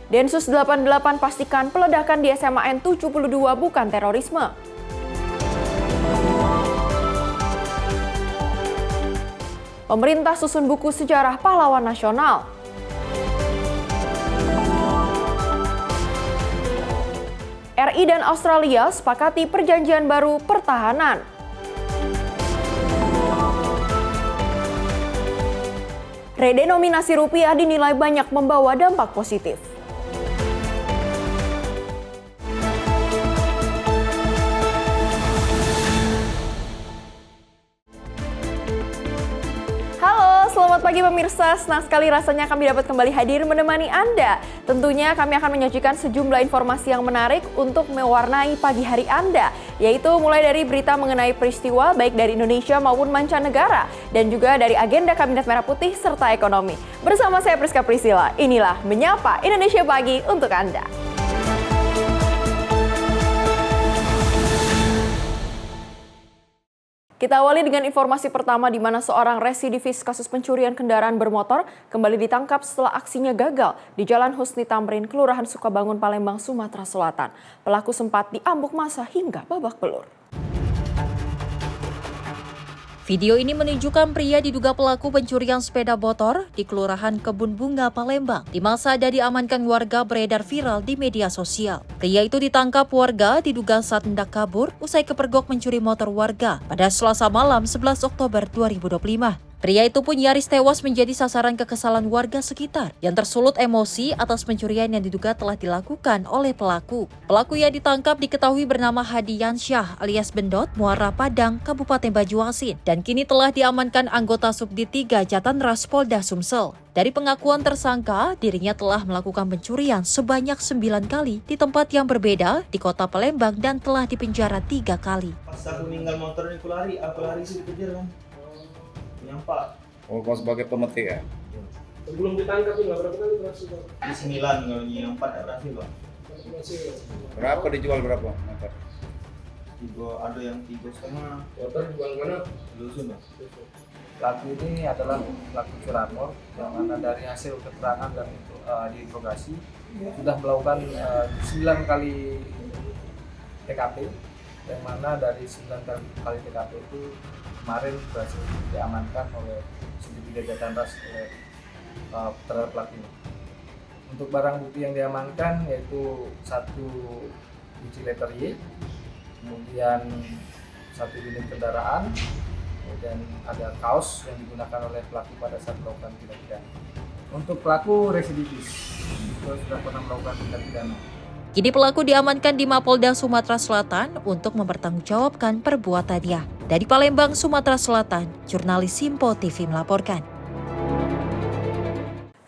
Densus 88 pastikan peledakan di SMA N72 bukan terorisme. Pemerintah susun buku sejarah pahlawan nasional. RI dan Australia sepakati perjanjian baru pertahanan. Redenominasi rupiah dinilai banyak membawa dampak positif. Selamat pagi pemirsa, senang sekali rasanya kami dapat kembali hadir menemani Anda. Tentunya kami akan menyajikan sejumlah informasi yang menarik untuk mewarnai pagi hari Anda, yaitu mulai dari berita mengenai peristiwa baik dari Indonesia maupun mancanegara, dan juga dari agenda Kabinet Merah Putih serta ekonomi. Bersama saya Priska Priscilla, inilah Menyapa Indonesia Pagi untuk Anda. Kita awali dengan informasi pertama di mana seorang residivis kasus pencurian kendaraan bermotor kembali ditangkap setelah aksinya gagal di Jalan Husni Tamrin, Kelurahan Sukabangun, Palembang, Sumatera Selatan. Pelaku sempat diambuk massa hingga babak belur. Video ini menunjukkan pria diduga pelaku pencurian sepeda motor di Kelurahan Kebun Bunga, Palembang. Di masa ada diamankan warga beredar viral di media sosial. Pria itu ditangkap warga diduga saat hendak kabur usai kepergok mencuri motor warga pada Selasa malam 11 Oktober 2025. Pria itu pun nyaris tewas menjadi sasaran kekesalan warga sekitar yang tersulut emosi atas pencurian yang diduga telah dilakukan oleh pelaku. Pelaku yang ditangkap diketahui bernama Hadian Syah alias Bendot, Muara Padang, Kabupaten Banyuasin, dan kini telah diamankan anggota Subdit 3 Jatanras Polda Sumsel. Dari pengakuan tersangka, dirinya telah melakukan pencurian sebanyak 9 kali di tempat yang berbeda di kota Palembang dan telah dipenjara 3 kali. Pas aku ninggal motor ini aku lari sih dikejar kan. Nyampak. Oh, kau sebagai pemetik ya? Sebelum ditangkap nggak berapa kali berhasil? Di 9 kalau yang 4 berhasil Bang. Berapa dijual berapa motor? Ada yang 3,5. Motor jual mana? Dusun Bang. Pelaku ini adalah pelaku curanmor yang mana dari hasil keterangan dan diinterogasi sudah melakukan 9 kali TKP, yang mana dari 9 kali TKP itu kemarin berhasil diamankan oleh Subdit 3 Jatanras terhadap pelaku ini. Untuk barang bukti yang diamankan yaitu 1 biji letter Y, kemudian 1 unit kendaraan, kemudian ada kaos yang digunakan oleh pelaku pada saat melakukan tindak pidana. Untuk pelaku residivis, itu sudah pernah melakukan tindak pidana. Kini pelaku diamankan di Mapolda Sumatera Selatan untuk mempertanggungjawabkan perbuatannya. Dari Palembang, Sumatera Selatan, jurnalis Simpo TV melaporkan.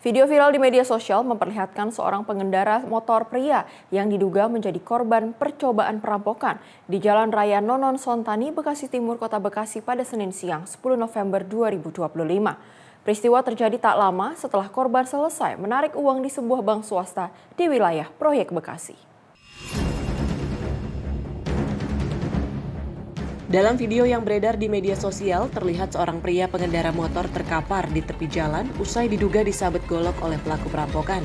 Video viral di media sosial memperlihatkan seorang pengendara motor pria yang diduga menjadi korban percobaan perampokan di Jalan Raya Nonon Sontani, Bekasi Timur, Kota Bekasi pada Senin siang 10 November 2025. Peristiwa terjadi tak lama setelah korban selesai menarik uang di sebuah bank swasta di wilayah Proyek Bekasi. Dalam video yang beredar di media sosial, terlihat seorang pria pengendara motor terkapar di tepi jalan usai diduga disabet golok oleh pelaku perampokan.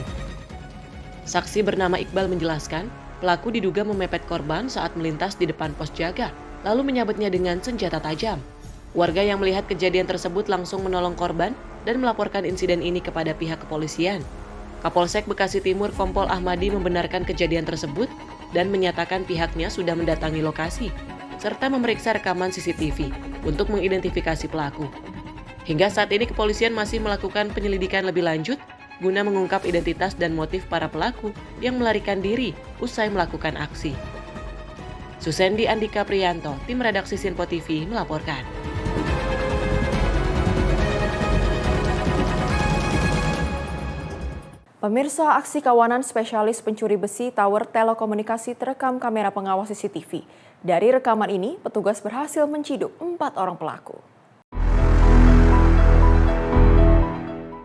Saksi bernama Iqbal menjelaskan, pelaku diduga memepet korban saat melintas di depan pos jaga, lalu menyabetnya dengan senjata tajam. Warga yang melihat kejadian tersebut langsung menolong korban dan melaporkan insiden ini kepada pihak kepolisian. Kapolsek Bekasi Timur Kompol Ahmadi membenarkan kejadian tersebut dan menyatakan pihaknya sudah mendatangi lokasi, serta memeriksa rekaman CCTV untuk mengidentifikasi pelaku. Hingga saat ini kepolisian masih melakukan penyelidikan lebih lanjut guna mengungkap identitas dan motif para pelaku yang melarikan diri usai melakukan aksi. Susendi Andika Priyanto, tim redaksi Simpo TV melaporkan. Pemirsa, aksi kawanan spesialis pencuri besi tower telekomunikasi terekam kamera pengawas CCTV. Dari rekaman ini, petugas berhasil menciduk 4 orang pelaku.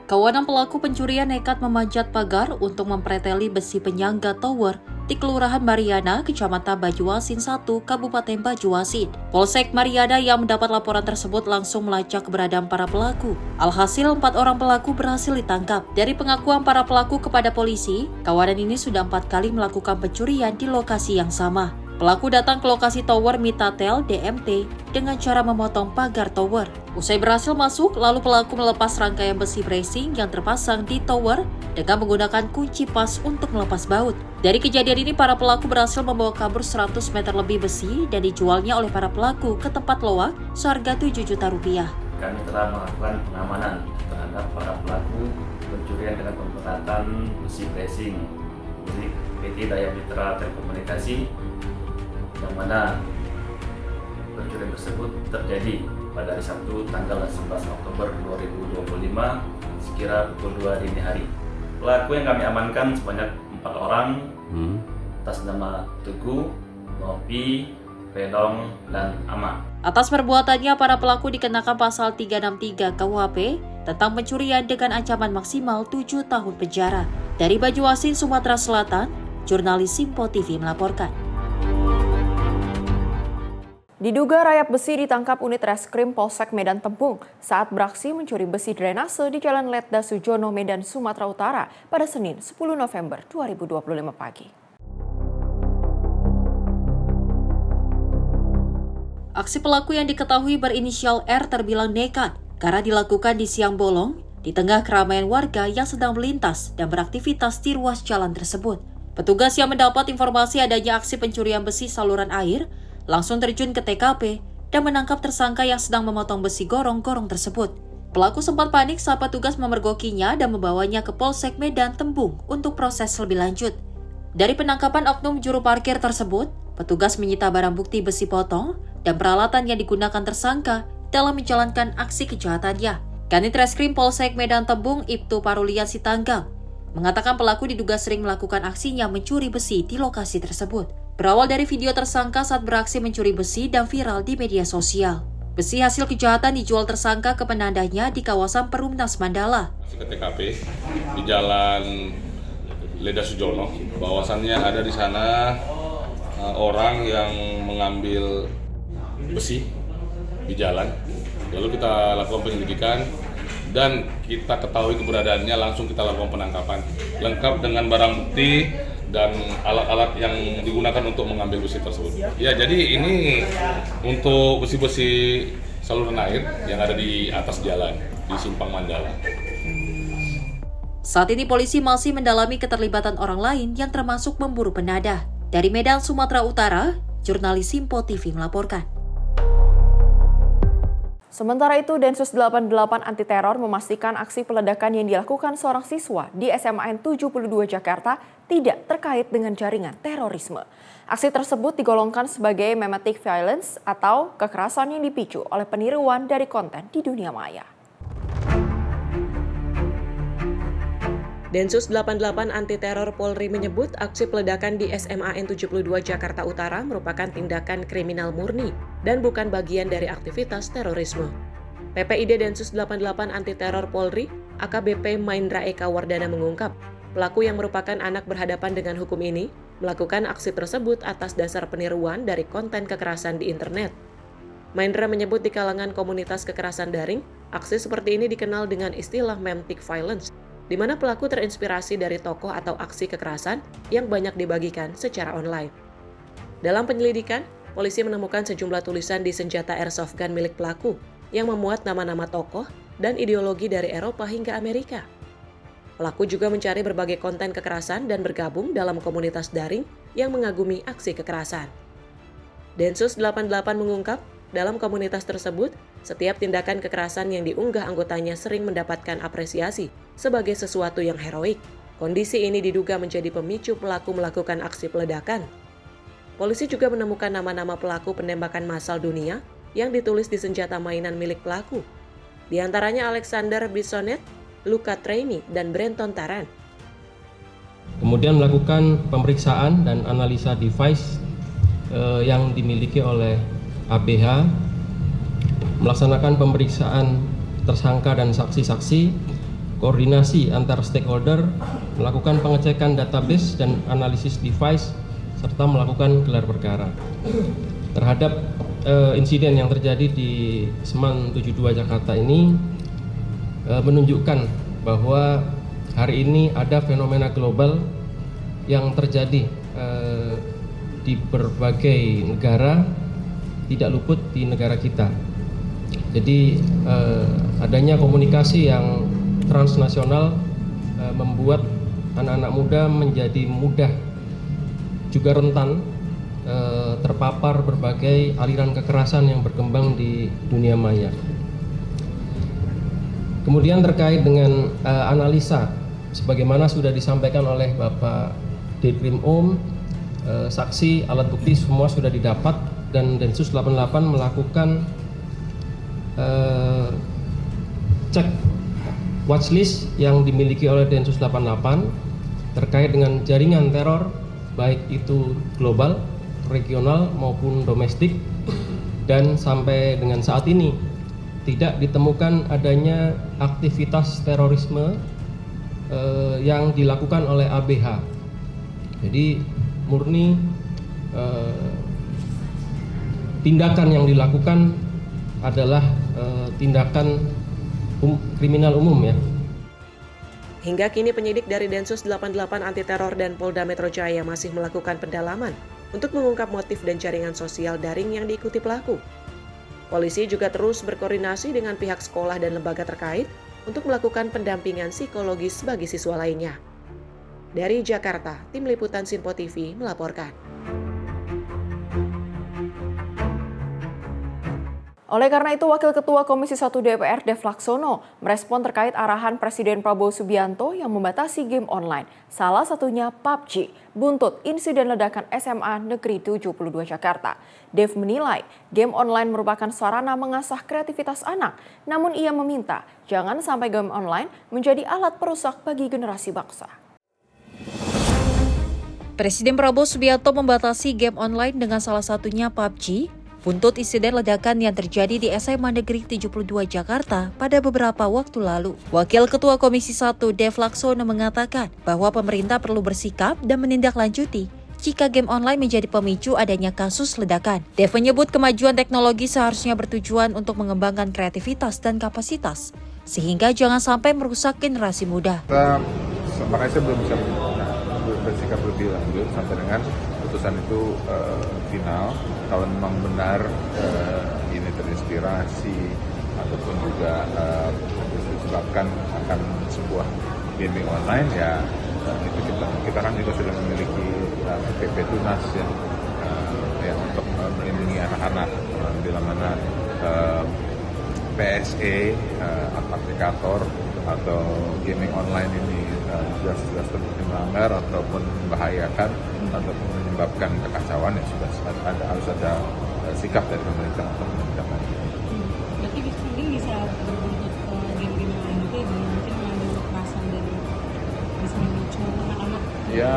Kawanan pelaku pencurian nekat memanjat pagar untuk mempreteli besi penyangga tower di Kelurahan Mariana, Kecamatan Bajuasin 1, Kabupaten Bajuasin. Polsek Mariana yang mendapat laporan tersebut langsung melacak keberadaan para pelaku. Alhasil 4 orang pelaku berhasil ditangkap. Dari pengakuan para pelaku kepada polisi, kawanan ini sudah 4 kali melakukan pencurian di lokasi yang sama. Pelaku datang ke lokasi tower Mitatel DMT dengan cara memotong pagar tower. Usai berhasil masuk, lalu pelaku melepas rangkaian besi bracing yang terpasang di tower dengan menggunakan kunci pas untuk melepas baut. Dari kejadian ini, para pelaku berhasil membawa kabur 100 meter lebih besi dan dijualnya oleh para pelaku ke tempat loak seharga 7 juta rupiah. Kami telah melakukan pengamanan terhadap para pelaku pencurian dengan penggunaan besi bracing milik PT Daya Mitra Telekomunikasi, yang mana pencurian tersebut terjadi pada hari Sabtu tanggal 11 Oktober 2025 sekira pukul 2 dini hari. Pelaku yang kami amankan sebanyak 4 orang atas nama Teguh, Nopi, Pedong, dan Ama. Atas perbuatannya, para pelaku dikenakan pasal 363 KUHP tentang pencurian dengan ancaman maksimal 7 tahun penjara. Dari Bajuasin, Sumatera Selatan, jurnalis Simpo TV melaporkan. Diduga rayap besi ditangkap unit reskrim Polsek Medan Tembung saat beraksi mencuri besi drainase di Jalan Letda Sujono, Medan, Sumatera Utara pada Senin 10 November 2025 pagi. Aksi pelaku yang diketahui berinisial R terbilang nekat karena dilakukan di siang bolong di tengah keramaian warga yang sedang melintas dan beraktivitas di ruas jalan tersebut. Petugas yang mendapat informasi adanya aksi pencurian besi saluran air langsung terjun ke TKP dan menangkap tersangka yang sedang memotong besi gorong-gorong tersebut. Pelaku sempat panik saat petugas memergokinya dan membawanya ke Polsek Medan Tembung untuk proses lebih lanjut. Dari penangkapan oknum juru parkir tersebut, petugas menyita barang bukti besi potong dan peralatan yang digunakan tersangka dalam menjalankan aksi kejahatannya. Kanit Reskrim Polsek Medan Tembung Ibtu Parulian Sitanggang mengatakan pelaku diduga sering melakukan aksinya mencuri besi di lokasi tersebut. Berawal dari video tersangka saat beraksi mencuri besi dan viral di media sosial. Besi hasil kejahatan dijual tersangka ke penandanya di kawasan Perumnas Mandala. Ke TKP di Jalan Letda Sujono, bahwasannya ada di sana orang yang mengambil besi di jalan. Lalu kita lakukan penyelidikan dan kita ketahui keberadaannya, langsung kita lakukan penangkapan lengkap dengan barang bukti dan alat-alat yang digunakan untuk mengambil besi tersebut. Ya, jadi ini untuk besi-besi saluran air yang ada di atas jalan di Simpang Mandala. Saat ini polisi masih mendalami keterlibatan orang lain yang termasuk memburu penadah. Dari Medan, Sumatera Utara, jurnalis Simpo TV melaporkan. Sementara itu, Densus 88 Anti Teror memastikan aksi peledakan yang dilakukan seorang siswa di SMAN 72 Jakarta tidak terkait dengan jaringan terorisme. Aksi tersebut digolongkan sebagai memetic violence atau kekerasan yang dipicu oleh peniruan dari konten di dunia maya. Densus 88 Anti Teror Polri menyebut aksi peledakan di SMAN 72 Jakarta Utara merupakan tindakan kriminal murni dan bukan bagian dari aktivitas terorisme. PPID Densus 88 Anti Teror Polri, AKBP Maindra Eka Wardana mengungkap, pelaku yang merupakan anak berhadapan dengan hukum ini melakukan aksi tersebut atas dasar peniruan dari konten kekerasan di internet. Maindra menyebut di kalangan komunitas kekerasan daring, aksi seperti ini dikenal dengan istilah memetic violence, di mana pelaku terinspirasi dari tokoh atau aksi kekerasan yang banyak dibagikan secara online. Dalam penyelidikan, polisi menemukan sejumlah tulisan di senjata airsoft gun milik pelaku yang memuat nama-nama tokoh dan ideologi dari Eropa hingga Amerika. Pelaku juga mencari berbagai konten kekerasan dan bergabung dalam komunitas daring yang mengagumi aksi kekerasan. Densus 88 mengungkap, dalam komunitas tersebut, setiap tindakan kekerasan yang diunggah anggotanya sering mendapatkan apresiasi sebagai sesuatu yang heroik. Kondisi ini diduga menjadi pemicu pelaku melakukan aksi peledakan. Polisi juga menemukan nama-nama pelaku penembakan massal dunia yang ditulis di senjata mainan milik pelaku. Di antaranya Alexander Bissonet, Luca Traini, dan Brenton Taran. Kemudian melakukan pemeriksaan dan analisa device yang dimiliki oleh ABH, melaksanakan pemeriksaan tersangka dan saksi-saksi koordinasi antar stakeholder, melakukan pengecekan database dan analisis device, serta melakukan gelar perkara. Terhadap insiden yang terjadi di Seman 72 Jakarta ini menunjukkan bahwa hari ini ada fenomena global yang terjadi di berbagai negara, tidak luput di negara kita. Jadi adanya komunikasi yang transnasional membuat anak-anak muda menjadi mudah juga rentan terpapar berbagai aliran kekerasan yang berkembang di dunia maya. Kemudian terkait dengan analisa, sebagaimana sudah disampaikan oleh Bapak Ditkrim saksi, alat bukti semua sudah didapat dan Densus 88 melakukan cek watchlist yang dimiliki oleh Densus 88 terkait dengan jaringan teror baik itu global, regional maupun domestik, dan sampai dengan saat ini tidak ditemukan adanya aktivitas terorisme yang dilakukan oleh ABH. Jadi murni tindakan yang dilakukan adalah tindakan kriminal umum ya. Hingga kini penyidik dari Densus 88 Anti Teror dan Polda Metro Jaya masih melakukan pendalaman untuk mengungkap motif dan jaringan sosial daring yang diikuti pelaku. Polisi juga terus berkoordinasi dengan pihak sekolah dan lembaga terkait untuk melakukan pendampingan psikologis bagi siswa lainnya. Dari Jakarta, Tim Liputan Simpo TV melaporkan. Oleh karena itu, Wakil Ketua Komisi 1 DPR Dev Laksono merespon terkait arahan Presiden Prabowo Subianto yang membatasi game online. Salah satunya PUBG, buntut insiden ledakan SMA Negeri 72 Jakarta. Dev menilai game online merupakan sarana mengasah kreativitas anak, namun ia meminta jangan sampai game online menjadi alat perusak bagi generasi bangsa. Presiden Prabowo Subianto membatasi game online dengan salah satunya PUBG, buntut insiden ledakan yang terjadi di SMA Negeri 72 Jakarta pada beberapa waktu lalu. Wakil Ketua Komisi 1 Dev Laksono mengatakan bahwa pemerintah perlu bersikap dan menindaklanjuti jika game online menjadi pemicu adanya kasus ledakan. Dev menyebut kemajuan teknologi seharusnya bertujuan untuk mengembangkan kreativitas dan kapasitas, sehingga jangan sampai merusak generasi muda. Makanya saya belum bisa bersikap lebih lanjut sampai dengan putusan itu final. Kalau memang benar ini terinspirasi ataupun juga disebabkan akan sebuah gaming online, ya itu kita kan juga sudah memiliki PP Tunas ya untuk melindungi anak-anak, bila mana PSE aplikator atau gaming online ini jelas terbukti melanggar ataupun membahayakan ataupun menyebabkan kekacauan, ya sudah harus ada sikap dari pemerintah untuk menindak. Berarti ini bisa berbentuk game-game lain juga yang mungkin mengandung kekerasan dan bisa memicu anak-anak. Ya,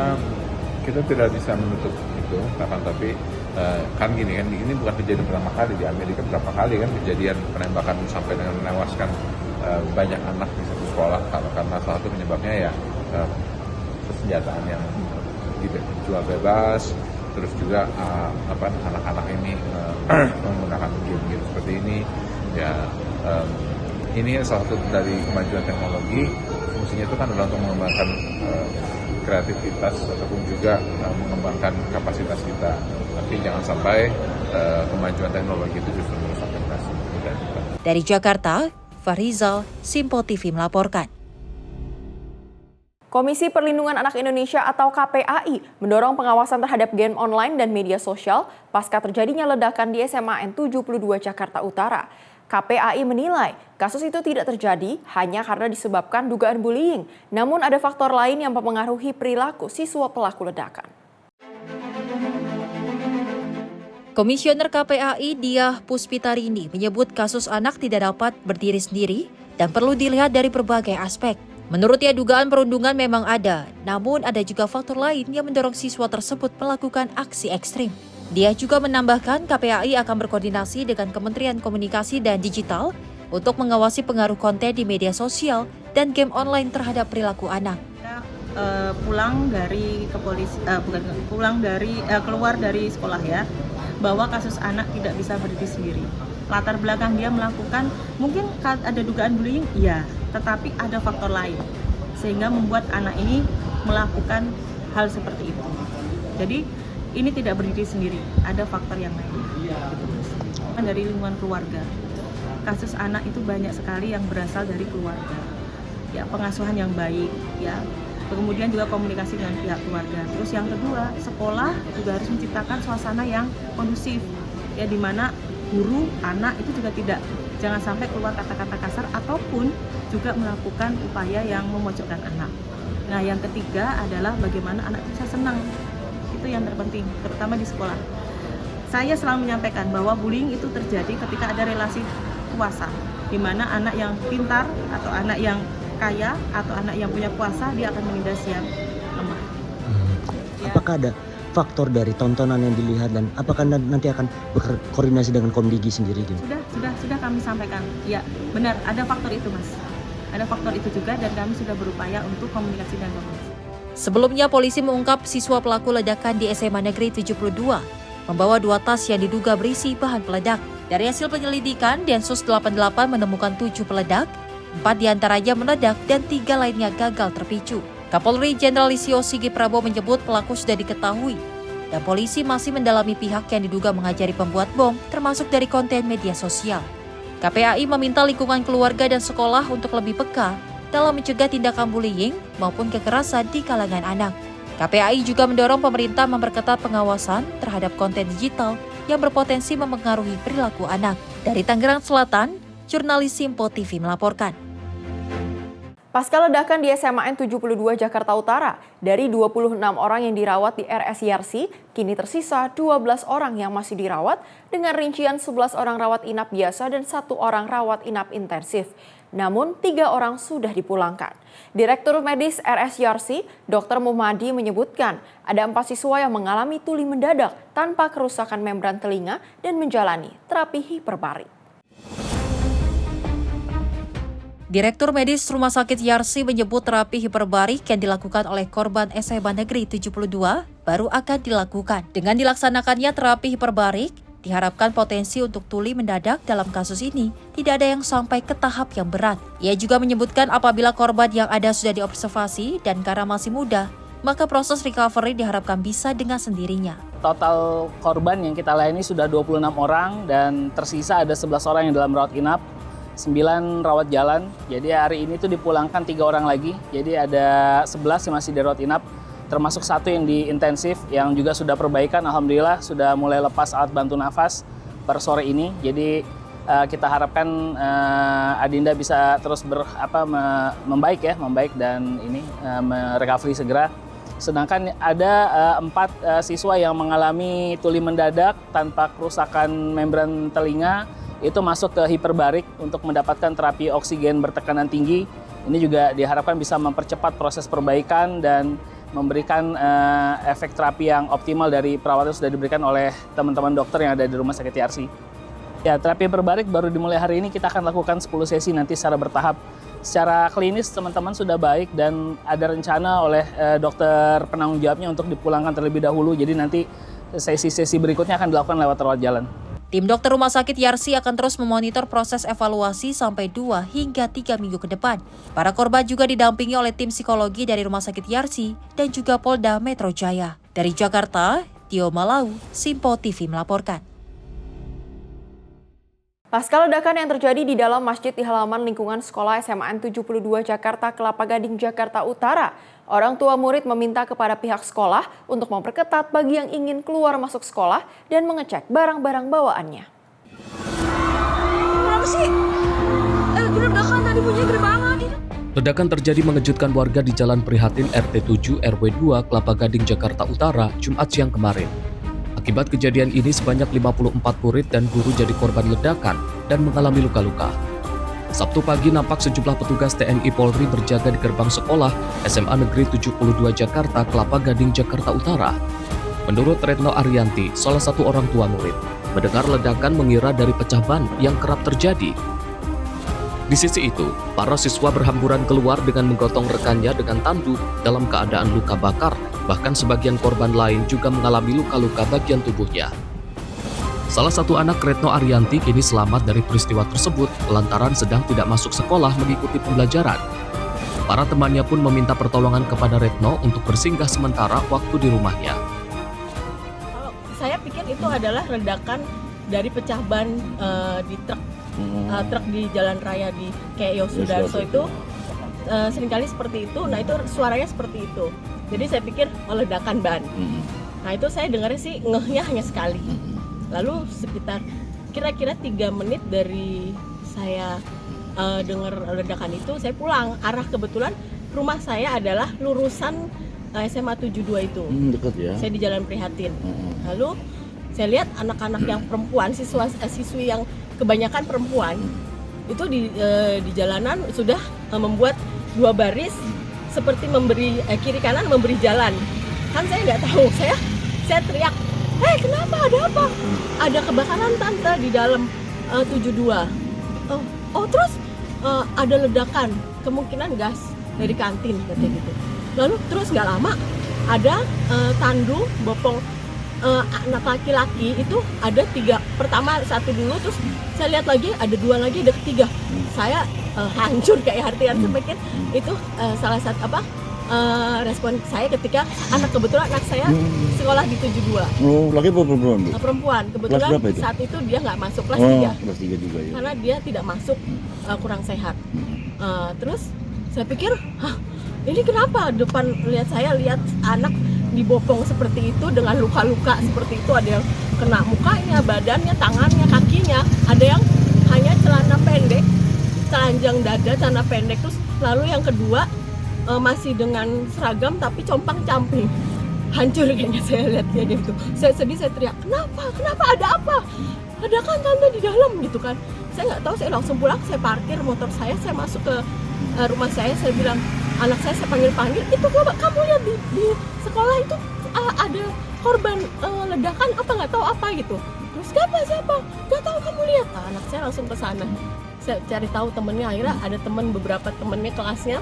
kita tidak bisa menutup itu, tapi kan gini kan, ini bukan kejadian pertama kali. Di Amerika berapa kali kan kejadian penembakan sampai dengan menewaskan banyak anak di satu sekolah karena salah satu penyebabnya ya persenjataan yang dijual bebas, terus juga anak-anak ini menggunakan game-game seperti ini ya. Ini salah satu dari kemajuan teknologi, fungsinya itu kan adalah untuk mengembangkan kreativitas ataupun juga mengembangkan kapasitas kita. Tapi jangan sampai kemajuan teknologi itu justru merusak generasi muda kita. Dari Jakarta, Farizal, Simpo TV melaporkan. Komisi Perlindungan Anak Indonesia atau KPAI mendorong pengawasan terhadap game online dan media sosial pasca terjadinya ledakan di SMA N72 Jakarta Utara. KPAI menilai kasus itu tidak terjadi hanya karena disebabkan dugaan bullying, namun ada faktor lain yang mempengaruhi perilaku siswa pelaku ledakan. Komisioner KPAI Diah Puspitarini menyebut kasus anak tidak dapat berdiri sendiri dan perlu dilihat dari berbagai aspek. Menurutnya dugaan perundungan memang ada, namun ada juga faktor lain yang mendorong siswa tersebut melakukan aksi ekstrim. Dia juga menambahkan KPAI akan berkoordinasi dengan Kementerian Komunikasi dan Digital untuk mengawasi pengaruh konten di media sosial dan game online terhadap perilaku anak. Keluar dari sekolah ya, bahwa kasus anak tidak bisa berdiri sendiri. Latar belakang dia melakukan, mungkin ada dugaan bullying, iya, tetapi ada faktor lain sehingga membuat anak ini melakukan hal seperti itu. Jadi ini tidak berdiri sendiri, ada faktor yang lain. Dari lingkungan keluarga, kasus anak itu banyak sekali yang berasal dari keluarga. Ya, pengasuhan yang baik, ya. Kemudian juga komunikasi dengan pihak keluarga. Terus yang kedua, sekolah juga harus menciptakan suasana yang kondusif, ya, di mana guru, anak itu juga jangan sampai keluar kata-kata kasar ataupun juga melakukan upaya yang memojokkan anak. Nah, yang ketiga adalah bagaimana anak bisa senang. Itu yang terpenting, terutama di sekolah. Saya selalu menyampaikan bahwa bullying itu terjadi ketika ada relasi kuasa, di mana anak yang pintar atau anak yang kaya atau anak yang punya kuasa, dia akan menindas yang lemah. Ya. Apakah ada faktor dari tontonan yang dilihat dan apakah nanti akan berkoordinasi dengan Komdigi sendiri gitu? Sudah kami sampaikan. Ya, benar, ada faktor itu, Mas. Ada faktor itu juga dan kami sudah berupaya untuk komunikasi dan komunikasi. Sebelumnya polisi mengungkap siswa pelaku ledakan di SMA Negeri 72 membawa 2 tas yang diduga berisi bahan peledak. Dari hasil penyelidikan, Densus 88 menemukan 7 peledak, 4 diantaranya meledak dan 3 lainnya gagal terpicu. Kapolri Jenderal Listio Sigit Prabowo menyebut pelaku sudah diketahui dan polisi masih mendalami pihak yang diduga mengajari pembuat bom, termasuk dari konten media sosial. KPAI meminta lingkungan keluarga dan sekolah untuk lebih peka dalam mencegah tindakan bullying maupun kekerasan di kalangan anak. KPAI juga mendorong pemerintah memperketat pengawasan terhadap konten digital yang berpotensi mempengaruhi perilaku anak. Dari Tangerang Selatan, jurnalis Simpo TV melaporkan. Pasca ledakan di SMA N 72 Jakarta Utara, dari 26 orang yang dirawat di RSYRC, kini tersisa 12 orang yang masih dirawat dengan rincian 11 orang rawat inap biasa dan 1 orang rawat inap intensif. Namun 3 orang sudah dipulangkan. Direktur Medis RSYRC, Dr. Muhammadi menyebutkan ada 4 siswa yang mengalami tuli mendadak tanpa kerusakan membran telinga dan menjalani terapi hiperbarik. Direktur Medis Rumah Sakit Yarsi menyebut terapi hiperbarik yang dilakukan oleh korban SMA Negeri 72 baru akan dilakukan. Dengan dilaksanakannya terapi hiperbarik, diharapkan potensi untuk tuli mendadak dalam kasus ini tidak ada yang sampai ke tahap yang berat. Ia juga menyebutkan apabila korban yang ada sudah diobservasi dan karena masih muda, maka proses recovery diharapkan bisa dengan sendirinya. Total korban yang kita layani sudah 26 orang dan tersisa ada 11 orang yang dalam rawat inap. 9 rawat jalan, jadi hari ini tuh dipulangkan 3 orang lagi, jadi ada 11 yang masih dirawat inap, termasuk 1 yang di intensif yang juga sudah perbaikan, alhamdulillah sudah mulai lepas alat bantu nafas per sore ini, jadi kita harapkan Adinda bisa terus membaik dan ini merecovery segera. Sedangkan ada 4 siswa yang mengalami tuli mendadak tanpa kerusakan membran telinga, itu masuk ke hiperbarik untuk mendapatkan terapi oksigen bertekanan tinggi. Ini juga diharapkan bisa mempercepat proses perbaikan dan memberikan efek terapi yang optimal dari perawatan yang sudah diberikan oleh teman-teman dokter yang ada di Rumah Sakit Yarsi. Ya, terapi hiperbarik baru dimulai hari ini, kita akan lakukan 10 sesi nanti secara bertahap. Secara klinis teman-teman sudah baik dan ada rencana oleh dokter penanggung jawabnya untuk dipulangkan terlebih dahulu. Jadi nanti sesi-sesi berikutnya akan dilakukan lewat rawat jalan. Tim dokter Rumah Sakit Yarsi akan terus memonitor proses evaluasi sampai 2 hingga 3 minggu ke depan. Para korban juga didampingi oleh tim psikologi dari Rumah Sakit Yarsi dan juga Polda Metro Jaya. Dari Jakarta, Tio Malau, Simpo TV melaporkan. Pasca ledakan yang terjadi di dalam masjid di halaman lingkungan sekolah SMA N 72 Jakarta Kelapa Gading, Jakarta Utara, orang tua murid meminta kepada pihak sekolah untuk memperketat bagi yang ingin keluar masuk sekolah dan mengecek barang-barang bawaannya. Kenapa sih? Ledakan tadi bunyinya gede banget. Ledakan terjadi mengejutkan warga di Jalan Prihatin RT 7 RW 2 Kelapa Gading, Jakarta Utara, Jumat siang kemarin. Akibat kejadian ini sebanyak 54 murid dan guru jadi korban ledakan dan mengalami luka-luka. Sabtu pagi nampak sejumlah petugas TNI Polri berjaga di gerbang sekolah SMA Negeri 72 Jakarta Kelapa Gading, Jakarta Utara. Menurut Retno Arianti, salah satu orang tua murid, mendengar ledakan mengira dari pecah ban yang kerap terjadi. Di sisi itu, para siswa berhamburan keluar dengan menggotong rekannya dengan tanduk dalam keadaan luka bakar, bahkan sebagian korban lain juga mengalami luka-luka bagian tubuhnya. Salah satu anak Retno Arianti kini selamat dari peristiwa tersebut lantaran sedang tidak masuk sekolah mengikuti pembelajaran. Para temannya pun meminta pertolongan kepada Retno untuk bersinggah sementara waktu di rumahnya. Kalau saya pikir itu adalah ledakan dari pecah ban di truk di jalan raya di kayak Yosudarso itu seringkali seperti itu. Nah itu suaranya seperti itu. Jadi saya pikir ledakan ban. Nah itu saya dengarnya sih ngehnya hanya sekali. Lalu sekitar kira-kira 3 menit dari saya dengar ledakan itu, saya pulang. Arah kebetulan rumah saya adalah lurusan SMA 72 itu. Dekat ya. Saya di Jalan Prihatin. Lalu saya lihat anak-anak yang perempuan, siswi yang kebanyakan perempuan itu di jalanan sudah membuat 2 baris seperti memberi kiri kanan memberi jalan. Kan saya nggak tahu, saya teriak, "Hei, kenapa? Ada apa?" "Ada kebakaran tante di dalam 72." Oh terus ada ledakan, kemungkinan gas dari kantin katanya gitu. Lalu terus nggak lama ada tandu bopong anak laki-laki itu ada 3. Pertama 1 dulu, terus saya lihat lagi ada 2 lagi, ada 3. Saya hancur kayak hati-hati, saya pikir itu salah satu respon saya ketika kebetulan anak saya sekolah di 72. Oh, laki apa perempuan? Perempuan. Kebetulan saat itu dia nggak masuk kelas 3. Kelas 3 juga ya. Karena dia tidak masuk, kurang sehat. Terus saya pikir, ini kenapa depan lihat anak dibopong seperti itu dengan luka-luka seperti itu, ada yang kena mukanya, badannya, tangannya, kakinya, ada yang hanya celana pendek, telanjang dada, celana pendek. Terus lalu yang kedua masih dengan seragam tapi compang-camping. Hancur kayaknya saya lihat kayak gitu. Saya sedih, saya teriak, kenapa, ada apa? Ada kan tante di dalam gitu kan. Saya nggak tahu, saya langsung pulang, saya parkir motor saya masuk ke rumah saya bilang, anak saya panggil, itu kamu lihat di sekolah itu ada korban ledakan apa nggak tahu apa gitu. Terus siapa? Nggak tahu, kamu lihat. Anak saya langsung ke sana. Saya cari tahu temennya, akhirnya ada beberapa temennya kelasnya.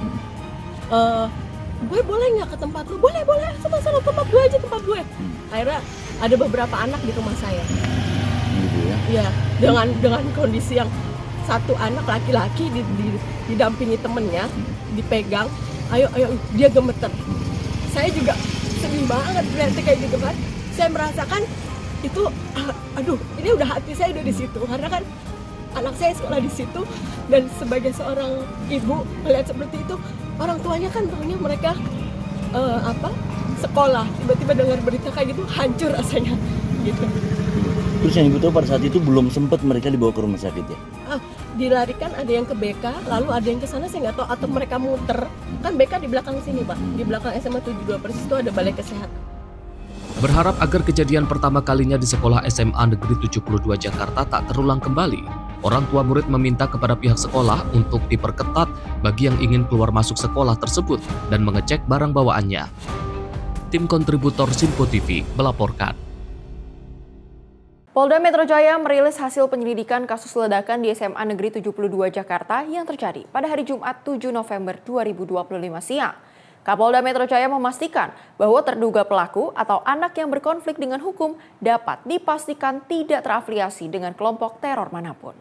Gue boleh nggak ke tempat lu? Boleh, sama-sama tempat gue aja, tempat gue. Akhirnya ada beberapa anak di rumah saya. Iya, dengan kondisi yang satu anak laki-laki didampingi temennya, dipegang, ayo dia gemeter. Saya juga sedih banget berarti kayak gitu kan. Saya merasakan itu, aduh, ini udah hati saya udah di situ, karena kan anak saya sekolah di situ, dan sebagai seorang ibu melihat seperti itu, orang tuanya kan tahunya mereka sekolah, tiba-tiba dengar berita kayak gitu, hancur rasanya gitu. Terus yang ibu tahu pada saat itu belum sempat mereka dibawa ke rumah sakit ya? Dilarikan, ada yang ke BK, lalu ada yang ke sana, saya nggak tahu, atau mereka muter. Kan BK di belakang sini Pak, di belakang SMA 72 persis itu ada balai kesehatan. Berharap agar kejadian pertama kalinya di sekolah SMA Negeri 72 Jakarta tak terulang kembali, orang tua murid meminta kepada pihak sekolah untuk diperketat bagi yang ingin keluar masuk sekolah tersebut dan mengecek barang bawaannya. Tim kontributor Simpo TV melaporkan. Polda Metro Jaya merilis hasil penyelidikan kasus ledakan di SMA Negeri 72 Jakarta yang terjadi pada hari Jumat 7 November 2025 siang. Kapolda Metro Jaya memastikan bahwa terduga pelaku atau anak yang berkonflik dengan hukum dapat dipastikan tidak terafiliasi dengan kelompok teror manapun.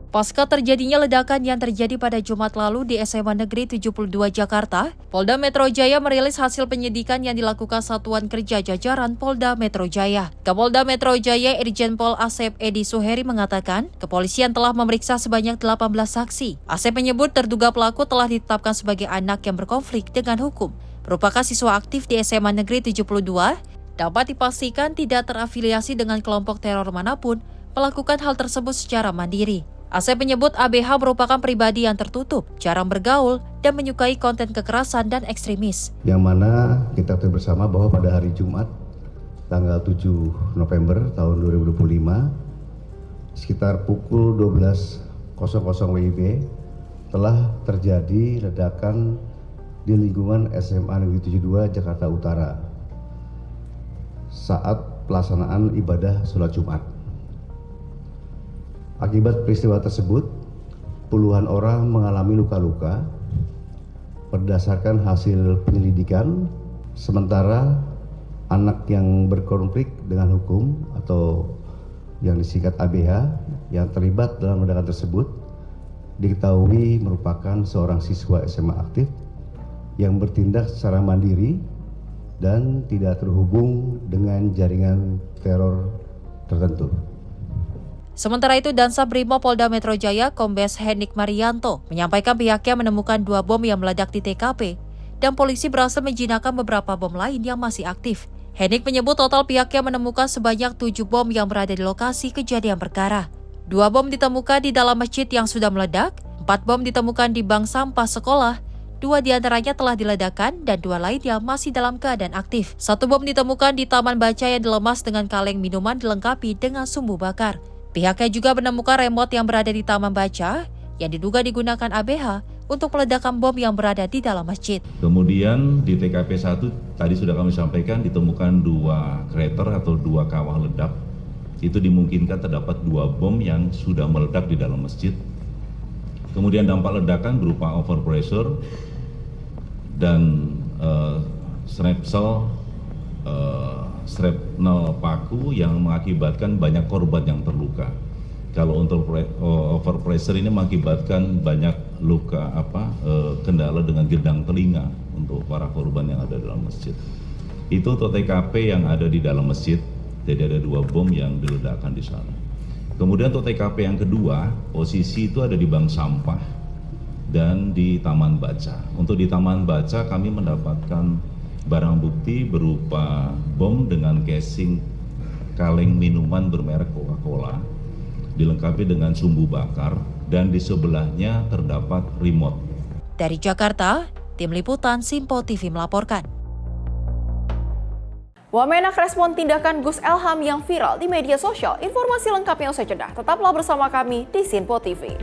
Pasca terjadinya ledakan yang terjadi pada Jumat lalu di SMA Negeri 72 Jakarta, Polda Metro Jaya merilis hasil penyidikan yang dilakukan Satuan Kerja Jajaran Polda Metro Jaya. Kapolda Metro Jaya Irjen Pol Asep Edi Suheri mengatakan, kepolisian telah memeriksa sebanyak 18 saksi. Asep menyebut terduga pelaku telah ditetapkan sebagai anak yang berkonflik dengan hukum. Merupakan siswa aktif di SMA Negeri 72, dapat dipastikan tidak terafiliasi dengan kelompok teror manapun, melakukan hal tersebut secara mandiri. Asep menyebut ABH merupakan pribadi yang tertutup, jarang bergaul, dan menyukai konten kekerasan dan ekstremis. Yang mana kita ketahui bersama bahwa pada hari Jumat, tanggal 7 November tahun 2025, sekitar pukul 12.00 WIB, telah terjadi ledakan di lingkungan SMA Negeri 72 Jakarta Utara saat pelaksanaan ibadah sholat Jumat. Akibat peristiwa tersebut, puluhan orang mengalami luka-luka. Berdasarkan hasil penyelidikan, sementara anak yang berkonflik dengan hukum atau yang disingkat ABH yang terlibat dalam ledakan tersebut diketahui merupakan seorang siswa SMA aktif yang bertindak secara mandiri dan tidak terhubung dengan jaringan teror tertentu. Sementara itu, Dansa Brimo Polda Metro Jaya Kombes Henik Marianto menyampaikan pihaknya menemukan 2 bom yang meledak di TKP dan polisi berhasil menjinakkan beberapa bom lain yang masih aktif. Henik menyebut total pihaknya menemukan sebanyak 7 bom yang berada di lokasi kejadian perkara. 2 bom ditemukan di dalam masjid yang sudah meledak, 4 bom ditemukan di bank sampah sekolah, 2 diantaranya telah diledakkan dan 2 lainnya masih dalam keadaan aktif. 1 bom ditemukan di taman baca yang dilemas dengan kaleng minuman dilengkapi dengan sumbu bakar. Pihaknya juga menemukan remote yang berada di taman baca yang diduga digunakan ABH untuk meledakan bom yang berada di dalam masjid. Kemudian di TKP 1 tadi sudah kami sampaikan ditemukan 2 krater atau 2 kawah ledak. Itu dimungkinkan terdapat 2 bom yang sudah meledak di dalam masjid. Kemudian dampak ledakan berupa overpressure dan shrapnel paku yang mengakibatkan banyak korban yang terluka. Kalau untuk overpressure ini mengakibatkan banyak luka kendala dengan gendang telinga untuk para korban yang ada dalam masjid. Itu untuk TKP yang ada di dalam masjid, jadi ada 2 bom yang diledakkan di sana. Kemudian untuk TKP yang kedua, posisi itu ada di bank sampah dan di taman baca. Untuk di taman baca kami mendapatkan barang bukti berupa bom dengan casing kaleng minuman bermerek Coca-Cola, dilengkapi dengan sumbu bakar, dan di sebelahnya terdapat remote. Dari Jakarta, Tim Liputan Simpo TV melaporkan. Wamenak respon tindakan Gus Elham yang viral di media sosial. Informasi lengkapnya usai jeda. Tetaplah bersama kami di Simpo TV.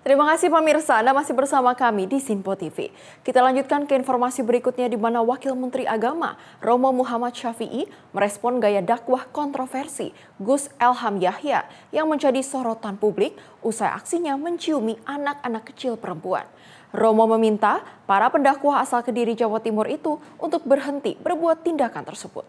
Terima kasih pemirsa, Anda masih bersama kami di Simpo TV. Kita lanjutkan ke informasi berikutnya di mana Wakil Menteri Agama Romo Muhammad Syafi'i merespon gaya dakwah kontroversi Gus Elham Yahya yang menjadi sorotan publik usai aksinya menciumi anak-anak kecil perempuan. Romo meminta para pendakwah asal Kediri, Jawa Timur itu untuk berhenti berbuat tindakan tersebut.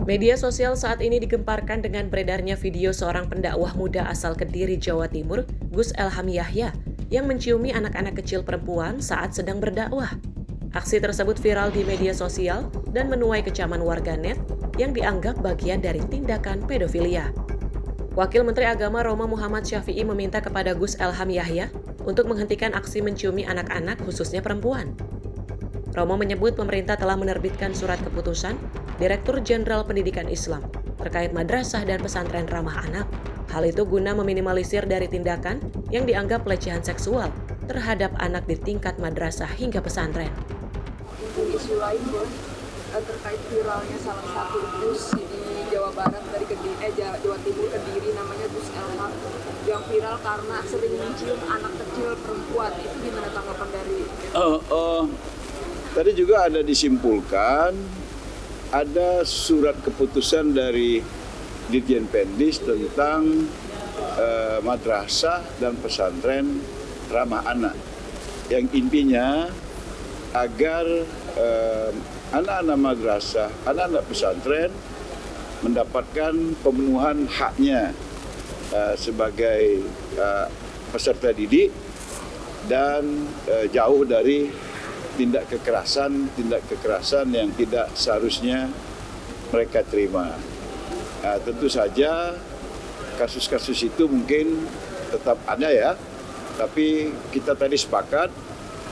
Media sosial saat ini digemparkan dengan beredarnya video seorang pendakwah muda asal Kediri, Jawa Timur, Gus Elham Yahya, yang menciumi anak-anak kecil perempuan saat sedang berdakwah. Aksi tersebut viral di media sosial dan menuai kecaman warganet yang dianggap bagian dari tindakan pedofilia. Wakil Menteri Agama Romo Muhammad Syafi'i meminta kepada Gus Elham Yahya untuk menghentikan aksi menciumi anak-anak khususnya perempuan. Romo menyebut pemerintah telah menerbitkan surat keputusan Direktur Jenderal Pendidikan Islam terkait madrasah dan pesantren ramah anak. Hal itu guna meminimalisir dari tindakan yang dianggap pelecehan seksual terhadap anak di tingkat madrasah hingga pesantren. Isu lain terkait viralnya salah satu Gus di Jawa Barat dari Jawa Timur Kediri namanya Gus Elham yang viral karena sering mencium anak kecil perempuan. Itu gimana tanggapan dari? Tadi juga ada disimpulkan, ada surat keputusan dari Dirjen Pendis tentang madrasah dan pesantren ramah anak. Yang intinya agar anak-anak madrasah, anak-anak pesantren mendapatkan pemenuhan haknya sebagai peserta didik dan jauh dari tindak kekerasan yang tidak seharusnya mereka terima. Nah, tentu saja kasus-kasus itu mungkin tetap ada ya, tapi kita tadi sepakat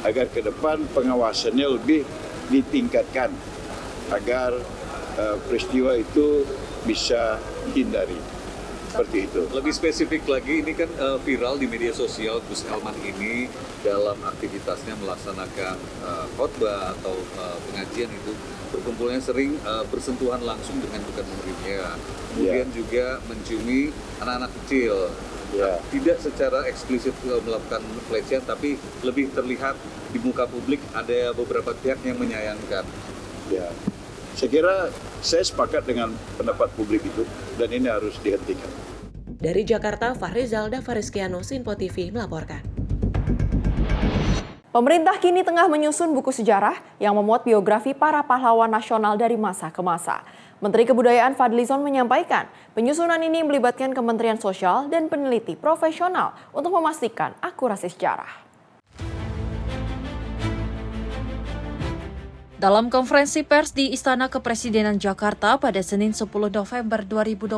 agar ke depan pengawasannya lebih ditingkatkan agar peristiwa itu bisa dihindari. Seperti itu. Lebih spesifik lagi, ini kan viral di media sosial Gus Elman ini dalam aktivitasnya melaksanakan khotbah atau pengajian itu berkumpulnya sering bersentuhan langsung dengan bukan muridnya. Kemudian juga menciumi anak-anak kecil. Tidak secara eksplisit melakukan pelecehan, tapi lebih terlihat di muka publik ada beberapa pihak yang menyayangkan. Ya, saya kira saya sepakat dengan pendapat publik itu dan ini harus dihentikan. Dari Jakarta, Fahrizal Davarizkiano, Sinpo TV melaporkan. Pemerintah kini tengah menyusun buku sejarah yang memuat biografi para pahlawan nasional dari masa ke masa. Menteri Kebudayaan Fadlizon menyampaikan, penyusunan ini melibatkan Kementerian Sosial dan peneliti profesional untuk memastikan akurasi sejarah. Dalam konferensi pers di Istana Kepresidenan Jakarta pada Senin 10 November 2025,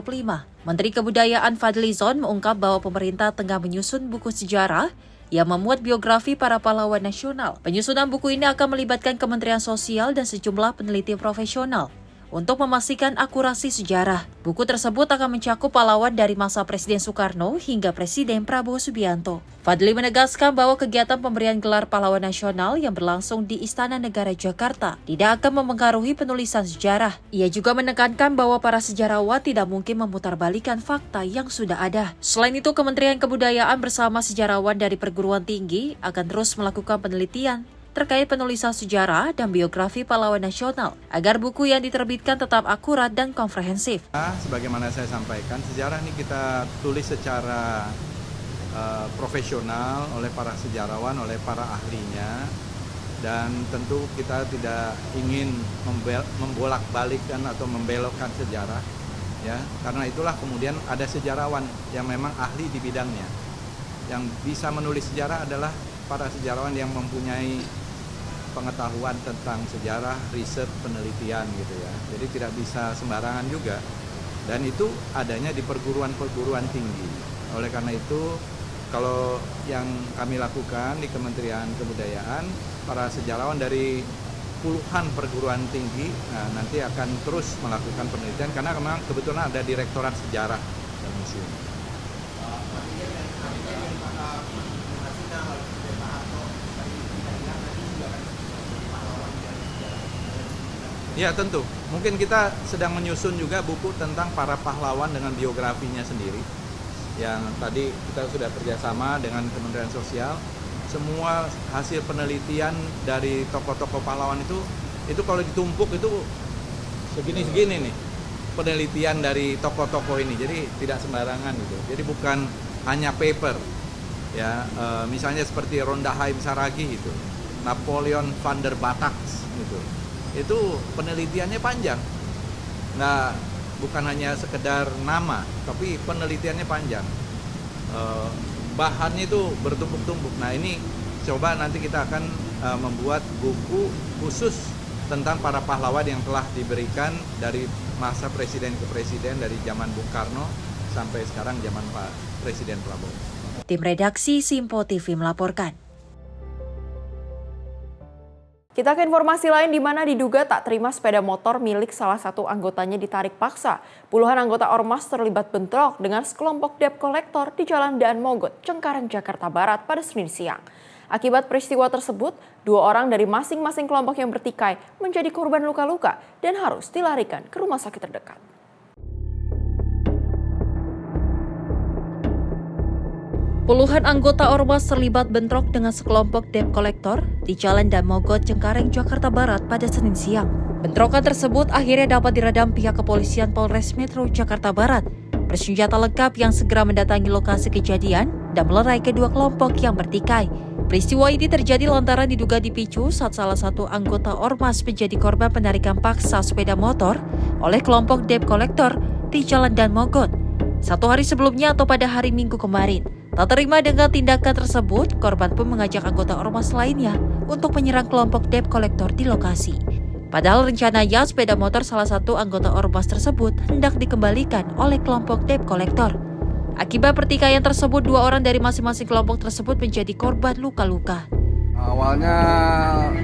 Menteri Kebudayaan Fadlizon mengungkap bahwa pemerintah tengah menyusun buku sejarah yang memuat biografi para pahlawan nasional. Penyusunan buku ini akan melibatkan Kementerian Sosial dan sejumlah peneliti profesional untuk memastikan akurasi sejarah. Buku tersebut akan mencakup pahlawan dari masa Presiden Soekarno hingga Presiden Prabowo Subianto. Fadli menegaskan bahwa kegiatan pemberian gelar pahlawan nasional yang berlangsung di Istana Negara Jakarta tidak akan memengaruhi penulisan sejarah. Ia juga menekankan bahwa para sejarawan tidak mungkin memutarbalikkan fakta yang sudah ada. Selain itu, Kementerian Kebudayaan bersama sejarawan dari perguruan tinggi akan terus melakukan penelitian terkait penulisan sejarah dan biografi pahlawan nasional, agar buku yang diterbitkan tetap akurat dan komprehensif. Sebagaimana saya sampaikan, sejarah ini kita tulis secara profesional oleh para sejarawan, oleh para ahlinya, dan tentu kita tidak ingin membolak-balikkan atau membelokkan sejarah, ya. Karena itulah kemudian ada sejarawan yang memang ahli di bidangnya. Yang bisa menulis sejarah adalah para sejarawan yang mempunyai pengetahuan tentang sejarah, riset, penelitian gitu ya. Jadi tidak bisa sembarangan juga. Dan itu adanya di perguruan-perguruan tinggi. Oleh karena itu, kalau yang kami lakukan di Kementerian Kebudayaan, para sejarawan dari puluhan perguruan tinggi nanti akan terus melakukan penelitian karena memang kebetulan ada Direktorat Sejarah dan Museum. Ya tentu, mungkin kita sedang menyusun juga buku tentang para pahlawan dengan biografinya sendiri. Yang tadi kita sudah kerjasama dengan Kementerian Sosial. Semua hasil penelitian dari tokoh-tokoh pahlawan itu kalau ditumpuk itu segini-segini nih. Penelitian dari tokoh-tokoh ini, jadi tidak sembarangan gitu. Jadi bukan hanya paper, ya misalnya seperti Ronda Haim Saragi itu, Napoleon van der Bataks gitu. Itu penelitiannya panjang, bukan hanya sekedar nama, tapi penelitiannya panjang. Bahannya itu bertumpuk-tumpuk. Nah ini coba nanti kita akan membuat buku khusus tentang para pahlawan yang telah diberikan dari masa presiden ke presiden, dari zaman Bung Karno sampai sekarang zaman Pak Presiden Prabowo. Tim redaksi Sinpo TV melaporkan. Kita ke informasi lain di mana diduga tak terima sepeda motor milik salah satu anggotanya ditarik paksa. Puluhan anggota Ormas terlibat bentrok dengan sekelompok debt collector di Jalan Daan Mogot, Cengkareng, Jakarta Barat pada Senin siang. Akibat peristiwa tersebut, 2 orang dari masing-masing kelompok yang bertikai menjadi korban luka-luka dan harus dilarikan ke rumah sakit terdekat. Puluhan anggota Ormas terlibat bentrok dengan sekelompok debt collector di Jalan Daan Mogot, Cengkareng, Jakarta Barat pada Senin siang. Bentrokan tersebut akhirnya dapat diredam pihak kepolisian Polres Metro Jakarta Barat bersenjata lengkap yang segera mendatangi lokasi kejadian dan melerai kedua kelompok yang bertikai. Peristiwa ini terjadi lantaran diduga dipicu saat salah satu anggota Ormas menjadi korban penarikan paksa sepeda motor oleh kelompok debt collector di Jalan Daan Mogot 1 hari sebelumnya atau pada hari Minggu kemarin. Tak terima dengan tindakan tersebut, korban pun mengajak anggota Ormas lainnya untuk menyerang kelompok debt collector di lokasi. Padahal rencananya sepeda motor salah satu anggota Ormas tersebut hendak dikembalikan oleh kelompok debt collector. Akibat pertikaian tersebut, 2 orang dari masing-masing kelompok tersebut menjadi korban luka-luka. Awalnya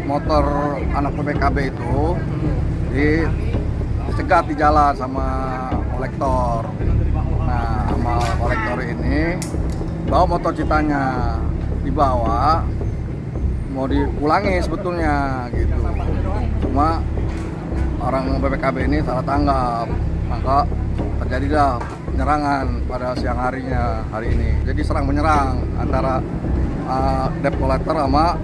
motor anak PPKB itu dicegat di jalan sama kolektor. Nah, amal kolektor ini bawa motor citanya, dibawa mau dipulangi sebetulnya gitu. Cuma orang BPKB ini salah tanggap, maka terjadilah penyerangan pada siang harinya hari ini. Jadi serang menyerang antara debt collector sama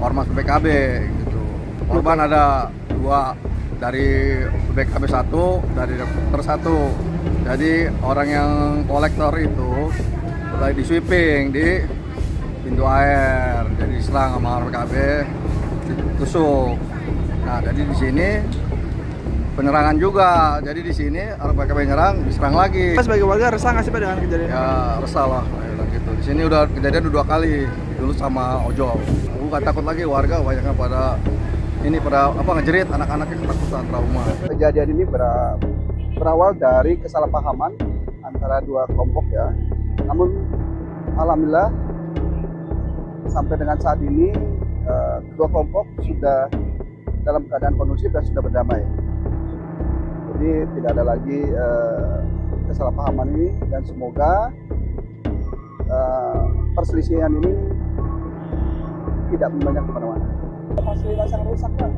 ormas BPKB gitu. Korban ada 2 dari BPKB 1, dari debt collector 1. Jadi orang yang kolektor itu mulai di sweeping di pintu air, jadi diserang sama BPKB, ditusuk. Nah, jadi di sini penyerangan juga. Jadi di sini orang BPKB nyerang, diserang lagi. Sebagai warga resah nggak sih Pak dengan kejadian? Ya resah lah, gitu. Di sini udah kejadian 2 kali, dulu sama ojol. Bukan takut lagi warga, banyaknya pada ngejerit anak-anaknya ketakutan, trauma. Kejadian ini berawal dari kesalahpahaman antara 2 kelompok ya. Namun alhamdulillah sampai dengan saat ini kedua kelompok sudah dalam keadaan kondusif dan sudah berdamai. Jadi tidak ada lagi kesalahpahaman ini dan semoga perselisihan ini tidak banyak kemana-mana. Fasilitas yang rusak Pak?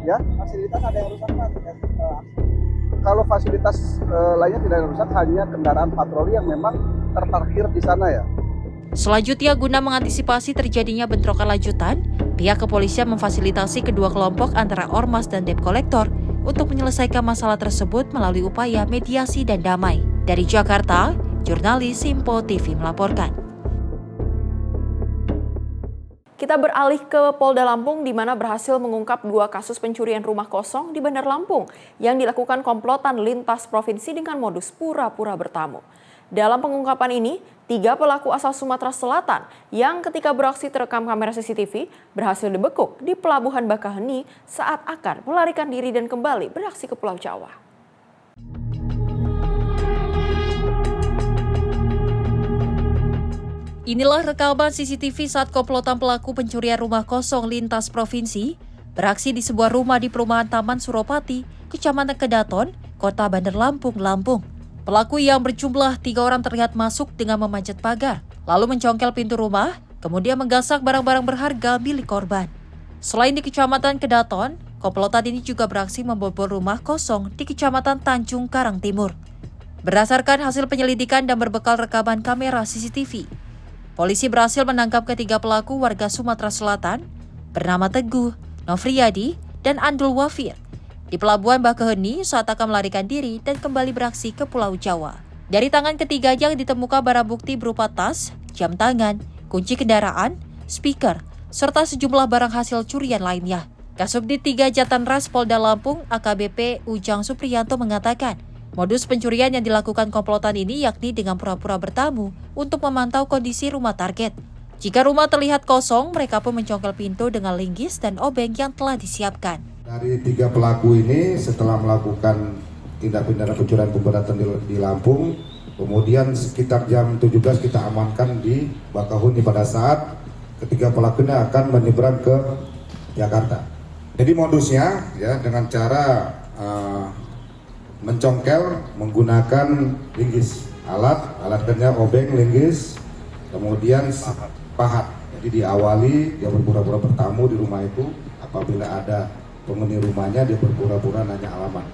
Ya? Fasilitas ada yang rusak Pak? Kalau fasilitas lainnya tidak ada rusak, hanya kendaraan patroli yang memang terparkir di sana ya. Selanjutnya, guna mengantisipasi terjadinya bentrokan lanjutan, pihak kepolisian memfasilitasi kedua kelompok antara ormas dan debt collector untuk menyelesaikan masalah tersebut melalui upaya mediasi dan damai. Dari Jakarta, jurnalis Simpo TV melaporkan. Kita beralih ke Polda Lampung di mana berhasil mengungkap 2 kasus pencurian rumah kosong di Bandar Lampung yang dilakukan komplotan lintas provinsi dengan modus pura-pura bertamu. Dalam pengungkapan ini, 3 pelaku asal Sumatera Selatan yang ketika beraksi terekam kamera CCTV berhasil dibekuk di Pelabuhan Bakaheni saat akan melarikan diri dan kembali beraksi ke Pulau Jawa. Inilah rekaman CCTV saat komplotan pelaku pencurian rumah kosong lintas provinsi beraksi di sebuah rumah di perumahan Taman Suropati, Kecamatan Kedaton, Kota Bandar Lampung, Lampung. Pelaku yang berjumlah 3 orang terlihat masuk dengan memanjat pagar, lalu mencongkel pintu rumah, kemudian menggasak barang-barang berharga milik korban. Selain di Kecamatan Kedaton, komplotan ini juga beraksi membobol rumah kosong di Kecamatan Tanjung Karang Timur. Berdasarkan hasil penyelidikan dan berbekal rekaman kamera CCTV, polisi berhasil menangkap ketiga pelaku warga Sumatera Selatan bernama Teguh, Nofriyadi, dan Andul Wafir di Pelabuhan Bakaheni saat akan melarikan diri dan kembali beraksi ke Pulau Jawa. Dari tangan ketiganya ditemukan barang bukti berupa tas, jam tangan, kunci kendaraan, speaker, serta sejumlah barang hasil curian lainnya. Kasubdit 3 Jatanras Polda Lampung AKBP Ujang Supriyanto mengatakan, modus pencurian yang dilakukan komplotan ini yakni dengan pura-pura bertamu untuk memantau kondisi rumah target. Jika rumah terlihat kosong, mereka pun mencongkel pintu dengan linggis dan obeng yang telah disiapkan. Dari 3 pelaku ini setelah melakukan tindak pidana pencurian pemberatan di Lampung, kemudian sekitar jam 17 kita amankan di Bakahuni pada saat ketiga pelakunya akan menyeberang ke Jakarta. Jadi modusnya ya dengan cara mencongkel menggunakan linggis, alat kerja obeng, linggis, kemudian pahat. Jadi diawali dia berpura-pura bertamu di rumah itu, apabila ada penghuni rumahnya dia berpura-pura nanya alamat.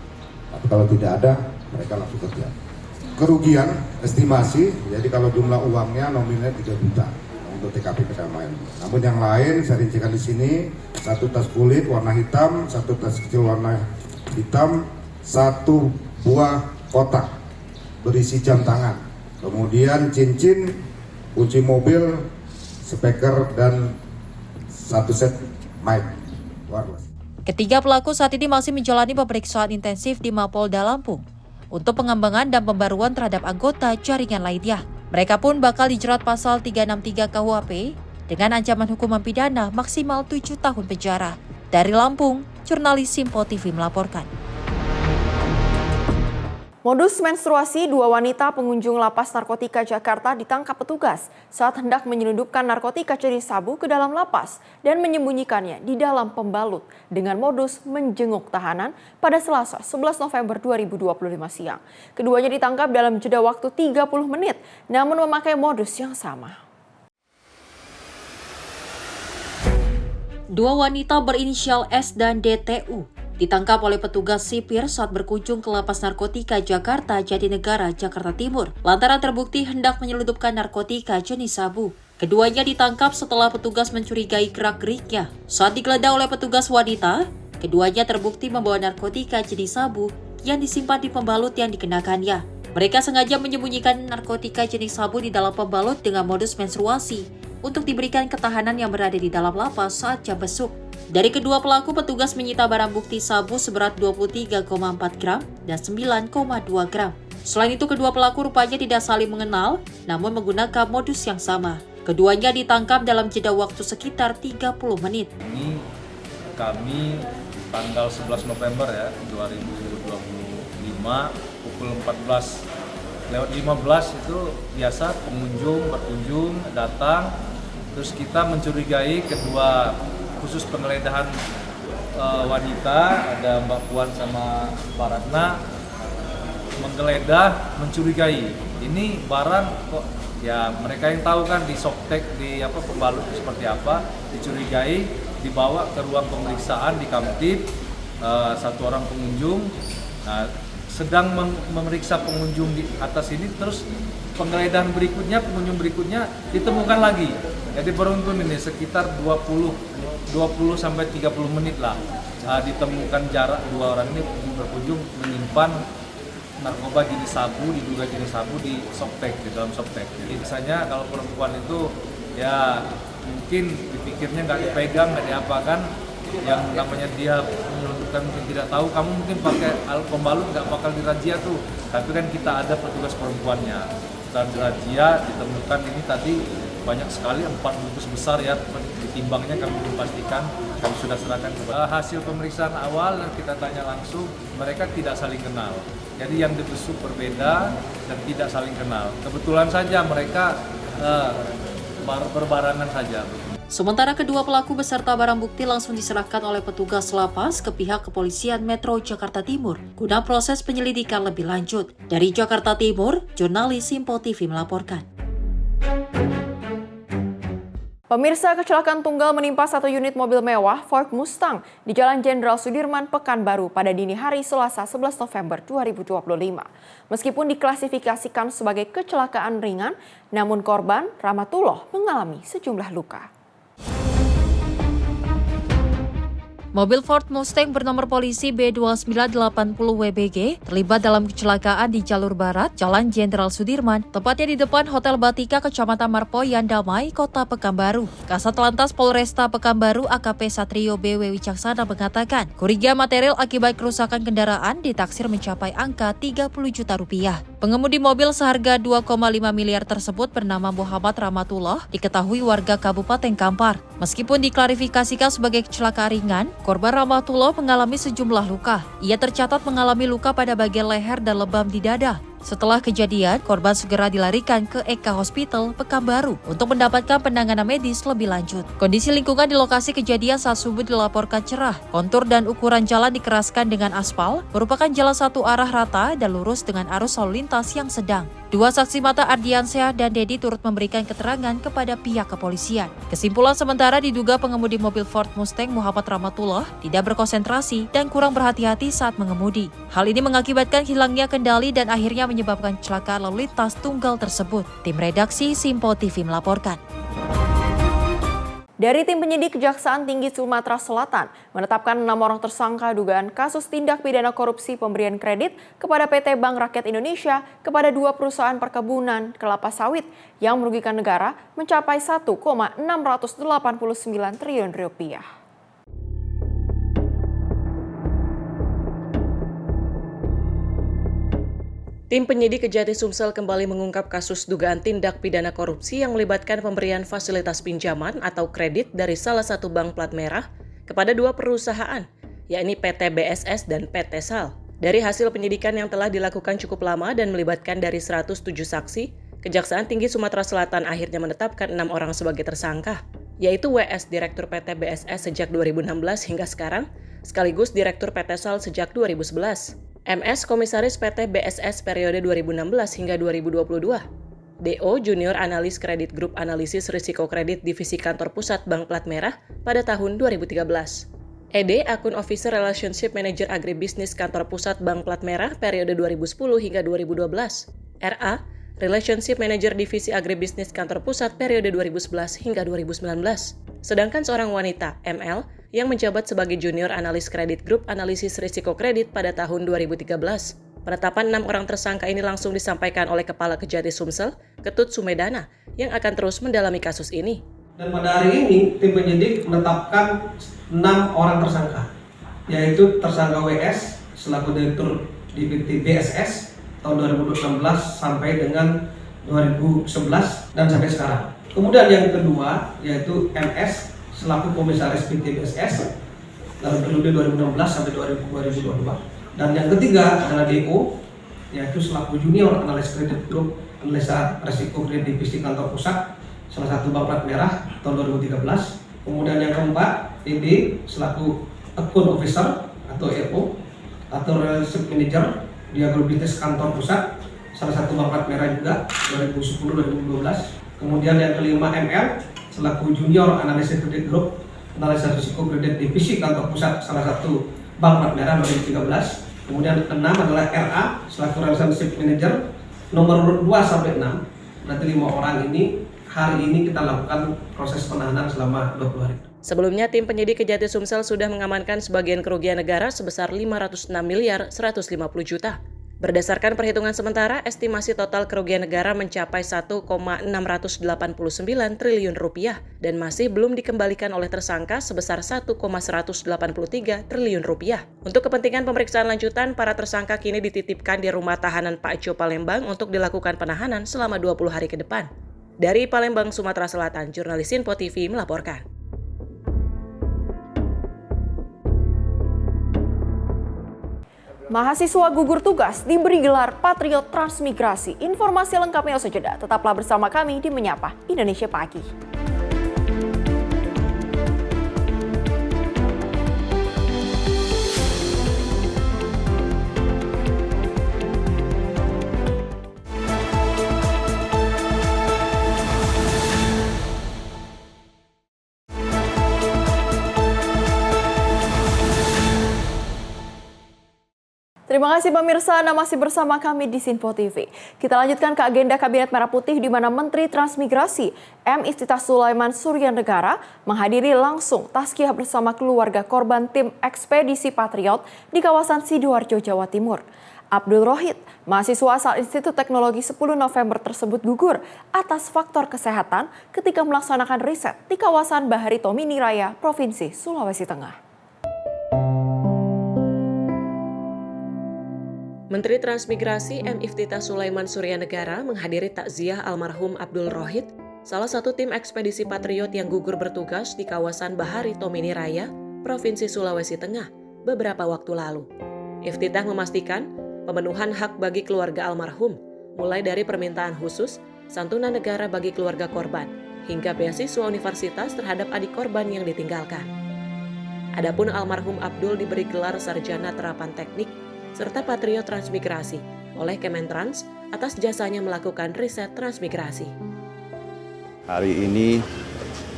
Tapi kalau tidak ada, mereka langsung kerja. Kerugian estimasi, jadi kalau jumlah uangnya nominalnya 3 juta untuk TKP kedamaian. Namun yang lain saya rincikan di sini, 1 tas kulit warna hitam, 1 tas kecil warna hitam, 1 buah kotak berisi jam tangan, kemudian cincin, kunci mobil, speaker, dan 1 set mic wireless. Ketiga pelaku saat ini masih menjalani pemeriksaan intensif di Mapolda Lampung untuk pengembangan dan pembaruan terhadap anggota jaringan lainnya. Mereka pun bakal dijerat pasal 363 KUHP dengan ancaman hukuman pidana maksimal 7 tahun penjara. Dari Lampung, jurnalis Simpo TV melaporkan. Modus menstruasi dua wanita pengunjung lapas narkotika Jakarta ditangkap petugas saat hendak menyelundupkan narkotika jenis sabu ke dalam lapas dan menyembunyikannya di dalam pembalut dengan modus menjenguk tahanan pada Selasa 11 November 2025 siang. Keduanya ditangkap dalam jeda waktu 30 menit namun memakai modus yang sama. Dua wanita berinisial S dan DTU ditangkap oleh petugas sipir saat berkunjung ke Lapas Narkotika Jakarta Jatinegara, Jakarta Timur, lantaran terbukti hendak menyelundupkan narkotika jenis sabu. Keduanya ditangkap setelah petugas mencurigai gerak-geriknya. Saat digeledah oleh petugas wanita, keduanya terbukti membawa narkotika jenis sabu yang disimpan di pembalut yang dikenakannya. Mereka sengaja menyembunyikan narkotika jenis sabu di dalam pembalut dengan modus menstruasi untuk diberikan ketahanan yang berada di dalam lapas saat jam besuk. Dari kedua pelaku, petugas menyita barang bukti sabu seberat 23,4 gram dan 9,2 gram. Selain itu, kedua pelaku rupanya tidak saling mengenal, namun menggunakan modus yang sama. Keduanya ditangkap dalam jeda waktu sekitar 30 menit. Ini kami tanggal 11 November 2025 pukul 14:15 itu biasa pengunjung berkunjung datang, terus kita mencurigai kedua khusus penggeledahan wanita, ada Mbak Puan sama Mbak Ratna, menggeledah mencurigai ini barang kok ya mereka yang tahu kan di softtek di pembalut seperti apa, dicurigai dibawa ke ruang pemeriksaan di Kamtib. Satu orang pengunjung sedang memeriksa pengunjung di atas ini, terus penggeledahan berikutnya, pengunjung berikutnya ditemukan lagi. Jadi beruntun ini sekitar 20-30 menit lah ditemukan jarak dua orang ini berkunjung menyimpan narkoba jenis sabu, diduga jenis sabu di softtek, di dalam softtek. Jadi biasanya kalau perempuan itu ya mungkin dipikirnya nggak dipegang, nggak diapakan, yang namanya dia menyelundupkan mungkin tidak tahu, kamu mungkin pakai pembalut nggak bakal dirazia tuh, tapi kan kita ada petugas perempuannya. Saat dirazia ditemukan ini tadi banyak sekali, 4 bungkus besar ya, ditimbangnya kami pastikan, kami sudah serahkan kepada hasil pemeriksaan awal dan kita tanya langsung, mereka tidak saling kenal. Jadi yang dibesuk berbeda dan tidak saling kenal. Kebetulan saja mereka berbarengan saja. Sementara kedua pelaku beserta barang bukti langsung diserahkan oleh petugas lapas ke pihak Kepolisian Metro Jakarta Timur guna proses penyelidikan lebih lanjut. Dari Jakarta Timur, jurnalis Simpo TV melaporkan. Pemirsa, kecelakaan tunggal menimpa satu unit mobil mewah Ford Mustang di Jalan Jenderal Sudirman, Pekanbaru pada dini hari Selasa 11 November 2025. Meskipun diklasifikasikan sebagai kecelakaan ringan, namun korban Rahmatullah mengalami sejumlah luka. Mobil Ford Mustang bernomor polisi B2980WBG terlibat dalam kecelakaan di jalur barat Jalan Jenderal Sudirman, tepatnya di depan Hotel Batika, Kecamatan Marpoyan Damai, Kota Pekanbaru. Kasat Lantas Polresta Pekanbaru AKP Satrio BW Wicaksana mengatakan, kerugian material akibat kerusakan kendaraan ditaksir mencapai angka 30 juta rupiah. Pengemudi mobil seharga 2,5 miliar tersebut bernama Muhammad Rahmatullah, diketahui warga Kabupaten Kampar. Meskipun diklarifikasikan sebagai kecelakaan ringan, korban Rahmatullah mengalami sejumlah luka. Ia tercatat mengalami luka pada bagian leher dan lebam di dada. Setelah kejadian, korban segera dilarikan ke Eka Hospital Pekanbaru untuk mendapatkan penanganan medis lebih lanjut. Kondisi lingkungan di lokasi kejadian saat subuh dilaporkan cerah. Kontur dan ukuran jalan dikeraskan dengan aspal, merupakan jalan satu arah rata dan lurus dengan arus lalu lintas yang sedang. Dua saksi mata Ardiansyah dan Dedi turut memberikan keterangan kepada pihak kepolisian. Kesimpulan sementara diduga pengemudi mobil Ford Mustang Muhammad Rahmatullah tidak berkonsentrasi dan kurang berhati-hati saat mengemudi. Hal ini mengakibatkan hilangnya kendali dan akhirnya menyebabkan kecelakaan lalu lintas tunggal tersebut. Tim redaksi Simpo TV melaporkan. Dari tim penyidik Kejaksaan Tinggi Sumatera Selatan menetapkan 6 orang tersangka dugaan kasus tindak pidana korupsi pemberian kredit kepada PT Bank Rakyat Indonesia kepada 2 perusahaan perkebunan kelapa sawit yang merugikan negara mencapai 1,689 triliun rupiah. Tim penyidik Kejati Sumsel kembali mengungkap kasus dugaan tindak pidana korupsi yang melibatkan pemberian fasilitas pinjaman atau kredit dari salah satu bank plat merah kepada 2 perusahaan, yakni PT BSS dan PT SAL. Dari hasil penyidikan yang telah dilakukan cukup lama dan melibatkan dari 107 saksi, Kejaksaan Tinggi Sumatera Selatan akhirnya menetapkan 6 orang sebagai tersangka, yaitu WS Direktur PT BSS sejak 2016 hingga sekarang, sekaligus Direktur PT SAL sejak 2011, MS Komisaris PT BSS periode 2016 hingga 2022, DO Junior Analis Kredit Grup Analisis Risiko Kredit Divisi Kantor Pusat Bank Plat Merah pada tahun 2013. ED Akun Officer Relationship Manager Agribisnis Kantor Pusat Bank Plat Merah periode 2010 hingga 2012. RA Relationship Manager Divisi Agribisnis Kantor Pusat periode 2011 hingga 2019. Sedangkan seorang wanita, ML, yang menjabat sebagai Junior Analis Kredit Grup Analisis Risiko Kredit pada tahun 2013. Penetapan 6 orang tersangka ini langsung disampaikan oleh Kepala Kejati Sumsel, Ketut Sumedana, yang akan terus mendalami kasus ini. Dan pada hari ini, tim penyidik menetapkan 6 orang tersangka, yaitu tersangka WS selaku Direktur di PT BSS tahun 2016 sampai dengan 2011 dan sampai sekarang. Kemudian yang kedua yaitu MS selaku Komisaris PT BSS dalam periode 2016 sampai 2022. Dan yang ketiga adalah DO yaitu selaku Junior Analis Kredit Grup Analisa Risiko Kredit Divisi Kantor Pusat salah satu Bank Plat Merah tahun 2013. Kemudian yang keempat, ED selaku Akun Officer atau EO atau Relationship Manager di Agribisnis Kantor Pusat salah satu Bank Plat Merah juga 2010-2012. Kemudian yang kelima, ML selaku Junior Analis Kredit Grup Analisa Risiko Kredit Divisi Kantor Pusat salah satu Bank Plat Merah 2013. Kemudian keenam adalah RA selaku Relationship Manager nomor 2 sampai 6. Berarti 5 orang ini hari ini kita lakukan proses penahanan selama 20 hari. Sebelumnya, tim penyidik Kejati Sumsel sudah mengamankan sebagian kerugian negara sebesar 506 miliar 150 juta. Berdasarkan perhitungan sementara, estimasi total kerugian negara mencapai 1,689 triliun rupiah dan masih belum dikembalikan oleh tersangka sebesar 1,183 triliun rupiah. Untuk kepentingan pemeriksaan lanjutan, para tersangka kini dititipkan di rumah tahanan Pak Jo Palembang untuk dilakukan penahanan selama 20 hari ke depan. Dari Palembang, Sumatera Selatan, jurnalis Info TV melaporkan. Mahasiswa gugur tugas diberi gelar Patriot Transmigrasi. Informasi lengkapnya usai jeda. Tetaplah bersama kami di Menyapa Indonesia Pagi. Terima kasih pemirsa, Anda masih bersama kami di Sinpo TV. Kita lanjutkan ke agenda Kabinet Merah Putih di mana Menteri Transmigrasi M. Iftithah Sulaiman Suryanegara menghadiri langsung tazkiyah bersama keluarga korban tim ekspedisi Patriot di kawasan Sidoarjo, Jawa Timur. Abdul Rohid, mahasiswa asal Institut Teknologi 10 November tersebut gugur atas faktor kesehatan ketika melaksanakan riset di kawasan Bahari Tomini Raya, Provinsi Sulawesi Tengah. Menteri Transmigrasi M. Iftithah Sulaiman Suryanegara menghadiri takziah almarhum Abdul Rohid, salah satu tim ekspedisi Patriot yang gugur bertugas di kawasan Bahari Tomini Raya, Provinsi Sulawesi Tengah, beberapa waktu lalu. Iftithah memastikan pemenuhan hak bagi keluarga almarhum, mulai dari permintaan khusus, santunan negara bagi keluarga korban, hingga beasiswa universitas terhadap adik korban yang ditinggalkan. Adapun almarhum Abdul diberi gelar Sarjana Terapan Teknik serta Patriot Transmigrasi oleh Kementrans atas jasanya melakukan riset transmigrasi. Hari ini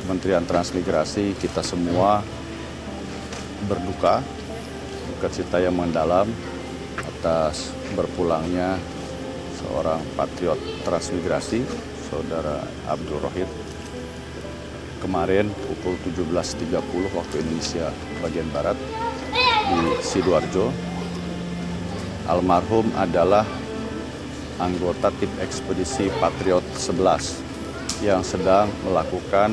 Kementerian Transmigrasi kita semua berduka cita yang mendalam atas berpulangnya seorang Patriot Transmigrasi, Saudara Abdul Rohid. Kemarin pukul 17.30 waktu Indonesia bagian Barat di Sidoarjo. Almarhum adalah anggota tim ekspedisi Patriot 11 yang sedang melakukan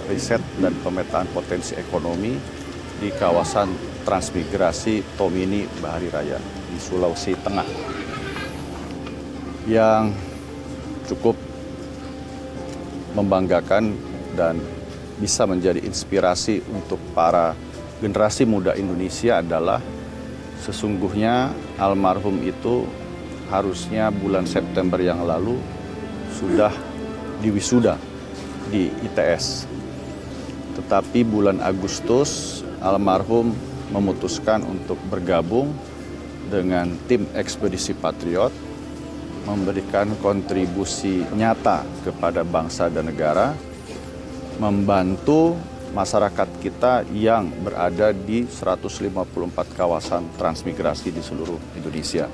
riset dan pemetaan potensi ekonomi di kawasan transmigrasi Tomini Bahari Raya di Sulawesi Tengah, yang cukup membanggakan dan bisa menjadi inspirasi untuk para generasi muda Indonesia adalah Sesungguhnya almarhum itu harusnya bulan September yang lalu sudah diwisuda di ITS. Tetapi bulan Agustus almarhum memutuskan untuk bergabung dengan tim Ekspedisi Patriot, memberikan kontribusi nyata kepada bangsa dan negara, membantu masyarakat kita yang berada di 154 kawasan transmigrasi di seluruh Indonesia.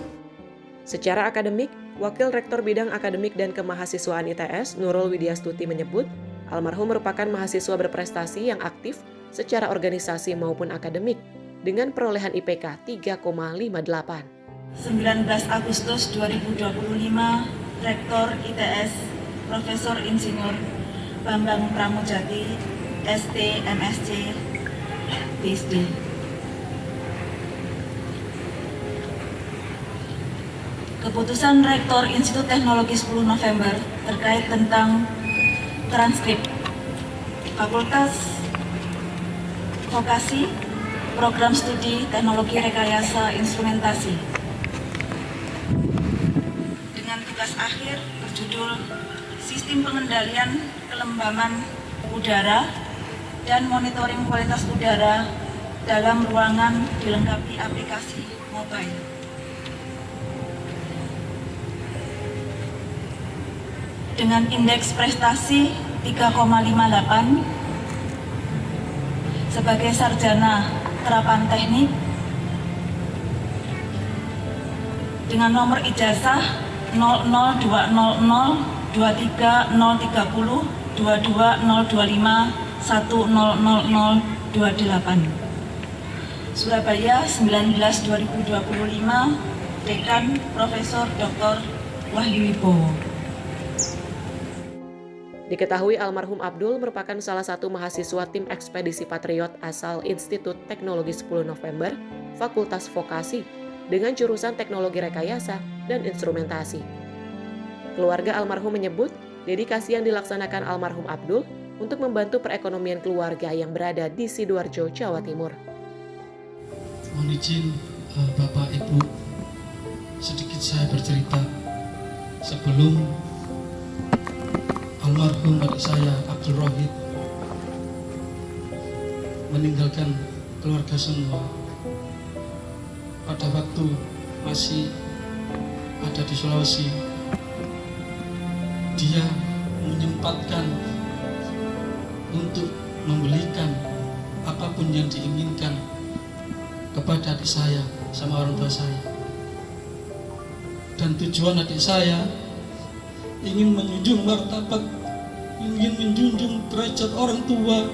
Secara akademik, Wakil Rektor Bidang Akademik dan Kemahasiswaan ITS, Nurul Widyastuti menyebut, almarhum merupakan mahasiswa berprestasi yang aktif secara organisasi maupun akademik, dengan perolehan IPK 3,58. 19 Agustus 2025, Rektor ITS, Profesor Insinyur Bambang Pramujati, ST, MSc, PhD. Keputusan Rektor Institut Teknologi 10 November terkait tentang transkrip Fakultas Vokasi Program Studi Teknologi Rekayasa Instrumentasi dengan tugas akhir berjudul Sistem Pengendalian Kelembaman Udara dan Monitoring Kualitas Udara dalam Ruangan dilengkapi aplikasi mobile. Dengan indeks prestasi 3,58 sebagai sarjana terapan teknik dengan nomor ijazah 00200 23030 22025 100028. Surabaya 19/2025, Dekan Profesor Dr. Wahyu Wibowo. Diketahui almarhum Abdul merupakan salah satu mahasiswa tim Ekspedisi Patriot asal Institut Teknologi 10 November, Fakultas Vokasi, dengan jurusan Teknologi Rekayasa dan Instrumentasi. Keluarga almarhum menyebut, dedikasi yang dilaksanakan almarhum Abdul untuk membantu perekonomian keluarga yang berada di Sidoarjo, Jawa Timur. Mohon izin Bapak Ibu, sedikit saya bercerita sebelum almarhum adik saya Abdul Rohid meninggalkan keluarga semua. Pada waktu masih ada di Sulawesi, dia menyempatkan untuk membelikan apapun yang diinginkan kepada adik saya sama orang tua saya. Dan tujuan adik saya ingin menjunjung martabat, ingin menjunjung derajat orang tua,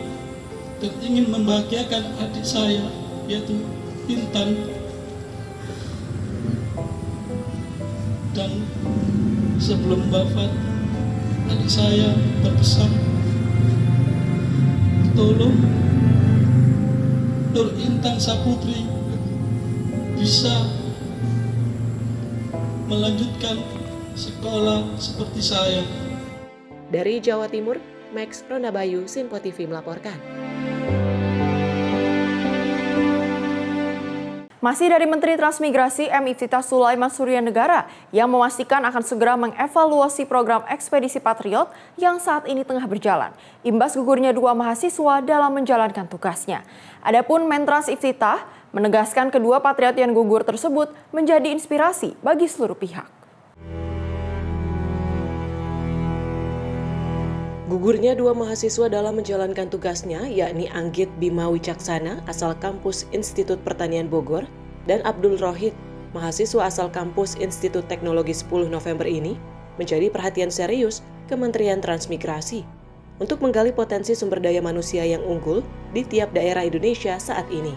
dan ingin membahagiakan adik saya, yaitu Intan. Dan sebelum wafat, adik saya berpesan, tolong Nur Intan Saputri bisa melanjutkan sekolah seperti saya. Dari Jawa Timur, Max Ronabayu, Sinpo TV melaporkan. Masih dari Menteri Transmigrasi M. Iftithah Sulaiman Suryanegara yang memastikan akan segera mengevaluasi program Ekspedisi Patriot yang saat ini tengah berjalan, imbas gugurnya 2 mahasiswa dalam menjalankan tugasnya. Adapun Mentrans Iftithah menegaskan kedua patriot yang gugur tersebut menjadi inspirasi bagi seluruh pihak. Gugurnya 2 mahasiswa dalam menjalankan tugasnya, yakni Anggit Bima Wicaksana asal kampus Institut Pertanian Bogor dan Abdul Rohid, mahasiswa asal kampus Institut Teknologi 10 November ini, menjadi perhatian serius Kementerian Transmigrasi untuk menggali potensi sumber daya manusia yang unggul di tiap daerah Indonesia saat ini.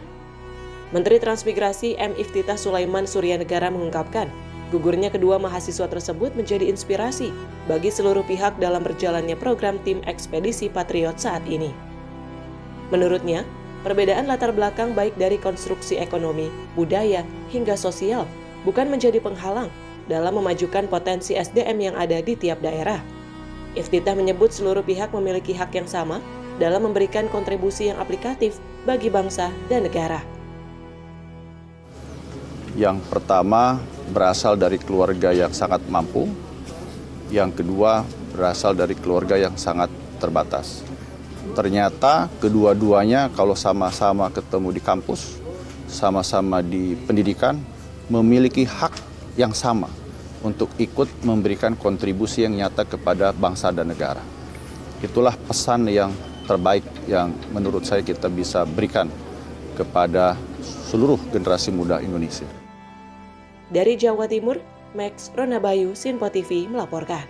Menteri Transmigrasi M. Iftithah Sulaiman Suryanegara mengungkapkan, gugurnya kedua mahasiswa tersebut menjadi inspirasi bagi seluruh pihak dalam berjalannya program tim Ekspedisi Patriot saat ini. Menurutnya, perbedaan latar belakang baik dari konstruksi ekonomi, budaya, hingga sosial bukan menjadi penghalang dalam memajukan potensi SDM yang ada di tiap daerah. Iftithah menyebut seluruh pihak memiliki hak yang sama dalam memberikan kontribusi yang aplikatif bagi bangsa dan negara. Yang pertama berasal dari keluarga yang sangat mampu, yang kedua berasal dari keluarga yang sangat terbatas. Ternyata kedua-duanya kalau sama-sama ketemu di kampus, sama-sama di pendidikan, memiliki hak yang sama untuk ikut memberikan kontribusi yang nyata kepada bangsa dan negara. Itulah pesan yang terbaik yang menurut saya kita bisa berikan kepada seluruh generasi muda Indonesia. Dari Jawa Timur, Max Ronabayu, Sinpo TV melaporkan.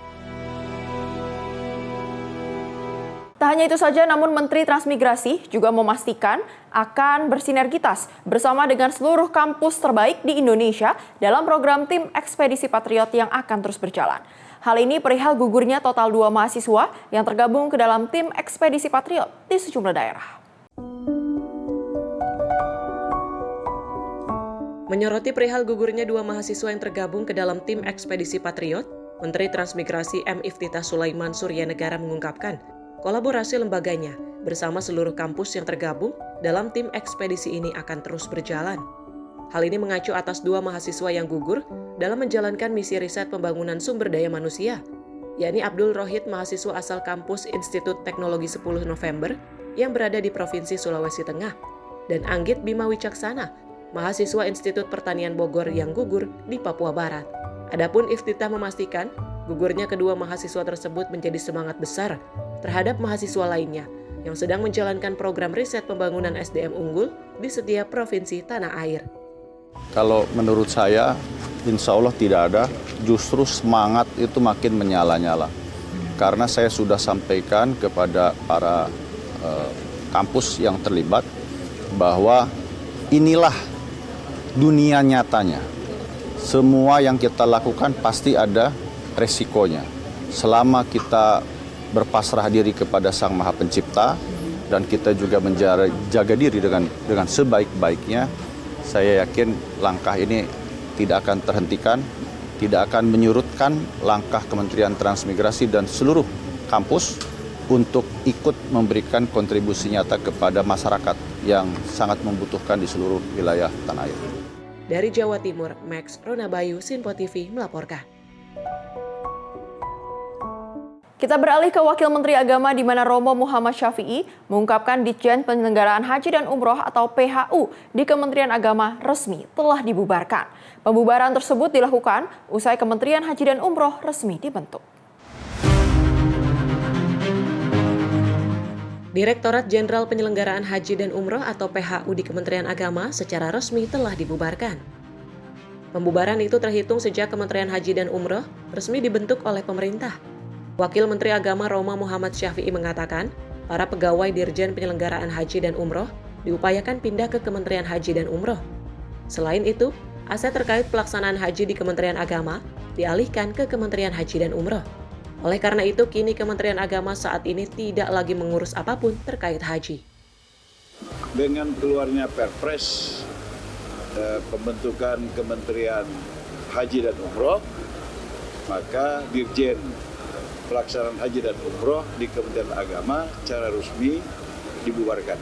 Tak hanya itu saja, namun Menteri Transmigrasi juga memastikan akan bersinergitas bersama dengan seluruh kampus terbaik di Indonesia dalam program Tim Ekspedisi Patriot yang akan terus berjalan. Hal ini perihal gugurnya total 2 mahasiswa yang tergabung ke dalam Tim Ekspedisi Patriot di sejumlah daerah. Menyoroti perihal gugurnya 2 mahasiswa yang tergabung ke dalam Tim Ekspedisi Patriot, Menteri Transmigrasi M. Iftithah Sulaiman Suryanegara mengungkapkan, kolaborasi lembaganya bersama seluruh kampus yang tergabung dalam tim ekspedisi ini akan terus berjalan. Hal ini mengacu atas 2 mahasiswa yang gugur dalam menjalankan misi riset pembangunan sumber daya manusia, yakni Abdul Rohid, mahasiswa asal kampus Institut Teknologi 10 November yang berada di Provinsi Sulawesi Tengah, dan Anggit Bima Wicaksana, mahasiswa Institut Pertanian Bogor yang gugur di Papua Barat. Adapun Iftithah memastikan gugurnya kedua mahasiswa tersebut menjadi semangat besar terhadap mahasiswa lainnya yang sedang menjalankan program riset pembangunan SDM unggul di setiap provinsi tanah air. Kalau menurut saya, insya Allah tidak ada, justru semangat itu makin menyala-nyala. Karena saya sudah sampaikan kepada para kampus yang terlibat bahwa inilah dunia nyatanya. Semua yang kita lakukan pasti ada resikonya. Selama kita berpasrah diri kepada Sang Maha Pencipta dan kita juga menjaga diri dengan sebaik-baiknya, saya yakin langkah ini tidak akan terhentikan, tidak akan menyurutkan langkah Kementerian Transmigrasi dan seluruh kampus untuk ikut memberikan kontribusi nyata kepada masyarakat yang sangat membutuhkan di seluruh wilayah tanah air. Dari Jawa Timur, Max Ronabayu, Sinpo TV melaporkan. Kita beralih ke Wakil Menteri Agama di mana Romo Muhammad Syafi'i mengungkapkan Ditjen Penyelenggaraan Haji dan Umroh atau PHU di Kementerian Agama resmi telah dibubarkan. Pembubaran tersebut dilakukan usai Kementerian Haji dan Umroh resmi dibentuk. Direktorat Jenderal Penyelenggaraan Haji dan Umroh atau PHU di Kementerian Agama secara resmi telah dibubarkan. Pembubaran itu terhitung sejak Kementerian Haji dan Umroh resmi dibentuk oleh pemerintah. Wakil Menteri Agama Romo Muhammad Syafi'i mengatakan, para pegawai Dirjen Penyelenggaraan Haji dan Umroh diupayakan pindah ke Kementerian Haji dan Umroh. Selain itu, aset terkait pelaksanaan haji di Kementerian Agama dialihkan ke Kementerian Haji dan Umroh. Oleh karena itu, kini Kementerian Agama saat ini tidak lagi mengurus apapun terkait haji. Dengan keluarnya Perpres, pembentukan Kementerian Haji dan Umroh, maka Dirjen Pelaksanaan Haji dan Umroh di Kementerian Agama secara resmi dibubarkan.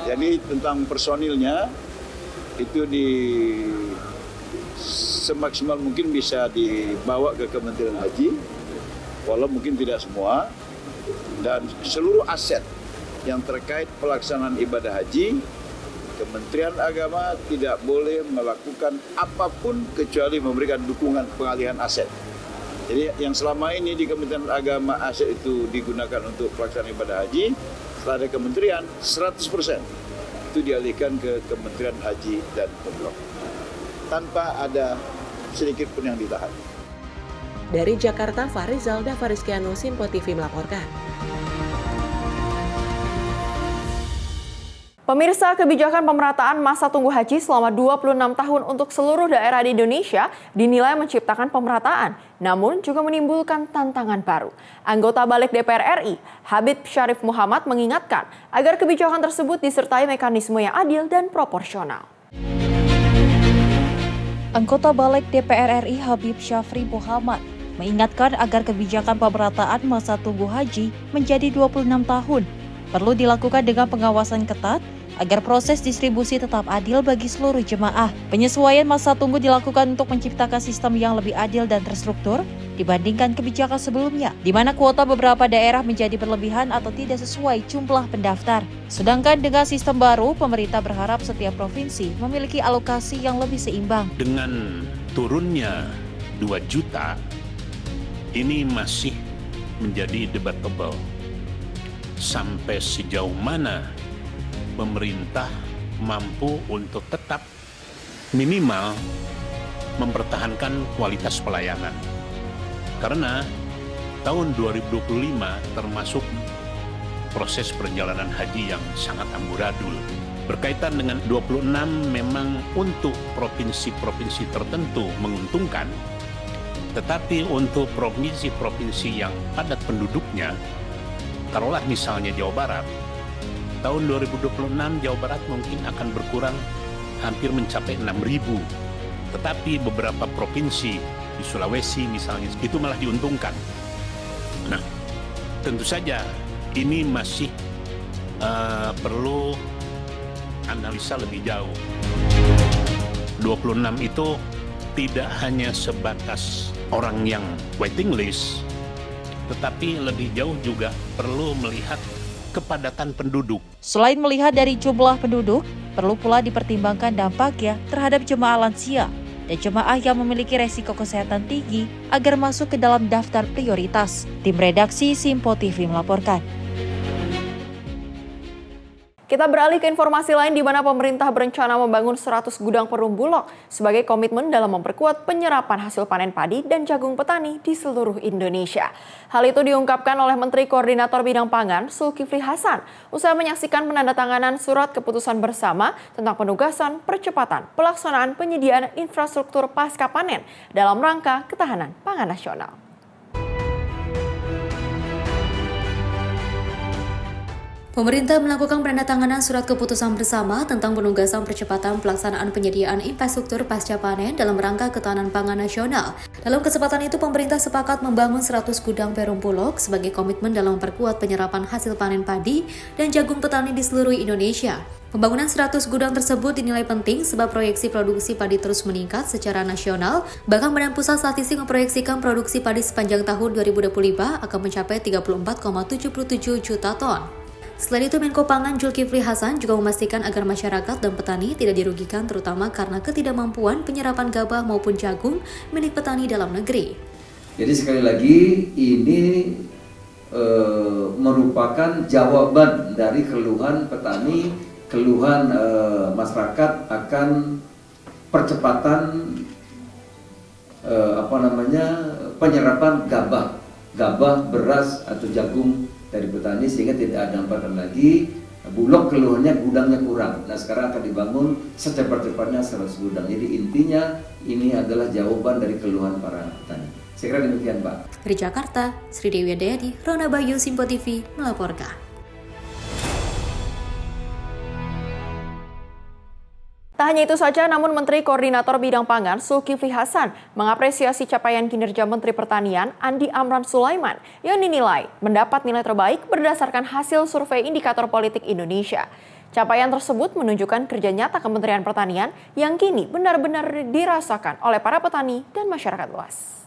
Jadi tentang personilnya, itu semaksimal mungkin bisa dibawa ke Kementerian Haji, walau mungkin tidak semua, dan seluruh aset yang terkait pelaksanaan ibadah haji, Kementerian Agama tidak boleh melakukan apapun kecuali memberikan dukungan pengalihan aset. Jadi yang selama ini di Kementerian Agama aset itu digunakan untuk pelaksanaan ibadah haji, setelah ada kementerian 100% itu dialihkan ke Kementerian Haji dan Umroh, tanpa ada sedikit pun yang ditahan. Dari Jakarta, Farizal Davarizkiano, Sinpo TV melaporkan. Pemirsa, kebijakan pemerataan masa tunggu haji selama 26 tahun untuk seluruh daerah di Indonesia dinilai menciptakan pemerataan, namun juga menimbulkan tantangan baru. Anggota Balik DPR RI, Habib Syarif Muhammad mengingatkan agar kebijakan tersebut disertai mekanisme yang adil dan proporsional. Anggota Balik DPR RI Habib Syafri Muhammad mengingatkan agar kebijakan pemerataan masa tunggu haji menjadi 26 tahun perlu dilakukan dengan pengawasan ketat agar proses distribusi tetap adil bagi seluruh jemaah. Penyesuaian masa tunggu dilakukan untuk menciptakan sistem yang lebih adil dan terstruktur dibandingkan kebijakan sebelumnya, di mana kuota beberapa daerah menjadi berlebihan atau tidak sesuai jumlah pendaftar. Sedangkan dengan sistem baru, pemerintah berharap setiap provinsi memiliki alokasi yang lebih seimbang. Dengan turunnya 2 juta, ini masih menjadi debatable. Sampai sejauh mana pemerintah mampu untuk tetap minimal mempertahankan kualitas pelayanan. Karena tahun 2025 termasuk proses perjalanan haji yang sangat amburadul. Berkaitan dengan 26 memang untuk provinsi-provinsi tertentu menguntungkan, tetapi untuk provinsi-provinsi yang padat penduduknya, taruhlah misalnya Jawa Barat, tahun 2026 Jawa Barat mungkin akan berkurang hampir mencapai 6.000. Tetapi beberapa provinsi di Sulawesi misalnya, itu malah diuntungkan. Nah, tentu saja ini masih perlu analisa lebih jauh. 26 itu tidak hanya sebatas orang yang waiting list, tetapi lebih jauh juga perlu melihat kepadatan penduduk. Selain melihat dari jumlah penduduk, perlu pula dipertimbangkan dampaknya terhadap jemaah lansia dan jemaah yang memiliki resiko kesehatan tinggi agar masuk ke dalam daftar prioritas. Tim redaksi Simpo TV melaporkan. Kita beralih ke informasi lain di mana pemerintah berencana membangun 100 gudang perum bulog sebagai komitmen dalam memperkuat penyerapan hasil panen padi dan jagung petani di seluruh Indonesia. Hal itu diungkapkan oleh Menteri Koordinator Bidang Pangan Zulkifli Hasan usai menyaksikan penandatanganan surat keputusan bersama tentang penugasan percepatan pelaksanaan penyediaan infrastruktur pasca panen dalam rangka ketahanan pangan nasional. Pemerintah melakukan penandatanganan surat keputusan bersama tentang penugasan percepatan pelaksanaan penyediaan infrastruktur pasca panen dalam rangka ketahanan pangan nasional. Dalam kesempatan itu, pemerintah sepakat membangun 100 gudang perum bulog sebagai komitmen dalam memperkuat penyerapan hasil panen padi dan jagung petani di seluruh Indonesia. Pembangunan 100 gudang tersebut dinilai penting sebab proyeksi produksi padi terus meningkat secara nasional. Bahkan Badan Pusat Statistik memproyeksikan produksi padi sepanjang tahun 2025 akan mencapai 34,77 juta ton. Selain itu, Menko Pangan Zulkifli Hasan juga memastikan agar masyarakat dan petani tidak dirugikan terutama karena ketidakmampuan penyerapan gabah maupun jagung milik petani dalam negeri. Jadi sekali lagi ini merupakan jawaban dari keluhan petani, keluhan masyarakat akan percepatan penyerapan gabah, beras atau jagung dari petani sehingga tidak ada hambatan lagi. Bulog keluhannya gudangnya kurang. Nah, sekarang akan dibangun secepat-cepatnya 100 gudang. Jadi intinya ini adalah jawaban dari keluhan para petani. Saya kira demikian, Pak. Dari Jakarta, Sri Dewi Dayadi, Rona Bayu, Simpo TV melaporkan. Tak hanya itu saja, namun Menteri Koordinator Bidang Pangan Zulkifli Hasan mengapresiasi capaian kinerja Menteri Pertanian Andi Amran Sulaiman yang dinilai mendapat nilai terbaik berdasarkan hasil survei Indikator Politik Indonesia. Capaian tersebut menunjukkan kerja nyata Kementerian Pertanian yang kini benar-benar dirasakan oleh para petani dan masyarakat luas.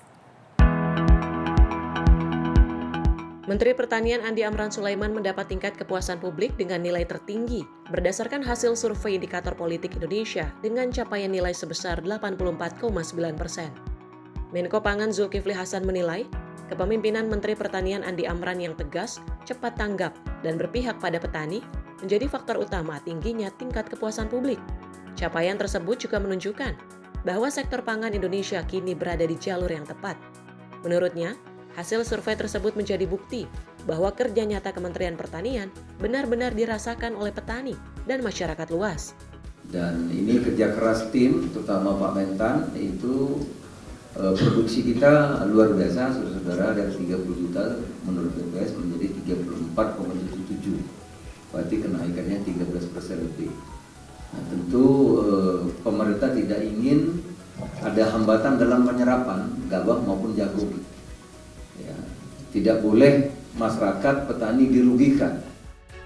Menteri Pertanian Andi Amran Sulaiman mendapat tingkat kepuasan publik dengan nilai tertinggi berdasarkan hasil survei Indikator Politik Indonesia dengan capaian nilai sebesar 84,9%. Menko Pangan Zulkifli Hasan menilai kepemimpinan Menteri Pertanian Andi Amran yang tegas, cepat tanggap, dan berpihak pada petani menjadi faktor utama tingginya tingkat kepuasan publik. Capaian tersebut juga menunjukkan bahwa sektor pangan Indonesia kini berada di jalur yang tepat. Menurutnya, hasil survei tersebut menjadi bukti bahwa kerja nyata Kementerian Pertanian benar-benar dirasakan oleh petani dan masyarakat luas. Dan ini kerja keras tim, terutama Pak Mentan, itu produksi kita luar biasa, saudara-saudara, dari 30 juta menurut BPS menjadi 34,77. Berarti kenaikannya 13% lebih. Nah, tentu pemerintah tidak ingin ada hambatan dalam penyerapan gabah maupun jagung. Tidak boleh masyarakat petani dirugikan.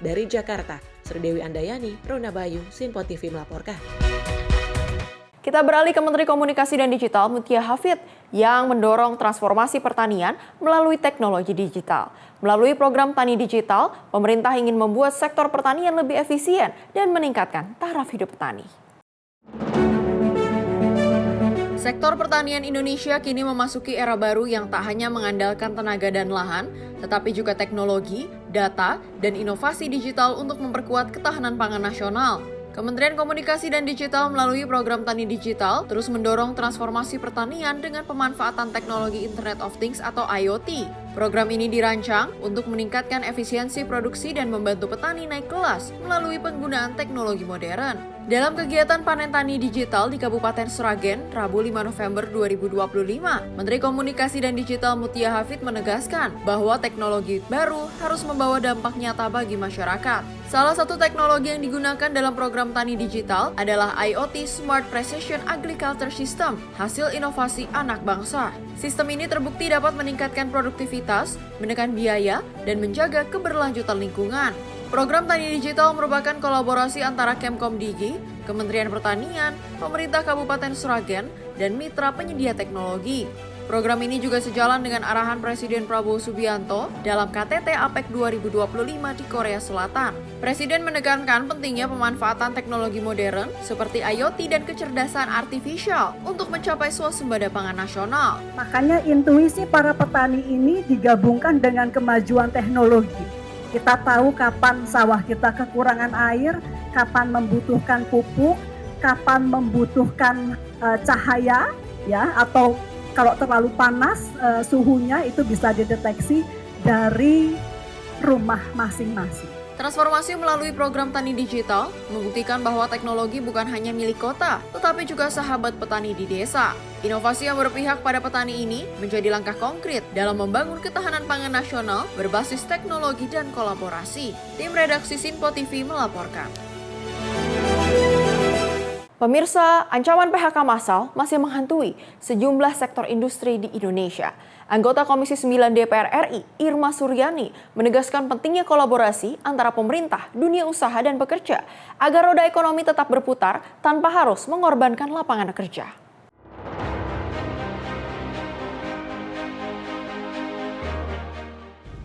Dari Jakarta, Sri Dewi Andayani, Rona Bayu, Sinpo TV melaporkan. Kita beralih ke Menteri Komunikasi dan Digital Mutia Hafid yang mendorong transformasi pertanian melalui teknologi digital. Melalui program Tani Digital, pemerintah ingin membuat sektor pertanian lebih efisien dan meningkatkan taraf hidup petani. Sektor pertanian Indonesia kini memasuki era baru yang tak hanya mengandalkan tenaga dan lahan, tetapi juga teknologi, data, dan inovasi digital untuk memperkuat ketahanan pangan nasional. Kementerian Komunikasi dan Digital melalui program Tani Digital terus mendorong transformasi pertanian dengan pemanfaatan teknologi Internet of Things atau IoT. Program ini dirancang untuk meningkatkan efisiensi produksi dan membantu petani naik kelas melalui penggunaan teknologi modern. Dalam kegiatan panen tani digital di Kabupaten Sragen, Rabu 5 November 2025, Menteri Komunikasi dan Digital Mutia Hafid menegaskan bahwa teknologi baru harus membawa dampak nyata bagi masyarakat. Salah satu teknologi yang digunakan dalam program Tani Digital adalah IoT Smart Precision Agriculture System, hasil inovasi anak bangsa. Sistem ini terbukti dapat meningkatkan produktivitas, menekan biaya, dan menjaga keberlanjutan lingkungan. Program Tani Digital merupakan kolaborasi antara Kemkom Digi, Kementerian Pertanian, Pemerintah Kabupaten Sragen, dan mitra penyedia teknologi. Program ini juga sejalan dengan arahan Presiden Prabowo Subianto dalam KTT APEC 2025 di Korea Selatan. Presiden menekankan pentingnya pemanfaatan teknologi modern seperti IoT dan kecerdasan artifisial untuk mencapai swasembada pangan nasional. Makanya intuisi para petani ini digabungkan dengan kemajuan teknologi. Kita tahu kapan sawah kita kekurangan air, kapan membutuhkan pupuk, kapan membutuhkan cahaya, ya, atau kalau terlalu panas suhunya itu bisa dideteksi dari rumah masing-masing. Transformasi melalui program Tani Digital membuktikan bahwa teknologi bukan hanya milik kota, tetapi juga sahabat petani di desa. Inovasi yang berpihak pada petani ini menjadi langkah konkret dalam membangun ketahanan pangan nasional berbasis teknologi dan kolaborasi. Tim redaksi Sinpo TV melaporkan. Pemirsa, ancaman PHK massal masih menghantui sejumlah sektor industri di Indonesia. Anggota Komisi 9 DPR RI, Irma Suryani, menegaskan pentingnya kolaborasi antara pemerintah, dunia usaha, dan pekerja agar roda ekonomi tetap berputar tanpa harus mengorbankan lapangan kerja.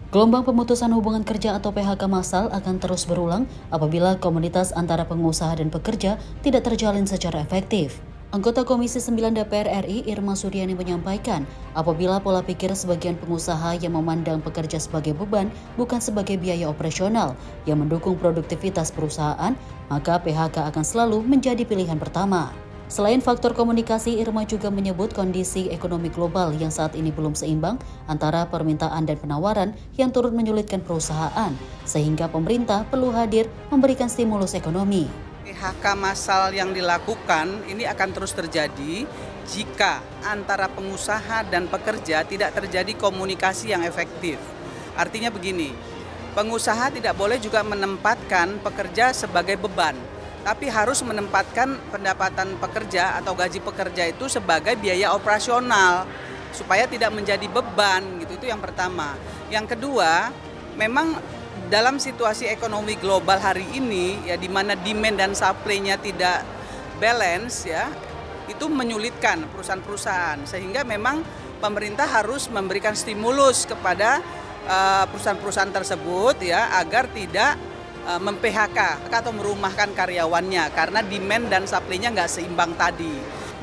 Gelombang pemutusan hubungan kerja atau PHK massal akan terus berulang apabila komunitas antara pengusaha dan pekerja tidak terjalin secara efektif. Anggota Komisi 9 DPR RI Irma Suryani menyampaikan, apabila pola pikir sebagian pengusaha yang memandang pekerja sebagai beban bukan sebagai biaya operasional yang mendukung produktivitas perusahaan, maka PHK akan selalu menjadi pilihan pertama. Selain faktor komunikasi, Irma juga menyebut kondisi ekonomi global yang saat ini belum seimbang antara permintaan dan penawaran yang turut menyulitkan perusahaan, sehingga pemerintah perlu hadir memberikan stimulus ekonomi. PHK massal yang dilakukan ini akan terus terjadi jika antara pengusaha dan pekerja tidak terjadi komunikasi yang efektif. Artinya begini, pengusaha tidak boleh juga menempatkan pekerja sebagai beban, tapi harus menempatkan pendapatan pekerja atau gaji pekerja itu sebagai biaya operasional supaya tidak menjadi beban gitu. Itu yang pertama. Yang kedua, memang dalam situasi ekonomi global hari ini ya, di mana demand dan supply-nya tidak balance ya, itu menyulitkan perusahaan-perusahaan, sehingga memang pemerintah harus memberikan stimulus kepada perusahaan-perusahaan tersebut ya, agar tidak mem-PHK atau merumahkan karyawannya karena demand dan supply-nya nggak seimbang tadi.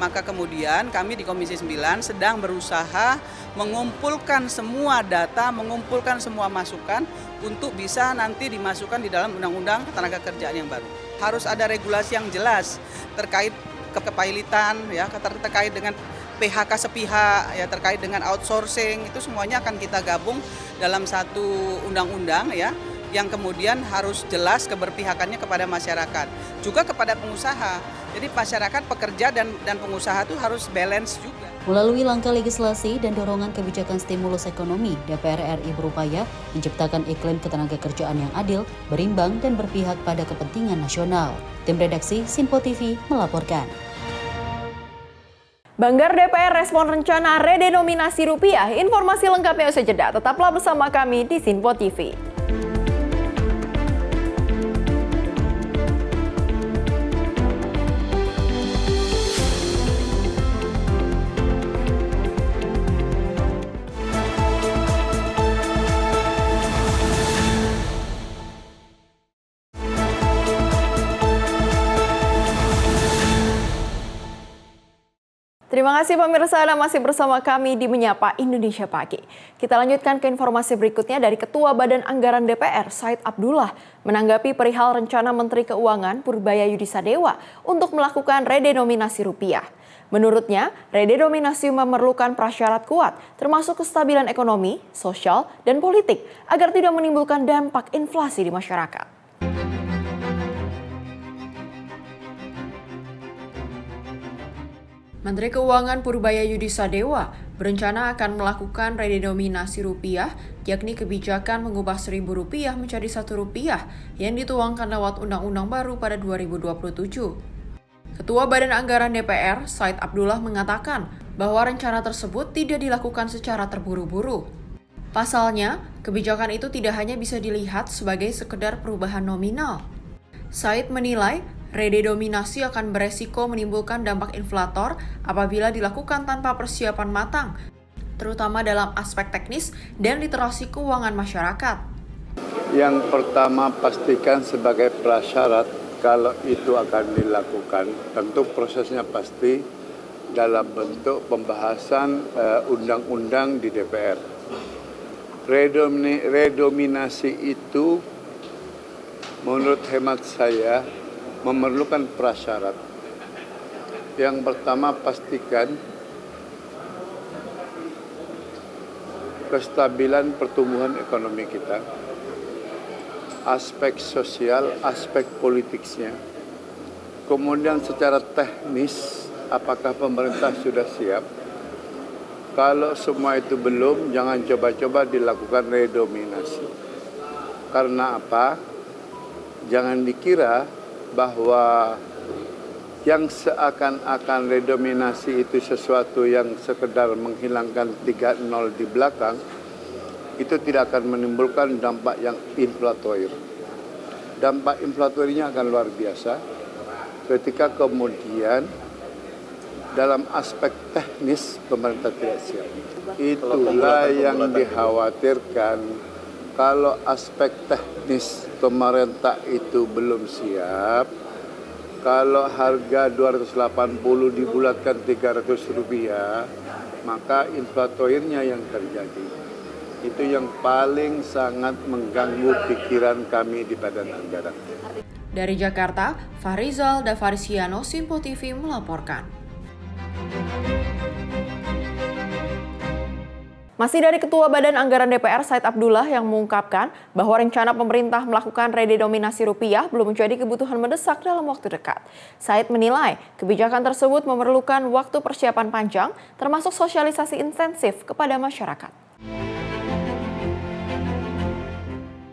Maka kemudian kami di Komisi 9 sedang berusaha mengumpulkan semua data, mengumpulkan semua masukan untuk bisa nanti dimasukkan di dalam Undang-Undang Ketenagakerjaan yang baru. Harus ada regulasi yang jelas terkait kepailitan, ya, terkait dengan PHK sepihak, ya, terkait dengan outsourcing, itu semuanya akan kita gabung dalam satu undang-undang ya, yang kemudian harus jelas keberpihakannya kepada masyarakat, juga kepada pengusaha. Jadi masyarakat, pekerja dan pengusaha itu harus balance juga. Melalui langkah legislasi dan dorongan kebijakan stimulus ekonomi, DPR RI berupaya menciptakan iklim ketenagakerjaan yang adil, berimbang, dan berpihak pada kepentingan nasional. Tim redaksi Sinpo TV melaporkan. Banggar DPR respon rencana redenominasi rupiah. Informasi lengkapnya usai jeda. Tetaplah bersama kami di Sinpo TV. Terima kasih pemirsa, Anda masih bersama kami di Menyapa Indonesia Pagi. Kita lanjutkan ke informasi berikutnya dari Ketua Badan Anggaran DPR, Said Abdullah, menanggapi perihal rencana Menteri Keuangan Purbaya Yudisadewa untuk melakukan redenominasi rupiah. Menurutnya, redenominasi memerlukan prasyarat kuat, termasuk kestabilan ekonomi, sosial, dan politik, agar tidak menimbulkan dampak inflasi di masyarakat. Menteri Keuangan Purbaya Yudisadewa berencana akan melakukan redenominasi rupiah, yakni kebijakan mengubah Rp1.000 menjadi Rp1 yang dituangkan lewat Undang-Undang baru pada 2027. Ketua Badan Anggaran DPR, Said Abdullah mengatakan bahwa rencana tersebut tidak dilakukan secara terburu-buru. Pasalnya, kebijakan itu tidak hanya bisa dilihat sebagai sekedar perubahan nominal. Said menilai redenominasi akan beresiko menimbulkan dampak inflator apabila dilakukan tanpa persiapan matang, terutama dalam aspek teknis dan literasi keuangan masyarakat. Yang pertama, pastikan sebagai prasyarat kalau itu akan dilakukan, tentu prosesnya pasti dalam bentuk pembahasan undang-undang di DPR. Redenominasi itu menurut hemat saya memerlukan prasyarat. Yang pertama, pastikan kestabilan pertumbuhan ekonomi kita, aspek sosial, aspek politiknya. Kemudian secara teknis, apakah pemerintah sudah siap? Kalau semua itu belum, jangan coba-coba dilakukan redenominasi. Karena apa? Jangan dikira bahwa yang seakan-akan redenominasi itu sesuatu yang sekedar menghilangkan 3-0 di belakang, itu tidak akan menimbulkan dampak yang inflatoir. Dampak inflatornya akan luar biasa ketika kemudian dalam aspek teknis pemerintah tidak siap. Itulah yang dikhawatirkan. Kalau aspek teknis pemerintah itu belum siap, kalau harga 280 dibulatkan Rp300, maka inflatornya yang terjadi. Itu yang paling sangat mengganggu pikiran kami di Badan Anggaran. Dari Jakarta, Farizal Davarisiano, Simpo TV melaporkan. Masih dari Ketua Badan Anggaran DPR, Said Abdullah, yang mengungkapkan bahwa rencana pemerintah melakukan redenominasi rupiah belum menjadi kebutuhan mendesak dalam waktu dekat. Said menilai kebijakan tersebut memerlukan waktu persiapan panjang, termasuk sosialisasi intensif kepada masyarakat.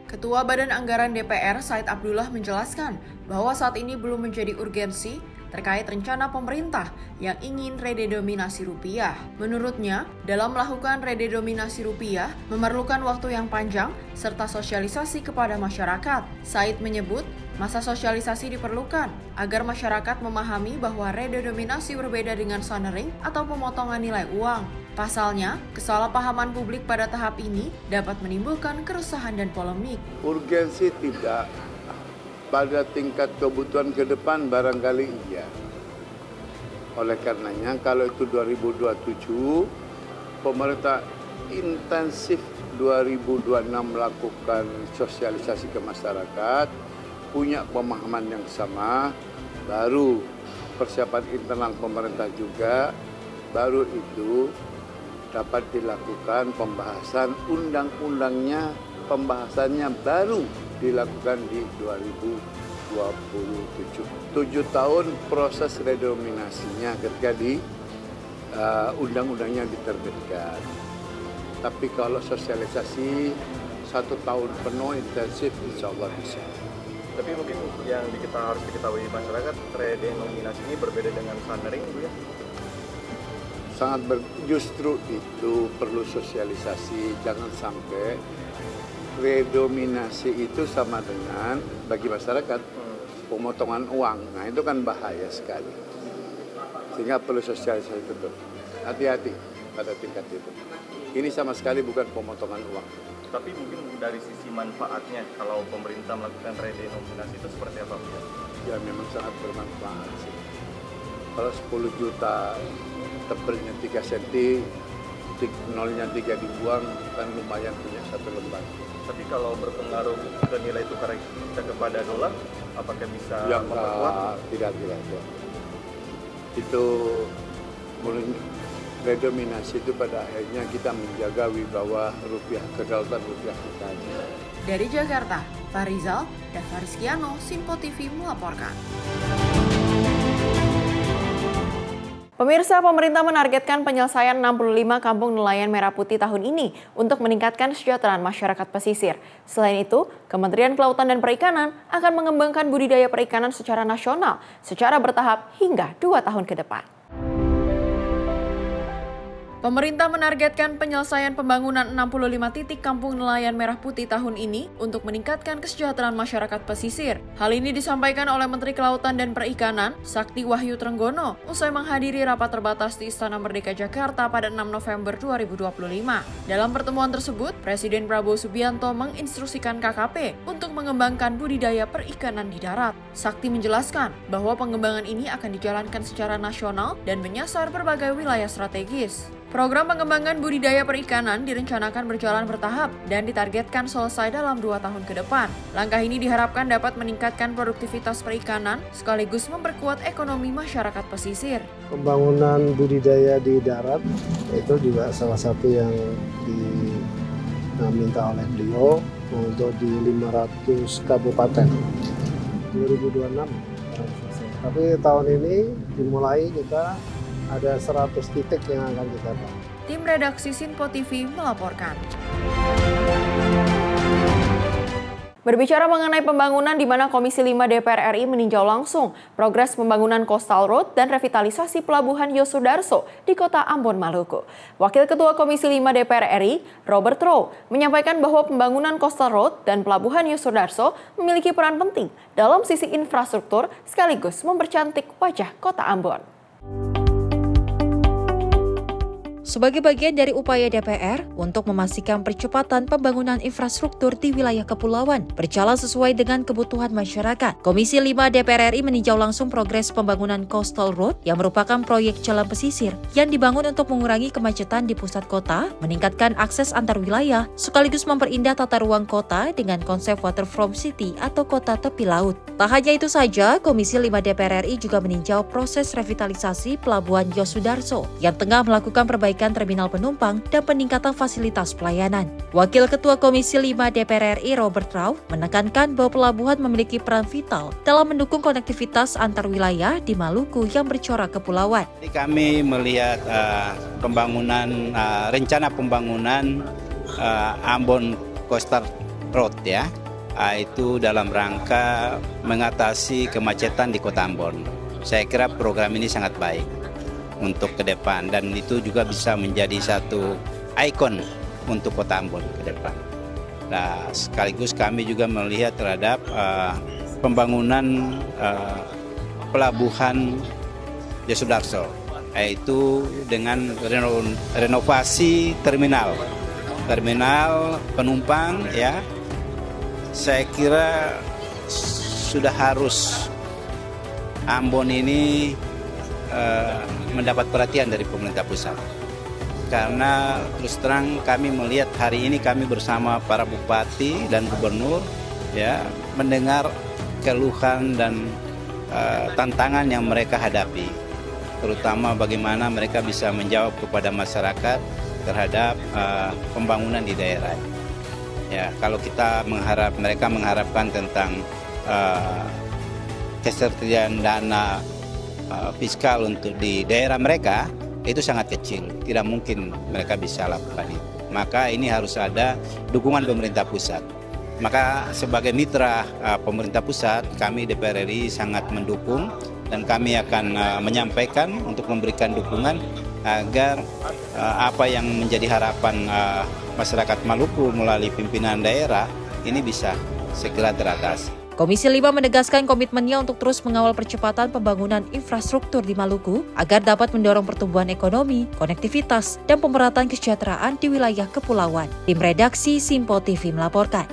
Ketua Badan Anggaran DPR, Said Abdullah, menjelaskan bahwa saat ini belum menjadi urgensi terkait rencana pemerintah yang ingin redenominasi rupiah. Menurutnya, dalam melakukan redenominasi rupiah memerlukan waktu yang panjang serta sosialisasi kepada masyarakat. Said menyebut masa sosialisasi diperlukan agar masyarakat memahami bahwa redenominasi berbeda dengan sunering atau pemotongan nilai uang. Pasalnya, kesalahpahaman publik pada tahap ini dapat menimbulkan keresahan dan polemik. Urgensi tidak. Pada tingkat kebutuhan ke depan barangkali iya. Oleh karenanya kalau itu 2027, pemerintah intensif 2026 melakukan sosialisasi ke masyarakat, punya pemahaman yang sama, baru persiapan internal pemerintah juga, baru itu dapat dilakukan pembahasan undang-undangnya, pembahasannya baru dilakukan di 2027. 7 tahun proses redenominasinya ketika di undang-undangnya diterbitkan. Tapi kalau sosialisasi 1 tahun penuh intensif, insya Allah bisa. Tapi mungkin yang harus diketahui masyarakat, redenominasi ini berbeda dengan sunering, Bu ya? Justru itu perlu sosialisasi, jangan sampai redenominasi itu sama dengan bagi masyarakat pemotongan uang. Nah itu kan bahaya sekali. Sehingga perlu sosialisasi betul. Hati-hati pada tingkat itu. Ini sama sekali bukan pemotongan uang. Tapi mungkin dari sisi manfaatnya kalau pemerintah melakukan redenominasi itu seperti apa? Ya memang sangat bermanfaat sih. Kalau 10 juta tebelnya 3 cm, nolnya 3 dibuang, kan lumayan punya 1 lembar. Tapi kalau berpengaruh ke nilai tukar kita kepada dolar, apakah bisa yang memperkuat? Tidak. Itu redominasi itu pada akhirnya kita menjaga wibawa rupiah, kedaulatan rupiah kita. Dari Jakarta, Farizal dan Fariskiano, Simpo TV melaporkan. Pemirsa, pemerintah menargetkan penyelesaian 65 kampung nelayan merah putih tahun ini untuk meningkatkan kesejahteraan masyarakat pesisir. Selain itu, Kementerian Kelautan dan Perikanan akan mengembangkan budidaya perikanan secara nasional secara bertahap hingga 2 tahun ke depan. Pemerintah menargetkan penyelesaian pembangunan 65 titik kampung nelayan merah putih tahun ini untuk meningkatkan kesejahteraan masyarakat pesisir. Hal ini disampaikan oleh Menteri Kelautan dan Perikanan, Sakti Wahyu Trenggono, usai menghadiri rapat terbatas di Istana Merdeka Jakarta pada 6 November 2025. Dalam pertemuan tersebut, Presiden Prabowo Subianto menginstruksikan KKP untuk mengembangkan budidaya perikanan di darat. Sakti menjelaskan bahwa pengembangan ini akan dijalankan secara nasional dan menyasar berbagai wilayah strategis. Program pengembangan budidaya perikanan direncanakan berjalan bertahap dan ditargetkan selesai dalam 2 tahun ke depan. Langkah ini diharapkan dapat meningkatkan produktivitas perikanan sekaligus memperkuat ekonomi masyarakat pesisir. Pembangunan budidaya di darat itu juga salah satu yang diminta oleh beliau untuk di 500 kabupaten 2026. Tapi tahun ini dimulai kita ada 100 titik yang akan kita bangun. Tim redaksi Simpo TV melaporkan. Berbicara mengenai pembangunan di mana Komisi 5 DPR RI meninjau langsung progres pembangunan Coastal Road dan revitalisasi Pelabuhan Yosudarso di Kota Ambon, Maluku. Wakil Ketua Komisi 5 DPR RI, Robert Rowe, menyampaikan bahwa pembangunan Coastal Road dan Pelabuhan Yosudarso memiliki peran penting dalam sisi infrastruktur sekaligus mempercantik wajah Kota Ambon. Sebagai bagian dari upaya DPR untuk memastikan percepatan pembangunan infrastruktur di wilayah kepulauan berjalan sesuai dengan kebutuhan masyarakat, Komisi 5 DPR RI meninjau langsung progres pembangunan Coastal Road yang merupakan proyek jalan pesisir yang dibangun untuk mengurangi kemacetan di pusat kota, meningkatkan akses antar wilayah, sekaligus memperindah tata ruang kota dengan konsep waterfront city atau kota tepi laut. Tak hanya itu saja, Komisi 5 DPR RI juga meninjau proses revitalisasi Pelabuhan Yosudarso yang tengah melakukan perbaikan terminal penumpang dan peningkatan fasilitas pelayanan. Wakil Ketua Komisi 5 DPR RI Robert Rowe menekankan bahwa pelabuhan memiliki peran vital dalam mendukung konektivitas antar wilayah di Maluku yang bercorak kepulauan. Kami melihat pembangunan rencana pembangunan Ambon Coastal Road ya, itu dalam rangka mengatasi kemacetan di Kota Ambon. Saya kira program ini sangat baik untuk ke depan dan itu juga bisa menjadi satu ikon untuk Kota Ambon ke depan. Nah, sekaligus kami juga melihat terhadap pembangunan Pelabuhan Yosudarso, yaitu dengan renovasi terminal penumpang ya. Saya kira sudah harus Ambon ini mendapat perhatian dari pemerintah pusat, karena terus terang kami melihat hari ini kami bersama para bupati dan gubernur ya mendengar keluhan dan tantangan yang mereka hadapi, terutama bagaimana mereka bisa menjawab kepada masyarakat terhadap pembangunan di daerah. Ya, kalau kita mereka mengharapkan tentang ketersediaan dana fiskal untuk di daerah mereka itu sangat kecil, tidak mungkin mereka bisa lakukan itu. Maka ini harus ada dukungan pemerintah pusat. Maka sebagai mitra pemerintah pusat, kami DPR RI sangat mendukung dan kami akan menyampaikan untuk memberikan dukungan agar apa yang menjadi harapan masyarakat Maluku melalui pimpinan daerah ini bisa segera teratasi. Komisi 5 menegaskan komitmennya untuk terus mengawal percepatan pembangunan infrastruktur di Maluku agar dapat mendorong pertumbuhan ekonomi, konektivitas, dan pemerataan kesejahteraan di wilayah kepulauan. Tim redaksi Simpo TV melaporkan.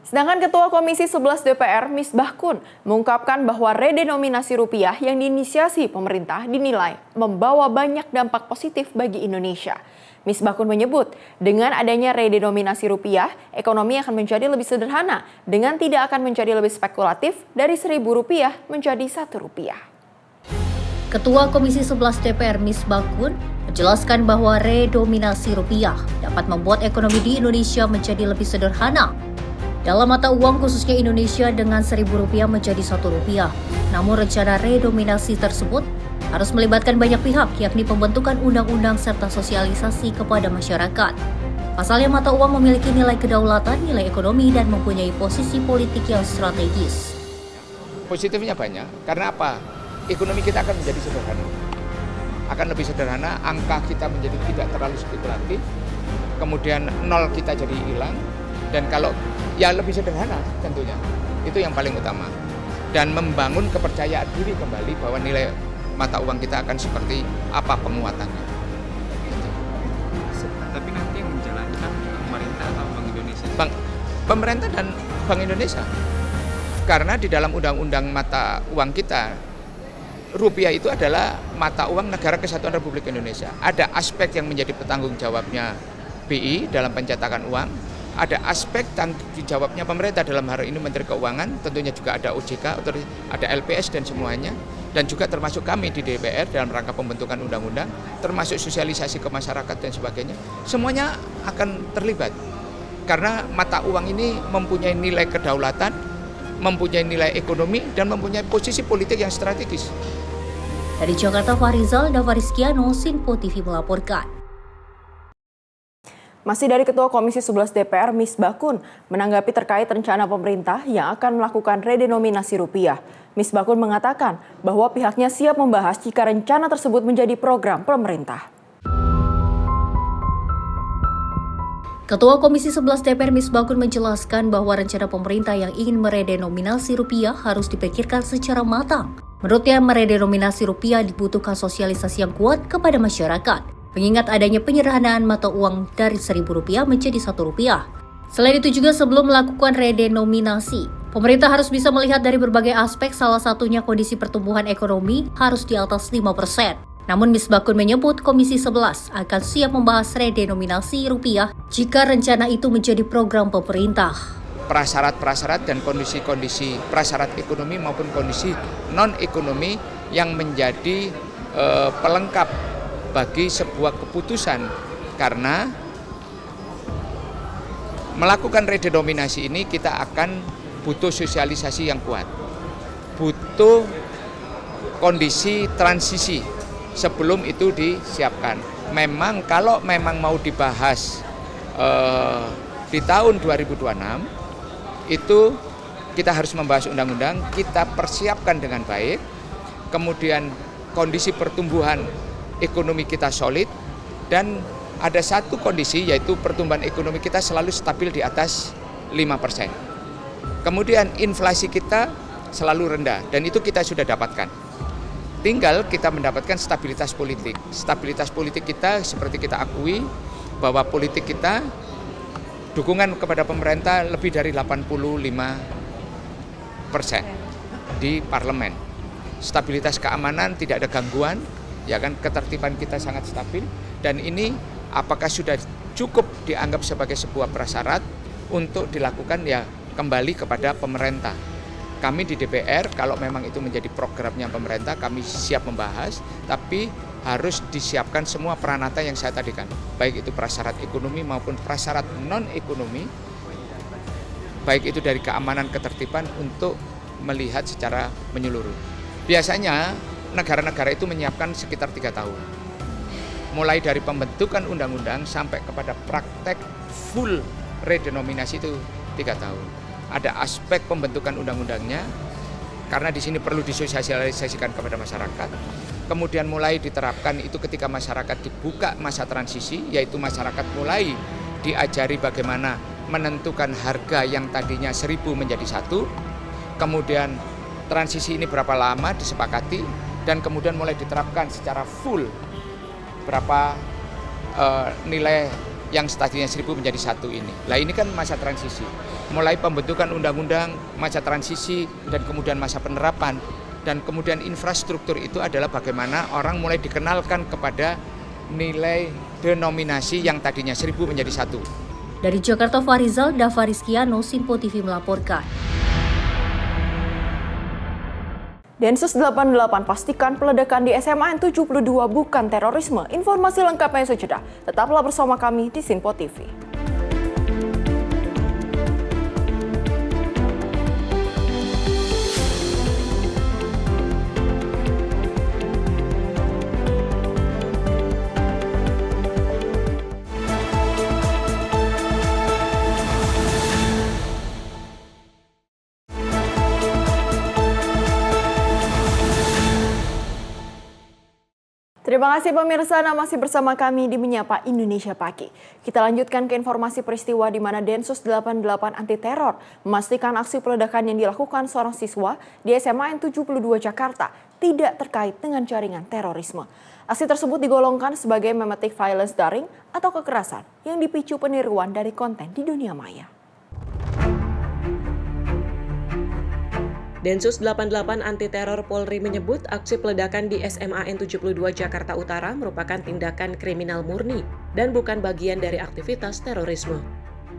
Sedangkan Ketua Komisi 11 DPR, Misbahkun, mengungkapkan bahwa redenominasi rupiah yang diinisiasi pemerintah dinilai membawa banyak dampak positif bagi Indonesia. Misbahkun menyebut, dengan adanya redenominasi rupiah, ekonomi akan menjadi lebih sederhana dengan tidak akan menjadi lebih spekulatif dari Rp1.000 menjadi Rp1. Ketua Komisi 11 DPR Misbahkun menjelaskan bahwa redenominasi rupiah dapat membuat ekonomi di Indonesia menjadi lebih sederhana. Dalam mata uang khususnya Indonesia dengan Rp1.000 menjadi Rp1. Namun rencana redenominasi tersebut harus melibatkan banyak pihak, yakni pembentukan undang-undang serta sosialisasi kepada masyarakat. Pasalnya mata uang memiliki nilai kedaulatan, nilai ekonomi, dan mempunyai posisi politik yang strategis. Positifnya banyak, karena apa? Ekonomi kita akan menjadi sederhana. Akan lebih sederhana, angka kita menjadi tidak terlalu spekulatif, kemudian nol kita jadi hilang, dan kalau ya lebih sederhana tentunya, itu yang paling utama. Dan membangun kepercayaan diri kembali bahwa nilai mata uang kita akan seperti apa penguatannya. Tapi nanti yang menjalankan pemerintah atau Bank Indonesia? Pemerintah dan Bank Indonesia. Karena di dalam undang-undang mata uang kita, rupiah itu adalah mata uang Negara Kesatuan Republik Indonesia. Ada aspek yang menjadi petanggung jawabnya BI dalam pencetakan uang, ada aspek tanggung jawabnya pemerintah dalam hari ini Menteri Keuangan, tentunya juga ada OJK, ada LPS dan semuanya, dan juga termasuk kami di DPR dalam rangka pembentukan undang-undang, termasuk sosialisasi ke masyarakat dan sebagainya, semuanya akan terlibat. Karena mata uang ini mempunyai nilai kedaulatan, mempunyai nilai ekonomi, dan mempunyai posisi politik yang strategis. Dari Jakarta, Farizal dan Fariskiano, Sinpo TV melaporkan. Masih dari Ketua Komisi 11 DPR, Misbahkun, menanggapi terkait rencana pemerintah yang akan melakukan redenominasi rupiah. Misbahkun mengatakan bahwa pihaknya siap membahas jika rencana tersebut menjadi program pemerintah. Ketua Komisi 11 DPR Misbahkun menjelaskan bahwa rencana pemerintah yang ingin meredenominasi rupiah harus dipikirkan secara matang. Menurutnya, meredenominasi rupiah dibutuhkan sosialisasi yang kuat kepada masyarakat, mengingat adanya penyederhanaan mata uang dari Rp1.000 menjadi Rp1. Selain itu juga sebelum melakukan redenominasi, pemerintah harus bisa melihat dari berbagai aspek, salah satunya kondisi pertumbuhan ekonomi harus di atas 5%. Namun Misbahkun menyebut Komisi 11 akan siap membahas redenominasi rupiah jika rencana itu menjadi program pemerintah. Prasyarat-prasyarat dan kondisi-kondisi prasyarat ekonomi maupun kondisi non-ekonomi yang menjadi pelengkap bagi sebuah keputusan, karena melakukan redenominasi ini kita akan butuh sosialisasi yang kuat, butuh kondisi transisi sebelum itu disiapkan. Memang kalau memang mau dibahas di tahun 2026 itu kita harus membahas undang-undang, kita persiapkan dengan baik, kemudian kondisi pertumbuhan ekonomi kita solid, dan ada satu kondisi yaitu pertumbuhan ekonomi kita selalu stabil di atas 5%. Kemudian inflasi kita selalu rendah, dan itu kita sudah dapatkan. Tinggal kita mendapatkan stabilitas politik. Stabilitas politik kita seperti kita akui bahwa politik kita dukungan kepada pemerintah lebih dari 85% di parlemen. Stabilitas keamanan tidak ada gangguan, ya kan, ketertiban kita sangat stabil, dan ini apakah sudah cukup dianggap sebagai sebuah prasyarat untuk dilakukan, ya kembali kepada pemerintah. Kami di DPR kalau memang itu menjadi programnya pemerintah, kami siap membahas, tapi harus disiapkan semua peranata yang saya tadikan, baik itu prasyarat ekonomi maupun prasyarat non-ekonomi, baik itu dari keamanan ketertiban untuk melihat secara menyeluruh. Biasanya negara-negara itu menyiapkan sekitar 3 tahun. Mulai dari pembentukan undang-undang sampai kepada praktek full redenominasi itu 3 tahun. Ada aspek pembentukan undang-undangnya, karena di sini perlu disosialisasikan kepada masyarakat. Kemudian mulai diterapkan itu ketika masyarakat dibuka masa transisi, yaitu masyarakat mulai diajari bagaimana menentukan harga yang tadinya 1.000 menjadi 1. Kemudian transisi ini berapa lama disepakati, dan kemudian mulai diterapkan secara full berapa nilai yang tadinya 1.000 menjadi 1 ini. Nah, ini kan masa transisi. mulai pembentukan undang-undang, masa transisi, dan kemudian masa penerapan. Dan kemudian infrastruktur itu adalah bagaimana orang mulai dikenalkan kepada nilai denominasi yang tadinya 1000 menjadi 1. Dari Jakarta, Farizal Dava Rizkiano, Simpo TV melaporkan. Densus 88 pastikan peledakan di SMA N72 bukan terorisme. Informasi lengkapnya sejenak. Tetaplah bersama kami di Simpo TV. Terima kasih pemirsa, masih bersama kami di Menyapa Indonesia Pagi. Kita lanjutkan ke informasi peristiwa di mana Densus 88 anti teror memastikan aksi peledakan yang dilakukan seorang siswa di SMA N72 Jakarta tidak terkait dengan jaringan terorisme. Aksi tersebut digolongkan sebagai memetik violence daring atau kekerasan yang dipicu peniruan dari konten di dunia maya. Densus 88 anti teror Polri menyebut aksi peledakan di SMA N72 Jakarta Utara merupakan tindakan kriminal murni dan bukan bagian dari aktivitas terorisme.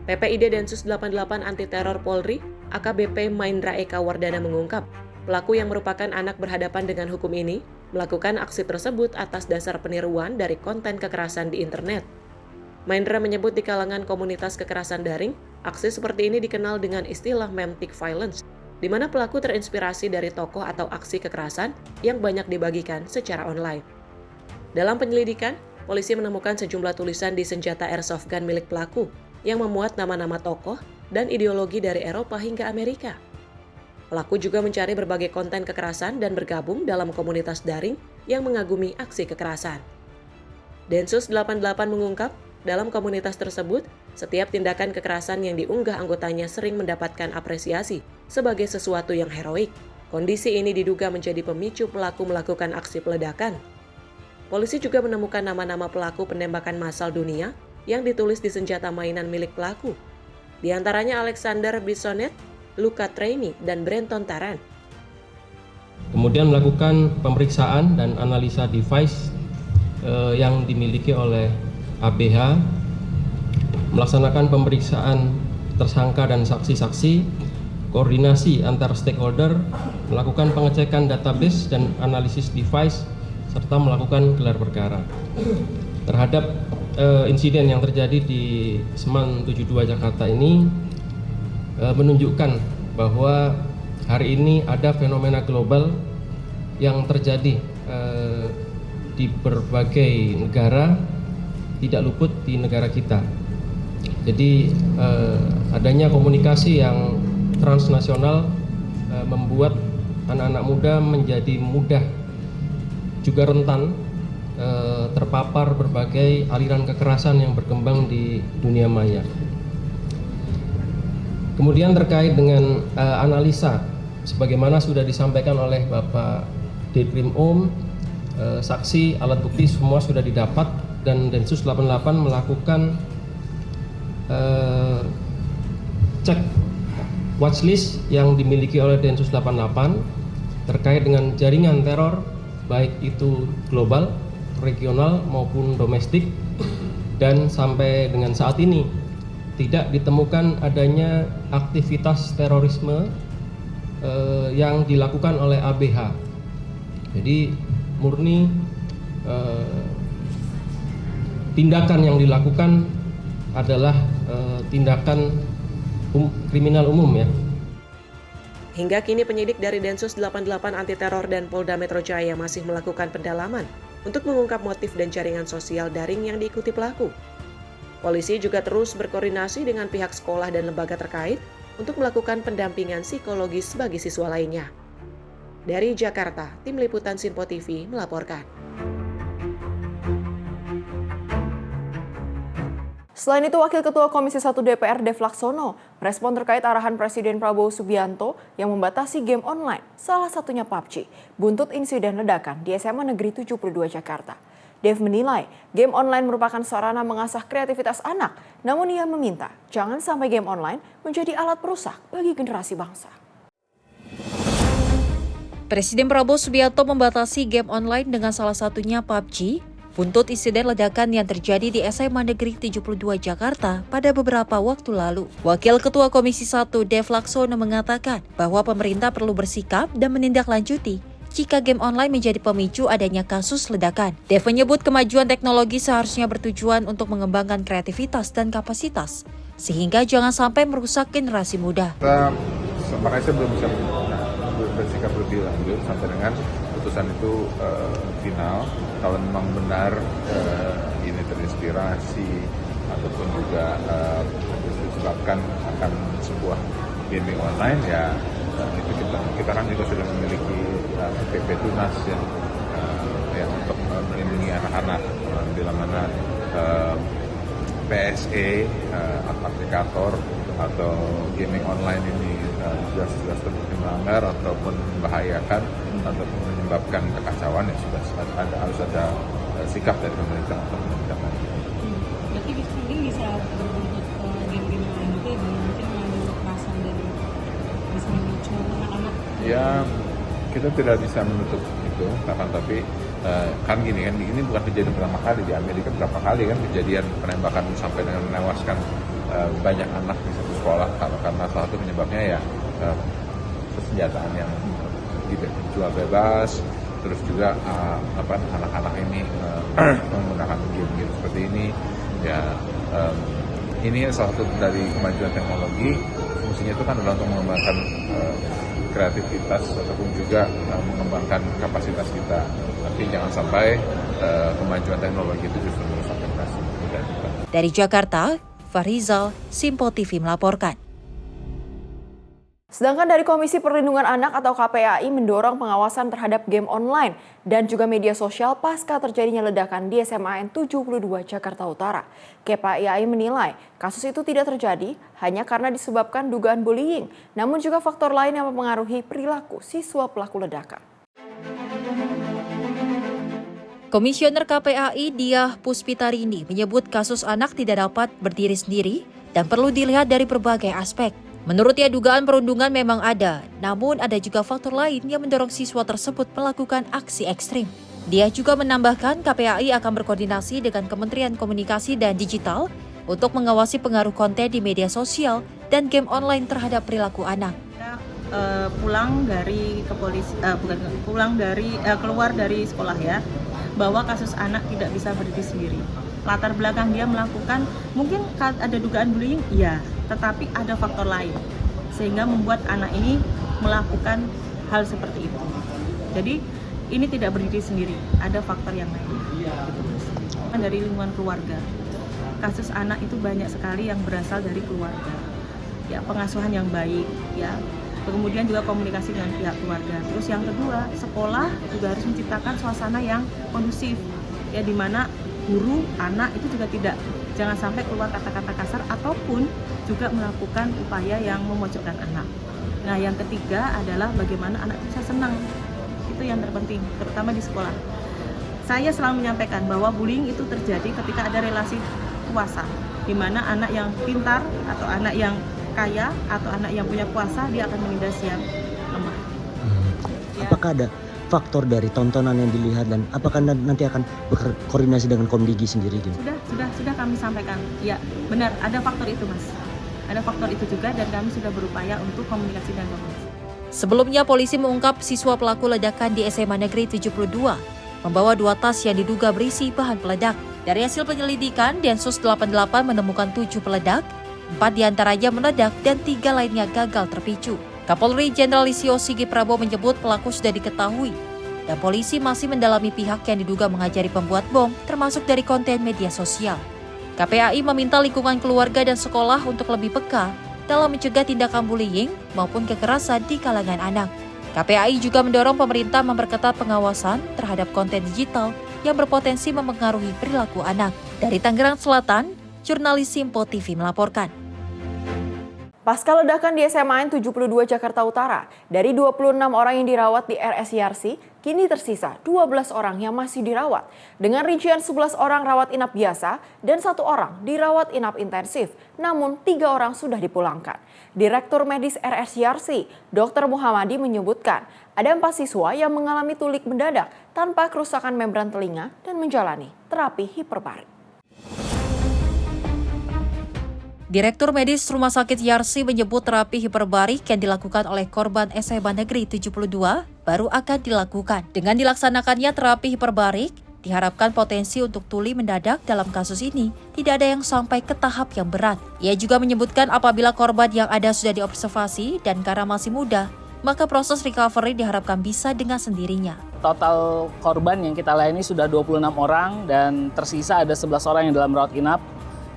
PPID Densus 88 anti teror Polri, AKBP Maindra Eka Wardana mengungkap, pelaku yang merupakan anak berhadapan dengan hukum ini melakukan aksi tersebut atas dasar peniruan dari konten kekerasan di internet. Maindra menyebut di kalangan komunitas kekerasan daring, aksi seperti ini dikenal dengan istilah memtic violence, di mana pelaku terinspirasi dari tokoh atau aksi kekerasan yang banyak dibagikan secara online. Dalam penyelidikan, polisi menemukan sejumlah tulisan di senjata airsoft gun milik pelaku yang memuat nama-nama tokoh dan ideologi dari Eropa hingga Amerika. Pelaku juga mencari berbagai konten kekerasan dan bergabung dalam komunitas daring yang mengagumi aksi kekerasan. Densus 88 mengungkap, dalam komunitas tersebut, setiap tindakan kekerasan yang diunggah anggotanya sering mendapatkan apresiasi sebagai sesuatu yang heroik. Kondisi ini diduga menjadi pemicu pelaku melakukan aksi peledakan. Polisi juga menemukan nama-nama pelaku penembakan massal dunia yang ditulis di senjata mainan milik pelaku. Di antaranya Alexander Bissonet, Luca Traini, dan Brenton Tarrant. Kemudian melakukan pemeriksaan dan analisa device yang dimiliki oleh ABH, melaksanakan pemeriksaan tersangka dan saksi-saksi, koordinasi antar stakeholder, melakukan pengecekan database dan analisis device, serta melakukan gelar perkara. Terhadap insiden yang terjadi di Seman 72 Jakarta ini menunjukkan bahwa hari ini ada fenomena global yang terjadi di berbagai negara, tidak luput di negara kita. Jadi adanya komunikasi yang transnasional membuat anak-anak muda menjadi mudah juga rentan terpapar berbagai aliran kekerasan yang berkembang di dunia maya. Kemudian terkait dengan analisa, sebagaimana sudah disampaikan oleh Bapak Dirkrim saksi, alat bukti semua sudah didapat, dan Densus 88 melakukan cek watchlist yang dimiliki oleh Densus 88 terkait dengan jaringan teror, baik itu global, regional maupun domestik, dan sampai dengan saat ini tidak ditemukan adanya aktivitas terorisme yang dilakukan oleh ABH. Jadi murni tindakan yang dilakukan adalah tindakan kriminal umum ya. Hingga kini penyidik dari Densus 88 Anti Teror dan Polda Metro Jaya masih melakukan pendalaman untuk mengungkap motif dan jaringan sosial daring yang diikuti pelaku. Polisi juga terus berkoordinasi dengan pihak sekolah dan lembaga terkait untuk melakukan pendampingan psikologis bagi siswa lainnya. Dari Jakarta, Tim Liputan Simpo TV melaporkan. Selain itu, Wakil Ketua Komisi 1 DPR Dev Laksono merespon terkait arahan Presiden Prabowo Subianto yang membatasi game online, salah satunya PUBG, buntut insiden ledakan di SMA Negeri 72 Jakarta. Dev menilai game online merupakan sarana mengasah kreativitas anak, namun ia meminta jangan sampai game online menjadi alat perusak bagi generasi bangsa. Presiden Prabowo Subianto membatasi game online dengan salah satunya PUBG, buntut insiden ledakan yang terjadi di SMA Negeri 72 Jakarta pada beberapa waktu lalu. Wakil Ketua Komisi 1 Dev Laksono mengatakan bahwa pemerintah perlu bersikap dan menindaklanjuti jika game online menjadi pemicu adanya kasus ledakan. Dev menyebut kemajuan teknologi seharusnya bertujuan untuk mengembangkan kreativitas dan kapasitas, sehingga jangan sampai merusak generasi muda. Makanya saya belum bisa bersikap lebih lanjut sampai dengan putusan itu final. Kalau memang benar ini terinspirasi ataupun juga disebabkan akan sebuah gaming online, ya itu kita kan juga sudah memiliki PP Tunas yang untuk melindungi anak-anak, bila mana PSE aplikator atau gaming online ini jelas terbukti melanggar ataupun membahayakan ataupun menyebabkan kekacauan, ya sudah harus ada sikap dari pemerintah untuk menindak. Berarti ini bisa berbentuk game-game lain juga yang mungkin mengandung kekerasan dan bisa memicu anak-anak. Ya, kita tidak bisa menutup itu, tapi kan ini bukan kejadian pertama kali. Di Amerika berapa kali kan kejadian penembakan sampai dengan menewaskan banyak anak di satu sekolah karena salah satu penyebabnya ya persenjataan yang dijual bebas, terus juga anak-anak ini menggunakan game-game seperti ini. Ya, ini salah satu dari kemajuan teknologi. Fungsinya itu kan adalah untuk mengembangkan kreativitas ataupun juga mengembangkan kapasitas kita. Tapi jangan sampai kemajuan teknologi itu justru merusak generasi muda kita. Dari Jakarta, Farizal, Simpo TV melaporkan. Sedangkan dari Komisi Perlindungan Anak atau KPAI mendorong pengawasan terhadap game online dan juga media sosial pasca terjadinya ledakan di SMAN 72 Jakarta Utara. KPAI menilai kasus itu tidak terjadi hanya karena disebabkan dugaan bullying, namun juga faktor lain yang mempengaruhi perilaku siswa pelaku ledakan. Komisioner KPAI Diah Puspitarini menyebut kasus anak tidak dapat berdiri sendiri dan perlu dilihat dari berbagai aspek. Menurutnya dugaan perundungan memang ada, namun ada juga faktor lain yang mendorong siswa tersebut melakukan aksi ekstrim. Dia juga menambahkan KPAI akan berkoordinasi dengan Kementerian Komunikasi dan Digital untuk mengawasi pengaruh konten di media sosial dan game online terhadap perilaku anak. Keluar dari sekolah ya, bahwa kasus anak tidak bisa berdiri sendiri. Latar belakang dia melakukan, mungkin ada dugaan bullying, iya, tetapi ada faktor lain sehingga membuat anak ini melakukan hal seperti itu. Jadi ini tidak berdiri sendiri, ada faktor yang lain. Dari lingkungan keluarga, kasus anak itu banyak sekali yang berasal dari keluarga. Ya, pengasuhan yang baik, ya. Kemudian juga komunikasi dengan pihak keluarga. Terus yang kedua, sekolah juga harus menciptakan suasana yang kondusif, ya, di mana guru, anak itu juga jangan sampai keluar kata-kata kasar ataupun juga melakukan upaya yang memojokkan anak. Nah, yang ketiga adalah bagaimana anak bisa senang. Itu yang terpenting, terutama di sekolah. Saya selalu menyampaikan bahwa bullying itu terjadi ketika ada relasi kuasa, di mana anak yang pintar atau anak yang kaya atau anak yang punya kuasa, dia akan menindas yang lemah. Apakah ada faktor dari tontonan yang dilihat dan apakah nanti akan berkoordinasi dengan Komdigi sendiri? Sudah kami sampaikan. Ya, benar, ada faktor itu, Mas. Ada faktor itu juga dan kami sudah berupaya untuk komunikasi dan komunikasi. Sebelumnya polisi mengungkap siswa pelaku ledakan di SMA Negeri 72 membawa 2 tas yang diduga berisi bahan peledak. Dari hasil penyelidikan, Densus 88 menemukan 7 peledak, 4 diantaranya meledak dan 3 lainnya gagal terpicu. Kapolri Jenderal Listio Sigit Prabowo menyebut pelaku sudah diketahui dan polisi masih mendalami pihak yang diduga mengajari pembuat bom termasuk dari konten media sosial. KPAI meminta lingkungan keluarga dan sekolah untuk lebih peka dalam mencegah tindakan bullying maupun kekerasan di kalangan anak. KPAI juga mendorong pemerintah memperketat pengawasan terhadap konten digital yang berpotensi mempengaruhi perilaku anak. Dari Tangerang Selatan, jurnalis Simpo TV melaporkan. Pasca ledakan di SMAN 72 Jakarta Utara, dari 26 orang yang dirawat di RS Yarsi, kini tersisa 12 orang yang masih dirawat. Dengan rincian 11 orang rawat inap biasa dan 1 orang dirawat inap intensif, namun 3 orang sudah dipulangkan. Direktur Medis RSYRC, Dr. Muhammadi menyebutkan ada 4 siswa yang mengalami tulik mendadak tanpa kerusakan membran telinga dan menjalani terapi hiperbarik. Direktur Medis Rumah Sakit Yarsi menyebut terapi hiperbarik yang dilakukan oleh korban SMA Negeri 72 baru akan dilakukan. Dengan dilaksanakannya terapi hiperbarik, diharapkan potensi untuk tuli mendadak dalam kasus ini tidak ada yang sampai ke tahap yang berat. Ia juga menyebutkan apabila korban yang ada sudah diobservasi dan karena masih muda, maka proses recovery diharapkan bisa dengan sendirinya. Total korban yang kita layani sudah 26 orang dan tersisa ada 11 orang yang dalam rawat inap.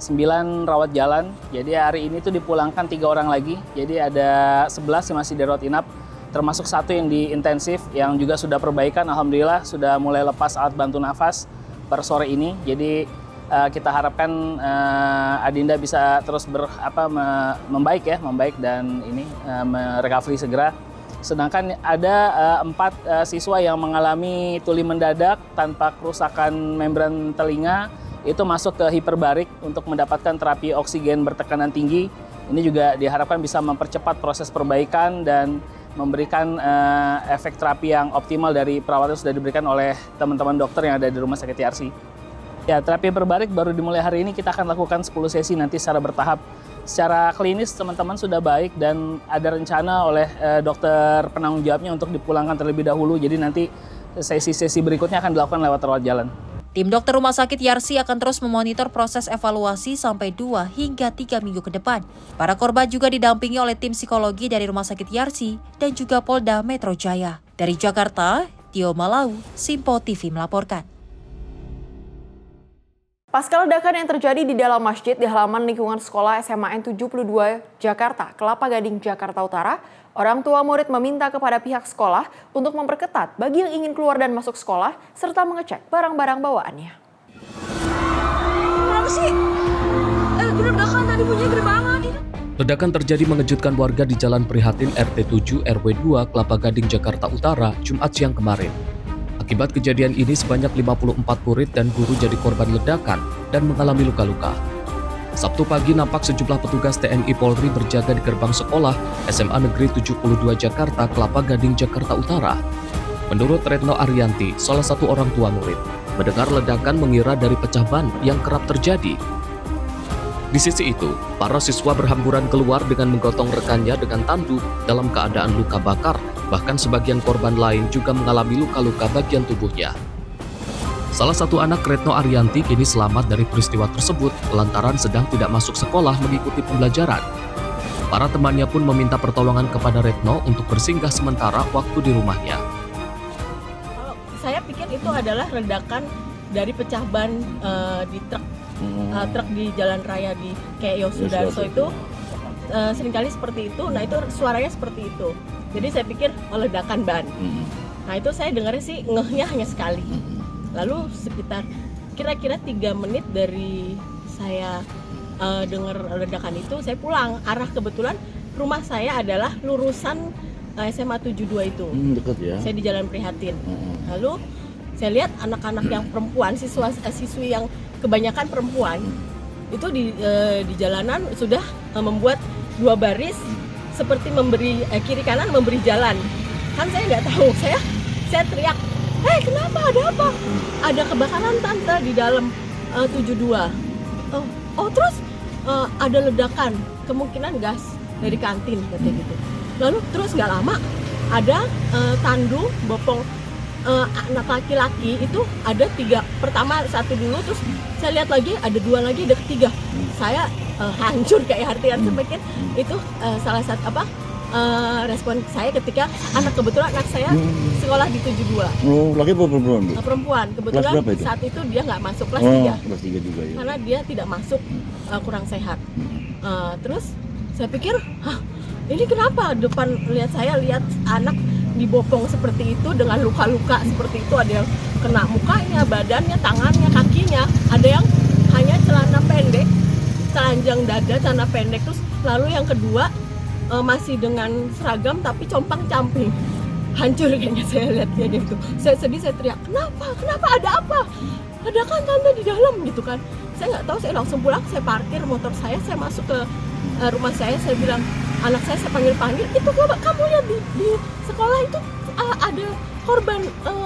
9 rawat jalan, jadi hari ini tuh dipulangkan 3 orang lagi, jadi ada 11 yang masih di rawat inap, termasuk 1 yang di intensif yang juga sudah perbaikan, alhamdulillah sudah mulai lepas alat bantu nafas per sore ini, jadi kita harapkan Adinda bisa terus membaik dan ini merecovery segera. Sedangkan ada 4 siswa yang mengalami tuli mendadak tanpa kerusakan membran telinga, itu masuk ke hiperbarik untuk mendapatkan terapi oksigen bertekanan tinggi. Ini juga diharapkan bisa mempercepat proses perbaikan dan memberikan efek terapi yang optimal dari perawatan yang sudah diberikan oleh teman-teman dokter yang ada di Rumah Sakit Yarsi. Ya, terapi hiperbarik baru dimulai hari ini, kita akan lakukan 10 sesi nanti secara bertahap. Secara klinis teman-teman sudah baik dan ada rencana oleh dokter penanggung jawabnya untuk dipulangkan terlebih dahulu. Jadi nanti sesi-sesi berikutnya akan dilakukan lewat rawat jalan. Tim dokter Rumah Sakit Yarsi akan terus memonitor proses evaluasi sampai 2 hingga 3 minggu ke depan. Para korban juga didampingi oleh tim psikologi dari Rumah Sakit Yarsi dan juga Polda Metro Jaya. Dari Jakarta, Tio Malau, Simpo TV melaporkan. Pasca ledakan yang terjadi di dalam masjid di halaman lingkungan sekolah SMA N 72 Jakarta, Kelapa Gading, Jakarta Utara, orang tua murid meminta kepada pihak sekolah untuk memperketat bagi yang ingin keluar dan masuk sekolah, serta mengecek barang-barang bawaannya. Kenapa sih? Ledakan tadi bunyinya gede banget. Ledakan terjadi mengejutkan warga di Jalan Prihatin RT 7 RW 2 Kelapa Gading, Jakarta Utara, Jumat siang kemarin. Akibat kejadian ini sebanyak 54 murid dan guru jadi korban ledakan dan mengalami luka-luka. Sabtu pagi nampak sejumlah petugas TNI Polri berjaga di gerbang sekolah SMA Negeri 72 Jakarta, Kelapa Gading, Jakarta Utara. Menurut Retno Arianti, salah satu orang tua murid, mendengar ledakan mengira dari pecah ban yang kerap terjadi. Di sisi itu, para siswa berhamburan keluar dengan menggotong rekannya dengan tandu dalam keadaan luka bakar, bahkan sebagian korban lain juga mengalami luka-luka bagian tubuhnya. Salah satu anak Retno Arianti kini selamat dari peristiwa tersebut lantaran sedang tidak masuk sekolah mengikuti pembelajaran. Para temannya pun meminta pertolongan kepada Retno untuk bersinggah sementara waktu di rumahnya. Kalau saya pikir itu adalah ledakan dari pecah ban di truk di jalan raya di kayak Yosudarso itu seringkali seperti itu. Nah itu suaranya seperti itu. Jadi saya pikir ledakan ban. Nah itu saya dengarnya sih ngehnya hanya sekali. Lalu sekitar kira-kira 3 menit dari saya dengar ledakan itu, saya pulang. Arah kebetulan rumah saya adalah lurusan SMA 72 itu. Dekat ya. Saya di Jalan Prihatin. Lalu saya lihat anak-anak yang perempuan, siswi yang kebanyakan perempuan, itu di jalanan sudah membuat 2 baris seperti memberi kiri kanan memberi jalan. Kan saya nggak tahu, saya teriak, kenapa, ada apa? Ada kebakaran tante di dalam 72. Terus ada ledakan, kemungkinan gas dari kantin katanya gitu. Lalu terus nggak lama ada tandu bopong anak laki-laki itu ada 3. Pertama 1 dulu, terus saya lihat lagi ada 2 lagi, ada ketiga. Saya hancur kayak hati saya pikir itu salah satu respon saya ketika kebetulan anak saya sekolah di 72. Laki apa perempuan? Perempuan. Kebetulan saat itu dia nggak masuk kelas 3. Kelas 3 juga ya. Karena dia tidak masuk, kurang sehat. Terus saya pikir, ini kenapa depan lihat anak dibopong seperti itu dengan luka-luka seperti itu, ada yang kena mukanya, badannya, tangannya, kakinya, ada yang hanya celana pendek, telanjang dada, celana pendek. Terus lalu yang kedua masih dengan seragam tapi compang-camping. hancur kayaknya saya lihatnya gitu. Saya sedih, saya teriak, kenapa, ada apa? Ada kan tante di dalam gitu kan. Saya nggak tahu, saya langsung pulang, saya parkir motor saya masuk ke rumah saya bilang, anak saya panggil-panggil, itu kamu lihat di sekolah itu ada korban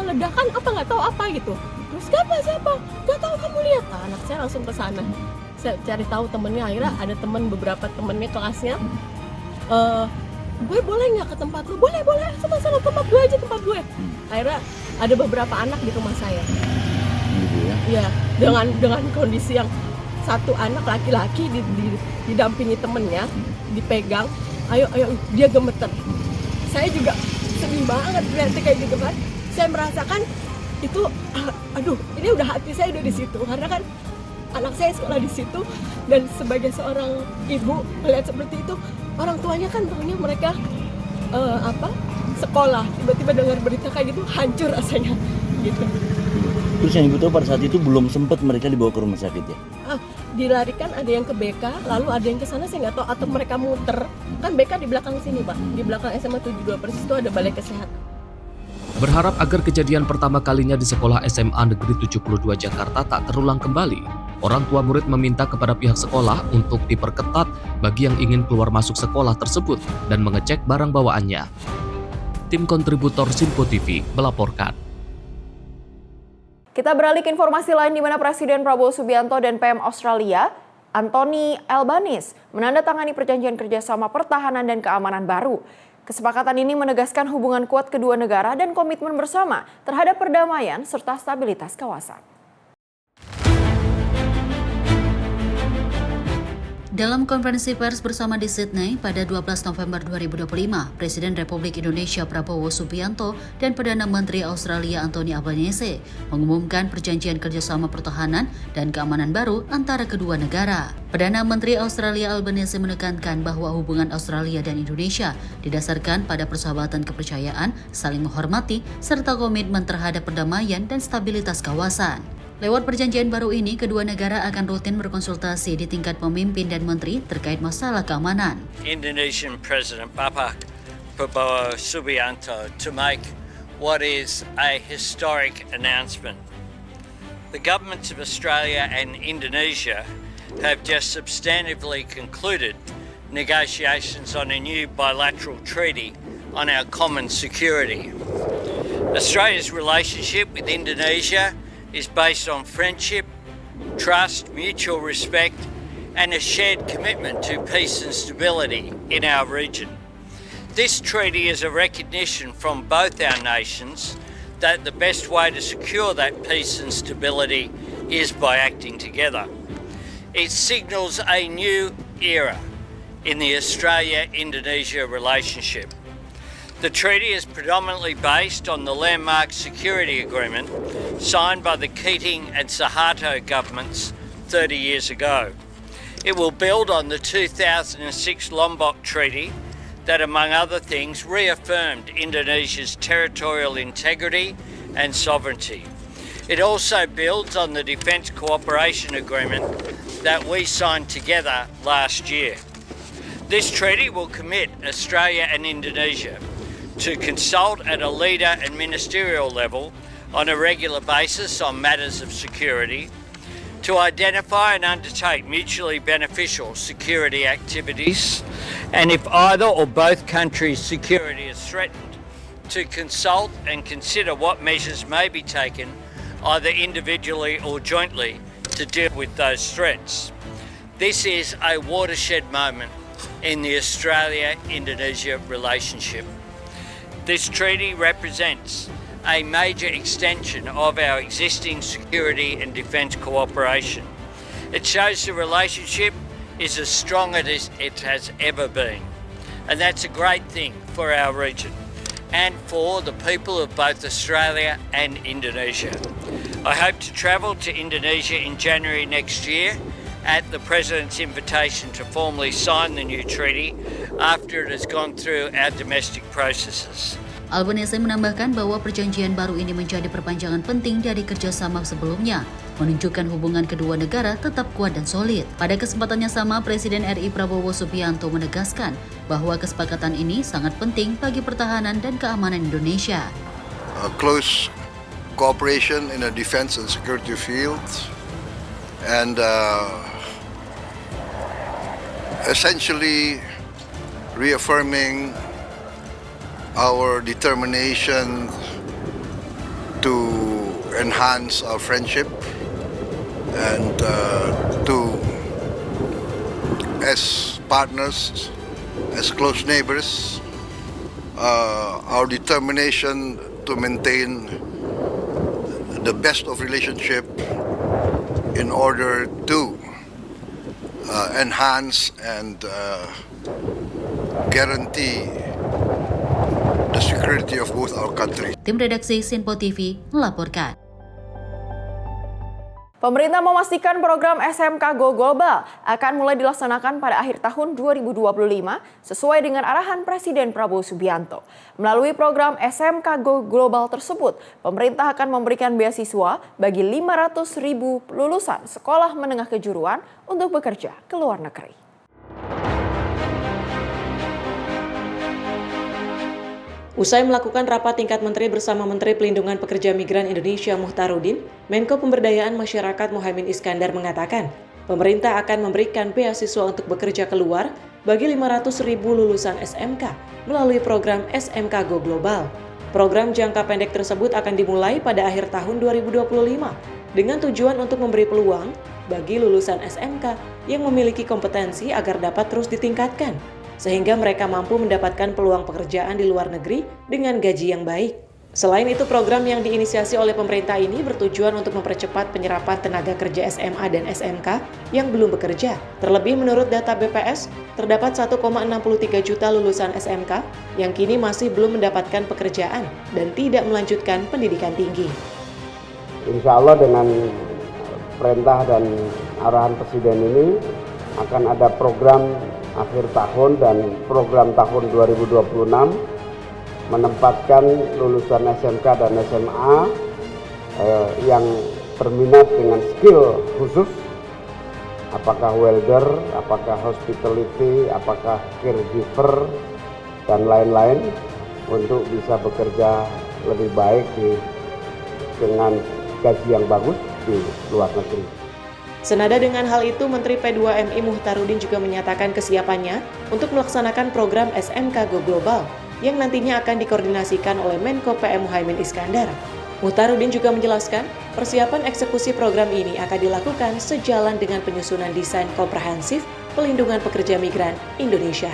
ledakan apa nggak tahu apa gitu. Terus siapa? Nggak tahu, kamu lihat. Nah, anak saya langsung ke sana. Saya cari tahu temennya, akhirnya ada beberapa temennya kelasnya. Gue boleh nggak ke tempat lu? Boleh, sama tempat gue aja, tempat gue. Akhirnya ada beberapa anak di rumah saya. Gitu ya? Ya, dengan kondisi yang satu anak laki-laki didampingi temennya, dipegang, ayo dia gemeter. Saya juga sedih banget lihatnya kayak gitu kan. Saya merasakan itu, aduh, ini udah hati saya udah di situ karena kan anak saya sekolah di situ, dan sebagai seorang ibu melihat seperti itu, orang tuanya kan tahunya mereka sekolah, tiba-tiba dengar berita kayak gitu, hancur rasanya gitu. Terus yang ibu tahu pada saat itu belum sempat mereka dibawa ke rumah sakit ya? Dilarikan, ada yang ke BK, lalu ada yang ke sana saya nggak tahu, atau mereka muter. Kan BK di belakang sini Pak, di belakang SMA 72 persis itu ada balai kesehatan. Berharap agar kejadian pertama kalinya di sekolah SMA Negeri 72 Jakarta tak terulang kembali, orang tua murid meminta kepada pihak sekolah untuk diperketat bagi yang ingin keluar masuk sekolah tersebut dan mengecek barang bawaannya. Tim kontributor Simpo TV melaporkan. Kita beralih ke informasi lain di mana Presiden Prabowo Subianto dan PM Australia, Anthony Albanese, menandatangani perjanjian kerjasama pertahanan dan keamanan baru. Kesepakatan ini menegaskan hubungan kuat kedua negara dan komitmen bersama terhadap perdamaian serta stabilitas kawasan. Dalam konferensi pers bersama di Sydney pada 12 November 2025, Presiden Republik Indonesia Prabowo Subianto dan Perdana Menteri Australia Anthony Albanese mengumumkan perjanjian kerjasama pertahanan dan keamanan baru antara kedua negara. Perdana Menteri Australia Albanese menekankan bahwa hubungan Australia dan Indonesia didasarkan pada persahabatan kepercayaan, saling menghormati, serta komitmen terhadap perdamaian dan stabilitas kawasan. Lewat perjanjian baru ini, kedua negara akan rutin berkonsultasi di tingkat pemimpin dan menteri terkait masalah keamanan. Indonesian President Bapak Prabowo Subianto to make what is a historic announcement. The governments of Australia and Indonesia have just substantively concluded negotiations on a new bilateral treaty on our common security. Australia's relationship with Indonesia is based on friendship, trust, mutual respect, and a shared commitment to peace and stability in our region. This treaty is a recognition from both our nations that the best way to secure that peace and stability is by acting together. It signals a new era in the Australia-Indonesia relationship. The treaty is predominantly based on the landmark security agreement signed by the Keating and Suharto governments 30 years ago. It will build on the 2006 Lombok Treaty that, among other things, reaffirmed Indonesia's territorial integrity and sovereignty. It also builds on the Defence Cooperation Agreement that we signed together last year. This treaty will commit Australia and Indonesia to consult at a leader and ministerial level on a regular basis on matters of security, to identify and undertake mutually beneficial security activities, and if either or both countries' security is threatened, to consult and consider what measures may be taken, either individually or jointly, to deal with those threats. This is a watershed moment in the Australia-Indonesia relationship. This treaty represents a major extension of our existing security and defence cooperation. It shows the relationship is as strong as it has ever been. And that's a great thing for our region and for the people of both Australia and Indonesia. I hope to travel to Indonesia in January next year at the President's invitation to formally sign the new treaty after it has gone through our domestic processes. Albanese menambahkan bahwa perjanjian baru ini menjadi perpanjangan penting dari kerjasama sebelumnya, menunjukkan hubungan kedua negara tetap kuat dan solid. Pada kesempatan yang sama, Presiden RI Prabowo Subianto menegaskan bahwa kesepakatan ini sangat penting bagi pertahanan dan keamanan Indonesia. Close cooperation in the defense and security fields, and essentially reaffirming our determination to enhance our friendship and to, as partners, as close neighbors, our determination to maintain the best of relationship in order to enhance and guarantee the security of both our countries. Tim redaksi Sinpo TV melaporkan. Pemerintah memastikan program SMK Go Global akan mulai dilaksanakan pada akhir tahun 2025 sesuai dengan arahan Presiden Prabowo Subianto. Melalui program SMK Go Global tersebut, pemerintah akan memberikan beasiswa bagi 500.000 lulusan sekolah menengah kejuruan untuk bekerja ke luar negeri. Usai melakukan rapat tingkat menteri bersama Menteri Pelindungan Pekerja Migran Indonesia Muhtarudin, Menko Pemberdayaan Masyarakat Muhaimin Iskandar mengatakan, pemerintah akan memberikan beasiswa untuk bekerja keluar bagi 500.000 lulusan SMK melalui program SMK Go Global. Program jangka pendek tersebut akan dimulai pada akhir tahun 2025 dengan tujuan untuk memberi peluang bagi lulusan SMK yang memiliki kompetensi agar dapat terus ditingkatkan, sehingga mereka mampu mendapatkan peluang pekerjaan di luar negeri dengan gaji yang baik. Selain itu, program yang diinisiasi oleh pemerintah ini bertujuan untuk mempercepat penyerapan tenaga kerja SMA dan SMK yang belum bekerja. Terlebih menurut data BPS, terdapat 1,63 juta lulusan SMK yang kini masih belum mendapatkan pekerjaan dan tidak melanjutkan pendidikan tinggi. Insya Allah dengan perintah dan arahan Presiden ini akan ada program akhir tahun dan program tahun 2026 menempatkan lulusan SMK dan SMA yang berminat dengan skill khusus, apakah welder, apakah hospitality, apakah caregiver, dan lain-lain, untuk bisa bekerja lebih baik dengan gaji yang bagus di luar negeri. Senada dengan hal itu, Menteri P2MI Muhtarudin juga menyatakan kesiapannya untuk melaksanakan program SMK Go Global yang nantinya akan dikoordinasikan oleh Menko PM Muhaimin Iskandar. Muhtarudin juga menjelaskan, persiapan eksekusi program ini akan dilakukan sejalan dengan penyusunan desain komprehensif pelindungan pekerja migran Indonesia.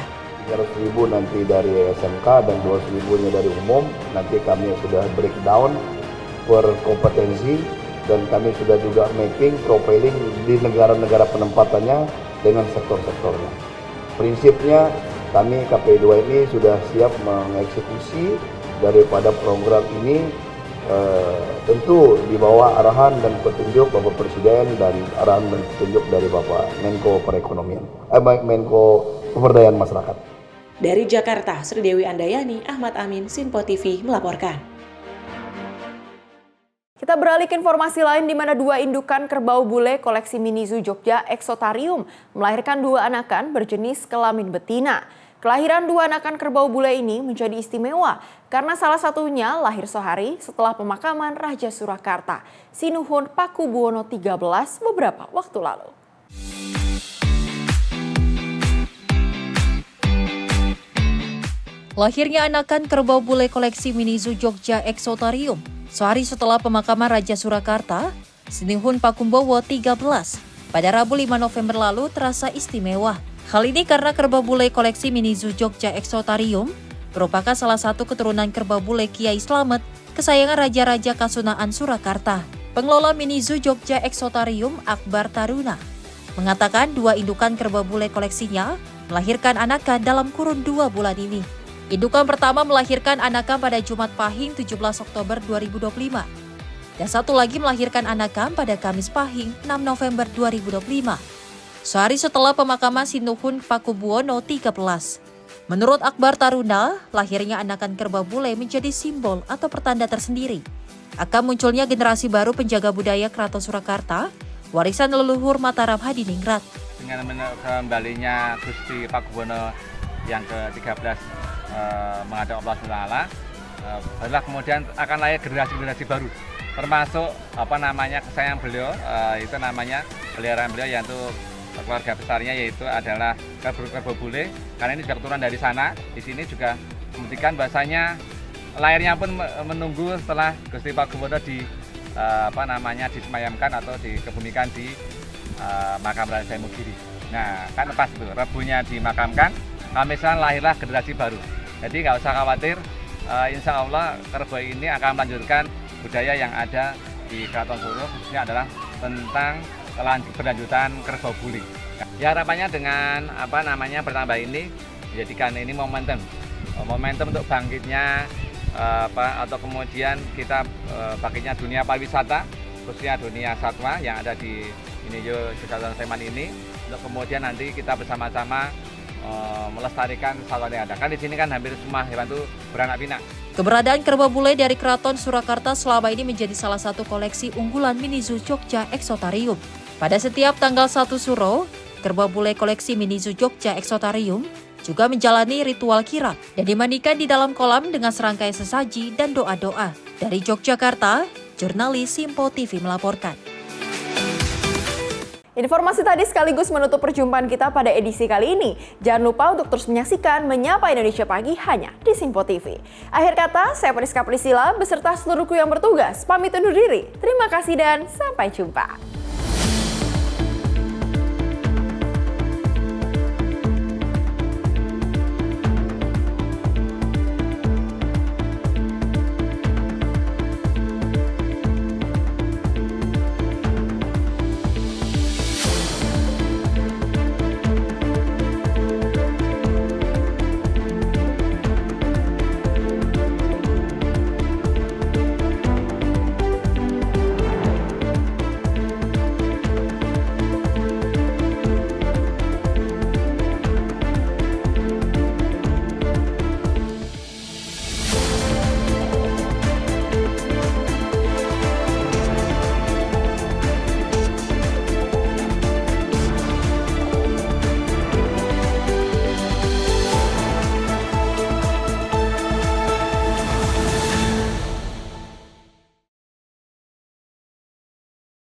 300.000 nanti dari SMK dan 200.000-nya dari umum, nanti kami sudah breakdown per kompetensi, dan kami sudah juga mapping, profiling di negara-negara penempatannya dengan sektor-sektornya. Prinsipnya kami KPI 2 ini sudah siap mengeksekusi daripada program ini, tentu di bawah arahan dan petunjuk Bapak Presiden dan arahan dan petunjuk dari Bapak Menko Perekonomian, Menko Pemberdayaan Masyarakat. Dari Jakarta, Sri Dewi Andayani, Ahmad Amin, Sinpo TV melaporkan. Kita beralih ke informasi lain di mana dua indukan kerbau bule koleksi mini zoo Jogja Exotarium melahirkan dua anakan berjenis kelamin betina. Kelahiran dua anakan kerbau bule ini menjadi istimewa karena salah satunya lahir sehari setelah pemakaman Raja Surakarta, Sinuhun Pakubuwono XIII beberapa waktu lalu. Lahirnya anakan kerbau bule koleksi mini zoo Jogja Exotarium sehari setelah pemakaman Raja Surakarta, Sinuhun Pakubuwono XIII pada Rabu 5 November lalu terasa istimewa. Hal ini karena kerbau bule koleksi mini zoo Jogja Exotarium merupakan salah satu keturunan kerbau bule Kiai Slamet, kesayangan Raja-Raja Kasunaan Surakarta. Pengelola mini zoo Jogja Exotarium Akbar Taruna mengatakan dua indukan kerbau bule koleksinya melahirkan anakan dalam kurun 2 bulan ini. Indukan pertama melahirkan anakan pada Jumat Pahing 17 Oktober 2025. Dan satu lagi melahirkan anakan pada Kamis Pahing 6 November 2025. Sehari setelah pemakaman Sinuhun Pakubuwono XIII. Menurut Akbar Taruna, lahirnya anakan kerbau bule menjadi simbol atau pertanda tersendiri akan munculnya generasi baru penjaga budaya Keraton Surakarta, warisan leluhur Mataram Hadiningrat. Dengan kembalinya Gusti Pakubono yang ke-13 menghadap Allah SWT, barulah kemudian akan lahir generasi-generasi baru, termasuk kesayangan beliau, itu namanya peliharaan beliau, yaitu keluarga besarnya, yaitu adalah Kerbo Bule, karena ini juga keturunan dari sana. Di sini juga membuktikan bahasanya lahirnya pun menunggu setelah Gusti Pakubono disemayamkan atau dikebumikan di makam Raja Imogiri. Nah, kan pas itu Rebunya dimakamkan, Kamisan lahirlah generasi baru. Jadi nggak usah khawatir, insya Allah Kerbo ini akan melanjutkan budaya yang ada di Keraton Suro, khususnya adalah tentang berlanjutan Kerbo Bule. Ya, harapannya dengan bertambah ini menjadikan ini momentum untuk bangkitnya atau kemudian kita bangkitnya dunia pariwisata, khususnya dunia satwa yang ada di Kecamatan Sleman ini, untuk kemudian nanti kita bersama-sama melestarikan satwa yang ada. Kan di sini kan hampir semua hewan itu beranak pinak. Keberadaan Kerbo Bule dari Keraton Surakarta selama ini menjadi salah satu koleksi unggulan Mini Zoo Jogja Exotarium. Pada setiap tanggal 1 Suro, Kerbo Bule koleksi Mini Zoo Jogja Exotarium juga menjalani ritual kirap dan dimandikan di dalam kolam dengan serangkai sesaji dan doa-doa. Dari Yogyakarta, jurnalis Simpo TV melaporkan. Informasi tadi sekaligus menutup perjumpaan kita pada edisi kali ini. Jangan lupa untuk terus menyaksikan Menyapa Indonesia Pagi hanya di Simpo TV. Akhir kata, saya Priska Priscilla beserta seluruh kru yang bertugas pamit undur diri. Terima kasih dan sampai jumpa.